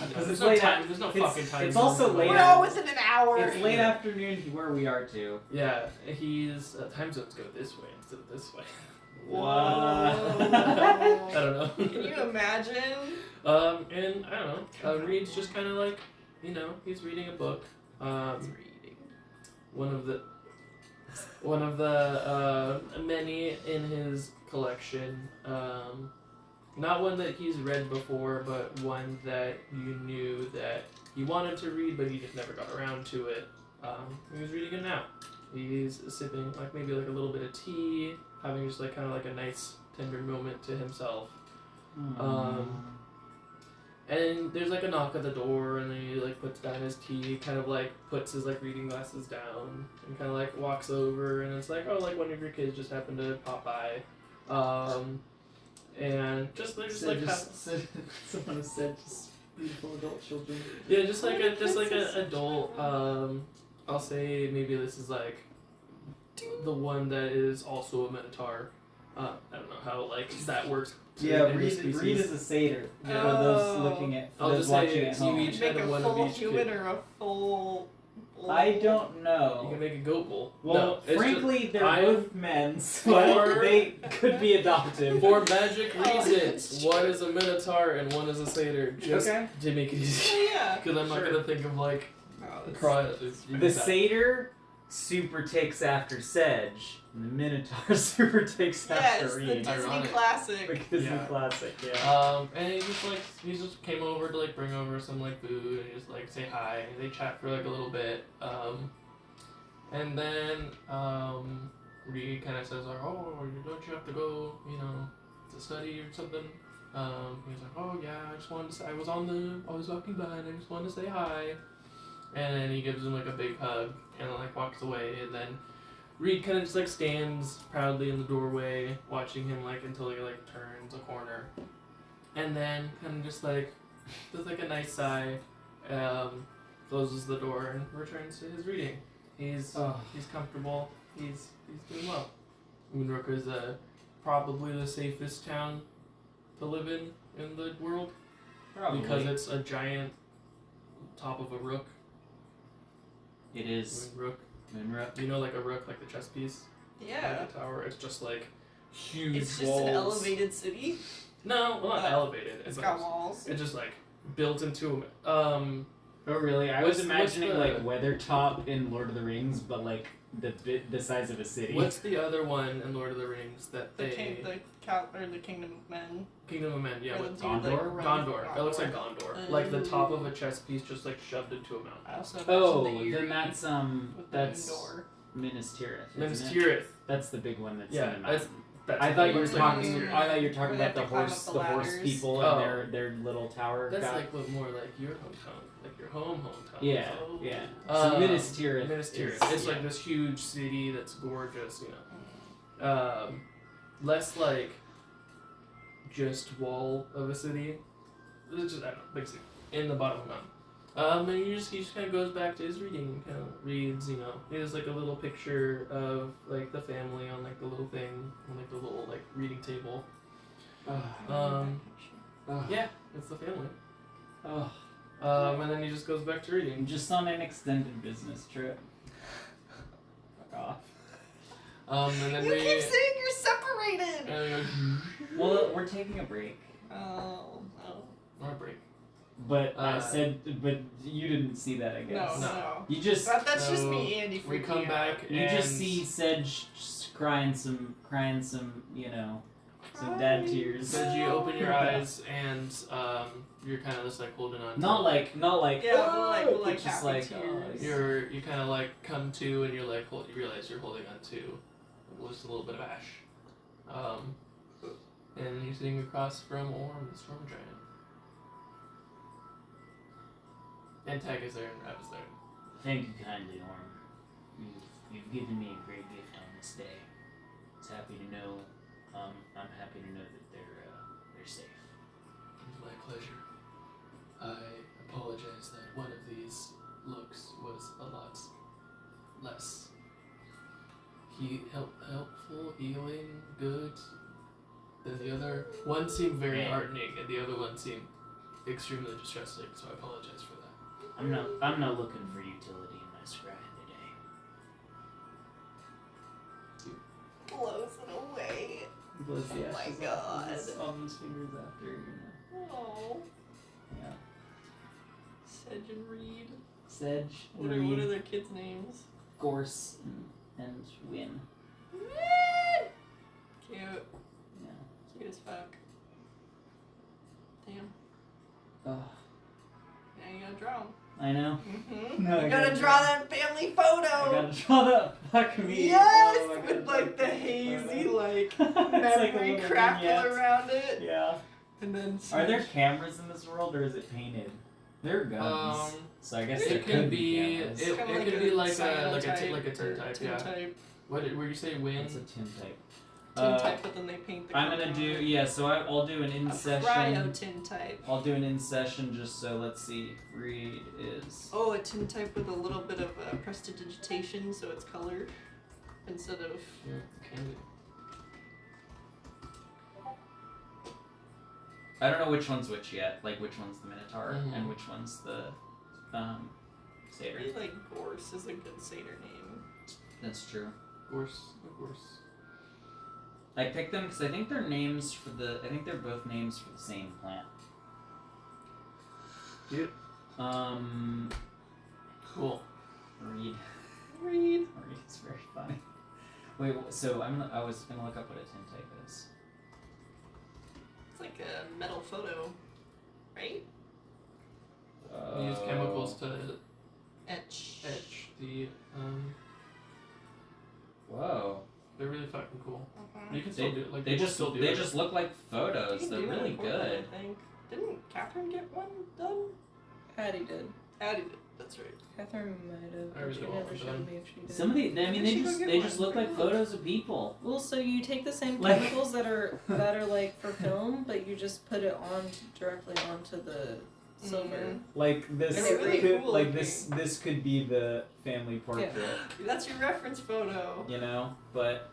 Because there's no time, there's no fucking time. It's zone also for late. We're that. all within an hour. It's late afternoon where we are too. Yeah, he's, time zones go this way instead of this way. Whoa. I don't know. Can you imagine? And I don't know, Reed's just kind of like, he's reading a book. Reading. One of the many in his collection. Not one that he's read before, but one that you knew that he wanted to read, but he just never got around to it. He was reading it now. He's sipping maybe a little bit of tea, having just kind of a nice tender moment to himself. And there's a knock at the door, and then he puts down his tea, kind of puts his reading glasses down, and kind of walks over, and it's one of your kids just happened to pop by, and someone has said just beautiful adult children. yeah, just an adult. I'll say maybe this is the one that is also a Minotaur. I don't know how that works. Yeah, in this Reed species. is a satyr. Yeah. For those looking at, for I'll those just watching say at you home. each Make had a one full of each human kid. or a full... I don't You know. can make a goat bull. Well, no, it's frankly, they're I- both men, so For- they could be adopted. For magic Oh, reasons, one is a Minotaur and one is a satyr, just Okay. to make it easy. Yeah. Because I'm not Sure. gonna think of Oh, that's- The satyr super takes after Sedge, and the Minotaur super takes Yes, after the Reed. Disney Ironic. classic. The Disney Yeah. classic, yeah. And he just came over to bring over some food and just say hi. They chat for a little bit. And then Reed kind of says oh, don't you have to go, to study or something? He's like, oh yeah, I just wanted to say I was walking by and I just wanted to say hi. And then he gives him a big hug and walks away, and then Reed kind of just stands proudly in the doorway, watching him until he turns a corner, and then kind of just does a nice sigh, closes the door and returns to his reading. He's comfortable. He's doing well. Moonrook is probably the safest town to live in the world. Probably. Because it's a giant top of a rook. It is Rook. Moonrook. You know, a rook, the chess piece. Yeah. The tower. It's just huge It's just walls. an elevated city. No, well, not elevated. It's got walls. It's just built into Oh really? I was What's imagining the- Weathertop in Lord of the Rings, but the size of a city. what's the other one in Lord of the Rings that The they the Kingdom of Men. Kingdom of Men? Yeah, Where what the dude, Gondor? runs- Gondor. It looks like Gondor. The top of a chess piece just shoved into a mountain. I also Oh, mentioned the Eyrie then that's with the that's Endor. Minas Tirith. Minas isn't it? Tirith. That's the big one that's Yeah, in the that's- mountain. That's I thought you were looks like talking. Minas Tirith. I thought you were talking Where they about the have to climb horse, up the the horse ladders. people Oh. and their little tower. That's guy. more your hometown, your hometown. Yeah, So, yeah. So Minas Tirith. Tirith. Minas Tirith. is- It's yeah. this huge city that's gorgeous, Less just wall of a city. It's just, I don't know, big city. In the bottom of a And he just kind of goes back to his reading and kind of reads, you know. He has like a little picture of like the family on like the little thing, on like the little like reading table. Yeah, it's the family. Oh, And then he just goes back to reading. I'm just on an extended business trip. Fuck off. And then You we. keep saying you're separated. And we go, Well, we're taking a break. Oh. or a break. But I Uh, said, but you didn't see that, I No, guess. no. You just, That's just So, me, Andy. We freaking come out. back you and just see Sedge crying some, you know, some dad tears. Said you open your eyes and you're kind of just like holding on. Not to like, Yeah, but "Whoa!" like It's just happy like, tears. you kind of like come to and you're like you realize you're holding on to just a little bit of ash, and you're sitting across from Orm, the storm giant. And Tag is there and Rab is there. Thank you kindly, Orm. You've given me a great gift on this day. It's happy to know. I'm happy to know that they're safe. It's my pleasure. I apologize that one of these looks was a lot less helpful, healing, good than the other. One seemed very Yeah. heartening, and the other one seemed extremely distressing. So I apologize for that. I'm not looking for utility in my scry today. Blows it away. Blows the Oh my ashes off of his- on his fingers after, you know. Oh. Yeah. Sedge and Reed. Sedge, What are their kids' names? Gorse, and Win. Cute. Yeah. Cute as fuck. Damn. Oh, Now you gotta draw them. I know. Mm-hmm. No, I you gotta gotta draw that family photo. I gotta draw that. Fuck me. Yes, Oh, I gotta with draw like the that hazy photo. like It's like a memory little crackle vignette. around it, Yeah. and then Are there cameras in this world, or is it painted? There are guns. So I guess there It could be cameras. it Kinda could be like a cyan like a type tin or type, tin yeah. type. What did you say? Win? It's a tin type. Tin type, but then they paint the. I'm gonna color do on it. yeah. So I'll do an in A session. cryo tin type. I'll do an in session just so let's see. Read is Oh, a tin type with a little bit of prestidigitation, so it's colored instead of. Yeah, candy. I don't know which one's which yet. Like which one's the Minotaur Mhm. and which one's the I Satyr. feel like Gorse is a good satyr name. That's true. Of course. I picked them because I think they're names for the. I think they're both names for the same plant. Cute. Cool. Read. Reed. Read is very funny. Wait, so I was gonna look up what a tin type is. It's like a metal photo, right? You use chemicals to Etch. etch the Whoa. they're really fucking cool. Mhm. You can still do it. Like They people just still do they it. just look like You photos. can They're do it really in Portland, good. I think. Didn't Catherine get one done? Addie did. Addie did. That's right. Catherine might have, I but really she want never one showed done. me if she did. Some of the, I mean, We they should go just get they one. just look like photos of people. Well, so you take the same Like- chemicals that are like for film, but you just put it on directly onto the silver. Mhm. Like this, They're really could, cool like looking. this could be the family portrait, That's your reference photo. you know. But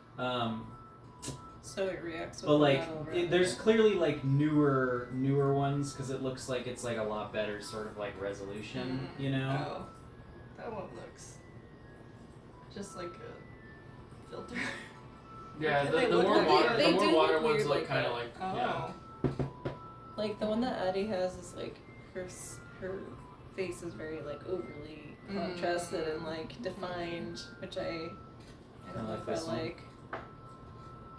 So it reacts with but the like metal around there's it. clearly like newer ones because it looks like it's like a lot better sort of like resolution, Mhm. you know. Oh, that one looks just like a filter. Yeah, They the look more like- water they the more do water look ones weird look like kind of that. like Oh. yeah. Like the one that Addie has is like her face is very like overly contrasted and like defined, which I don't know like if this I one. like.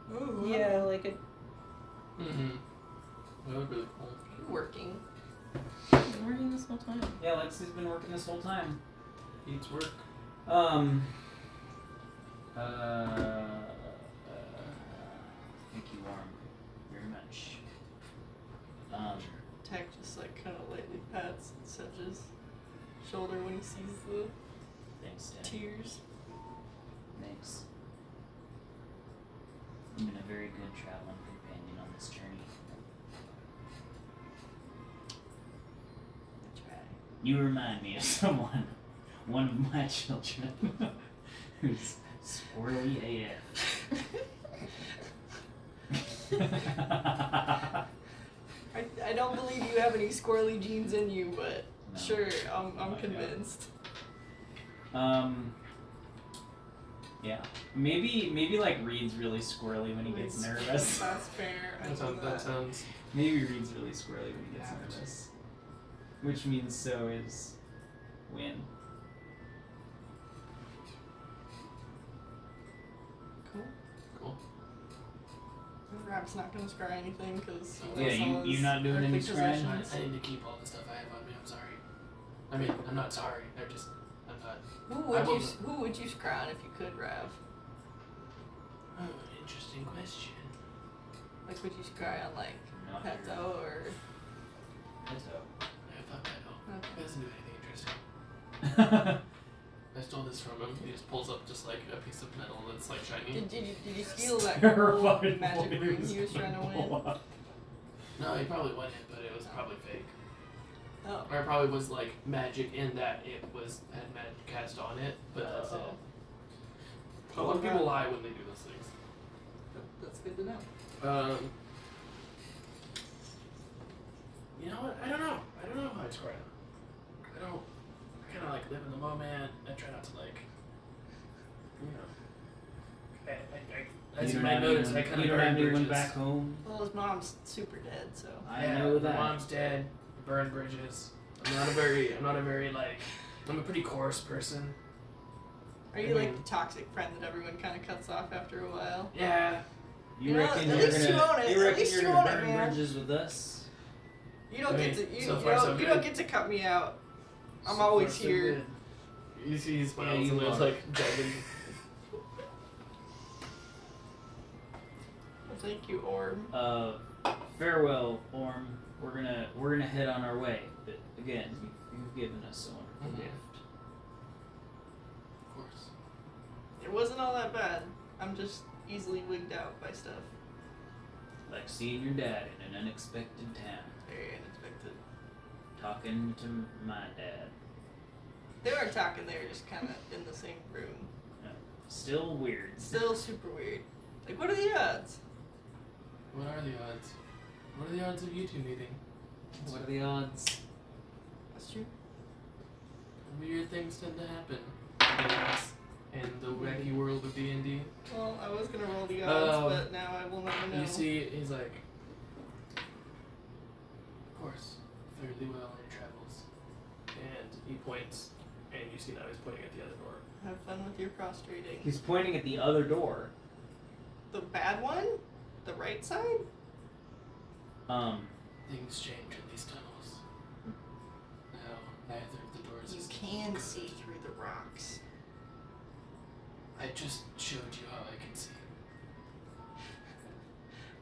Ooh. Yeah, like it. Mm-hmm. That look really cool. Working. I'm working this whole time. Yeah, Lexi's been working this whole time. Eats work. Thank you, Warren, very much. Tech just like kind of lightly pats Sedge's shoulder when he sees the Thanks, Dad. tears. Thanks. You've been a very good traveling companion on this journey. I try. You remind me of someone, one of my children, who's squirrely AF. I don't believe you have any squirrely genes in you, but No. sure, I'm my convinced. Yeah. Maybe like Reed's really squirrely when he gets nervous. That's fair. I know That sounds. Maybe Reed's really squirrely when he gets Average. nervous. Which means so is Win. Cool. Cool. Rap's not gonna scry anything because Yeah, you're not doing any scrying? I need to keep all the stuff I have on me. I'm sorry. I mean, I'm not sorry. I'm not. Who would you scry on if you could, Rav? Oh, interesting question. Like, would you scry on like Not Peto or? Peto. Yeah, fuck that. Okay. He doesn't do anything interesting. I stole this from him. He just pulls up just like a piece of metal that's like shiny. Did you steal that Terrified cool magic boy ring was he was trying to win? No, he probably won it, but it was probably fake. Oh. Or it probably was like magic in that it had magic cast on it, but that's it. A lot of people lie when they do those things. That's good to know. You know what? I don't know how I score it. I kind of like live in the moment. I try not to like, you know. As you might notice, I kind of burn bridges. Back home. Well, his mom's super dead, so. I know that. My mom's dead. Burn bridges. I'm not a very like. I'm a pretty coarse person. Are you like the toxic friend that everyone kind of cuts off after a while? Yeah. You You know, reckon at you're least gonna? you own it. You At reckon least you're you gonna own it, burn man. bridges with us? You don't I get mean, to. You, so you far, so don't. You don't good. get to cut me out. I'm So always far, so here. good. You see, he smiles Yeah, you and there's are. like dragon. Well, thank you, Orb. Farewell, Orm. We're gonna head on our way. But again, you've given us a wonderful Mhm. gift. Of course. It wasn't all that bad. I'm just easily wigged out by stuff. Like seeing your dad in an unexpected town, Very unexpected. talking to my dad. They weren't talking. They were just kind of in the same room. Still weird. Still super weird. Like, what are the odds? What are the odds? What are the odds of you two meeting? What are the odds? That's true. Weird things tend to happen. In the wacky world of D&D. Well, I was gonna roll the odds, Um, but now I will never know. You see, he's like, of course, fairly well in your travels. And he points, and you see now he's pointing at the other door. Have fun with your prostrating. He's pointing at the other door. The bad one? The right side? Things change in these tunnels. Now, neither of the doors You is can good. see through the rocks. I just showed you how I can see.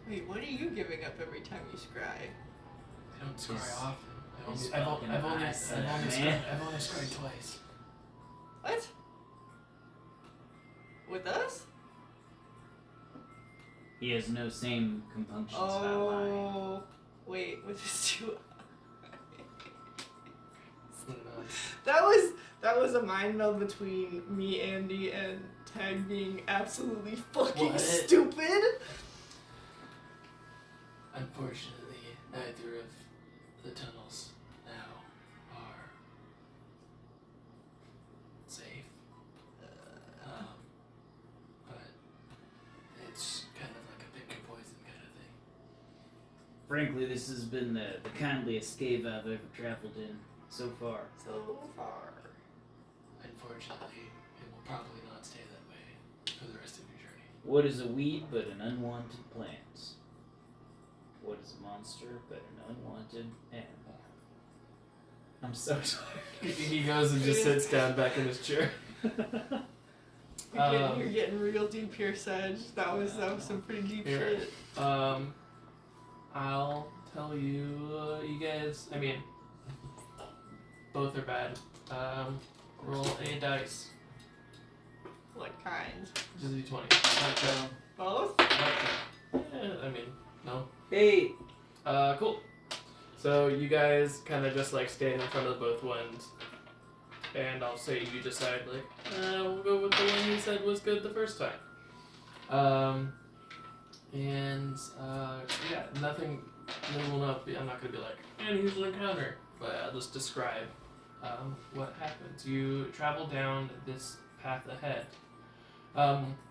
Wait, what are you giving up every time you scry? I don't scry He's- often. he's I've fucking only eyesight, scried man. twice. What? With us? He has no same compunctions about lying. Oh, wait, with his two That was a mind meld between me, Andy, and Tag being absolutely fucking What? stupid. Unfortunately, neither of the tunnels now are safe. But it's kind of like a pick your poison kind of thing. Frankly, this has been the kindliest cave I've ever traveled in so far. So far. Unfortunately, it will probably not stay that way for the rest of your journey. What is a weed but an unwanted plant? What is a monster but an unwanted animal? I'm so tired. He goes and just sits down back in his chair. You're getting real deep here, Sag. That was some pretty deep Here. shit. I'll tell you, you guys, I mean, both are bad. Roll a dice. What kind? Just a d20. Both? Okay. Yeah, I mean, no. Hey! Cool. So you guys kind of just like stand in front of both ones, and I'll say you decide like, we'll go with the one you said was good the first time. Yeah, nothing will not be. I'm not gonna be like, and here's an encounter, but I'll just describe what happens. You travel down this path ahead.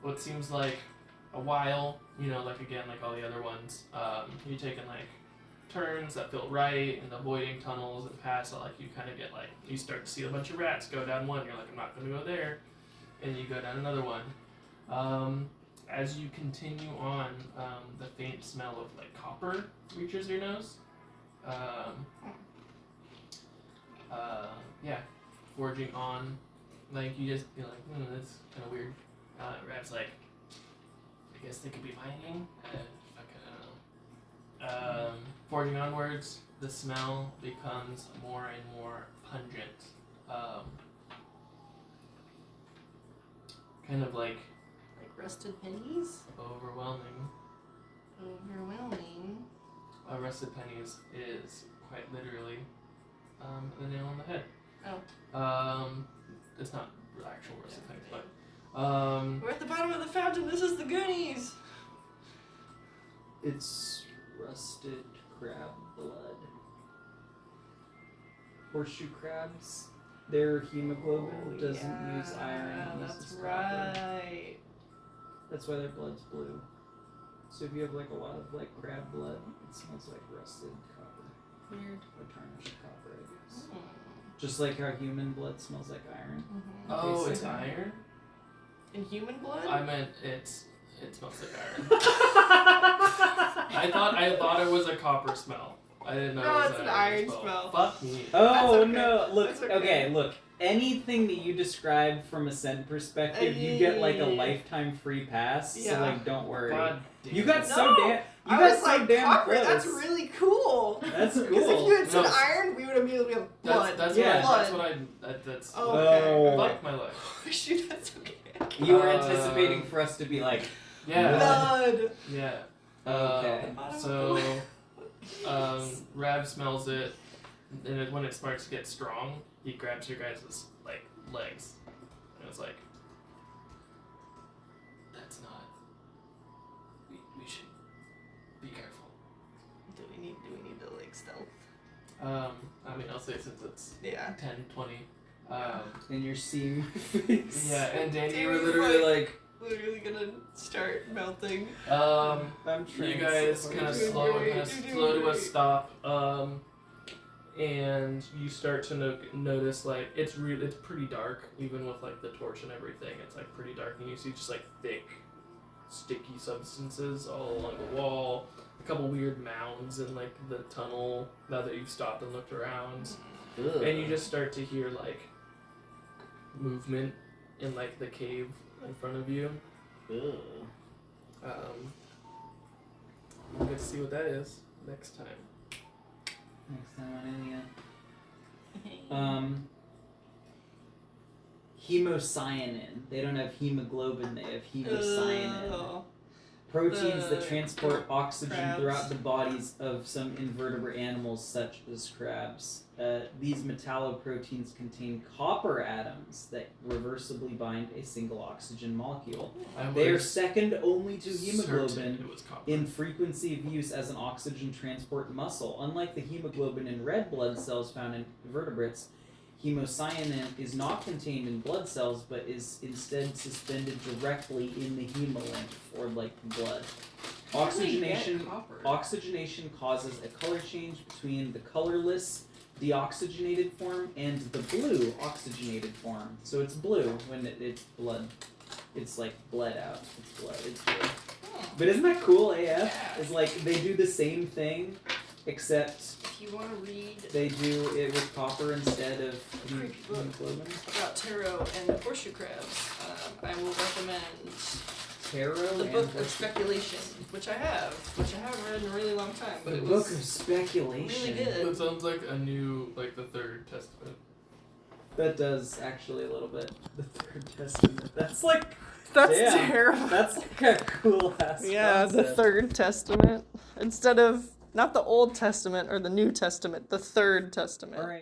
What seems like a while, like again, like all the other ones. You're taking like turns that feel right and avoiding tunnels and paths that like you kind of get like you start to see a bunch of rats go down one. You're like, I'm not gonna go there, and you go down another one. As you continue on, the faint smell of like copper reaches your nose. Yeah, forging on, like you just feel like, that's kind of weird. Rat's like, I guess they could be mining. Forging onwards, the smell becomes more and more pungent. Kind of like Rusted pennies? overwhelming. Overwhelming. Rusted pennies is quite literally the nail on the head. Oh. It's not actual rusted pennies, but We're at the bottom of the fountain. This is the Goonies. It's rusted crab blood. Horseshoe crabs, their hemoglobin doesn't use iron, it That's uses copper. right. That's why their blood's blue. So if you have like a lot of like crab blood, it smells like rusted copper. Weird. Or tarnished copper, I guess. Mm. Just like how human blood smells like iron. Mm-hmm. oh, Tastes it's like iron. In human blood? I meant it smells like iron. I thought it was a copper smell. I didn't know. No, it was it's an iron smell. Fuck me. Oh okay. no! Look, That's okay. okay, look. Anything that you describe from a scent perspective, you get like a Yeah. lifetime free pass. Yeah. So like, don't worry. God damn You got it. so No, damn. You I got was so like, damn copper, close. that's really cool. That's Because cool. if you had said No. iron, we would immediately have blood. That's Yeah. that's Oh, okay. Oh. fuck my life. Oh, shoot, that's okay. You were Uh, anticipating for us to be like, Yeah. Blood. Yeah. Okay. So, Rav smells it, and when it starts to get strong, he grabs your guys' like legs, and it's like, that's not. We should be careful. Do we need to like stealth? I mean, I'll say since it's Yeah. 10, 20. and you're seeing my face. Yeah, and Danny, you were Danny's literally like, Literally gonna start melting. I'm you trying guys so kind hard. of Doing slow great, to a great. stop, and you start to notice like it's pretty dark, even with like the torch and everything. It's like pretty dark, and you see just like thick, sticky substances all along the wall. A couple weird mounds in like the tunnel. Now that you've stopped and looked around, Ugh. and you just start to hear like movement in like the cave in front of you. Ugh. We'll get to see what that is next time. Next time on Idiot. Hemocyanin. They don't have hemoglobin, they have hemocyanin. Oh. Proteins that The transport oxygen crabs. throughout the bodies of some invertebrate animals, such as crabs. These metalloproteins contain copper atoms that reversibly bind a single oxygen molecule. I They are was second only to certain hemoglobin it was copper. in frequency of use as an oxygen transport muscle. Unlike the hemoglobin in red blood cells found in vertebrates, hemocyanin is not contained in blood cells, but is instead suspended directly in the hemolymph, or like blood. Oxygenation Oxygenation causes a color change between the colorless deoxygenated form and the blue oxygenated form. So it's blue when it's blood. It's like bled out. It's blood. It's blue. But isn't that cool AF? Yeah. It's like they do the same thing, except If you want to read they do it with copper instead of Quick book. hemoglobin. about taro and horseshoe crabs, I will recommend Taro the and Book of horseshoe- Speculation, which I haven't read in a really long time, but The it Book was of Speculation. really good. That sounds like a new, like the Third Testament. That does actually a little bit. The Third Testament. That's like That's Damn. terrible. that's like a cool ass. Yeah, the concept. Third Testament. Instead of Not the Old Testament or the New Testament, the Third Testament. All right.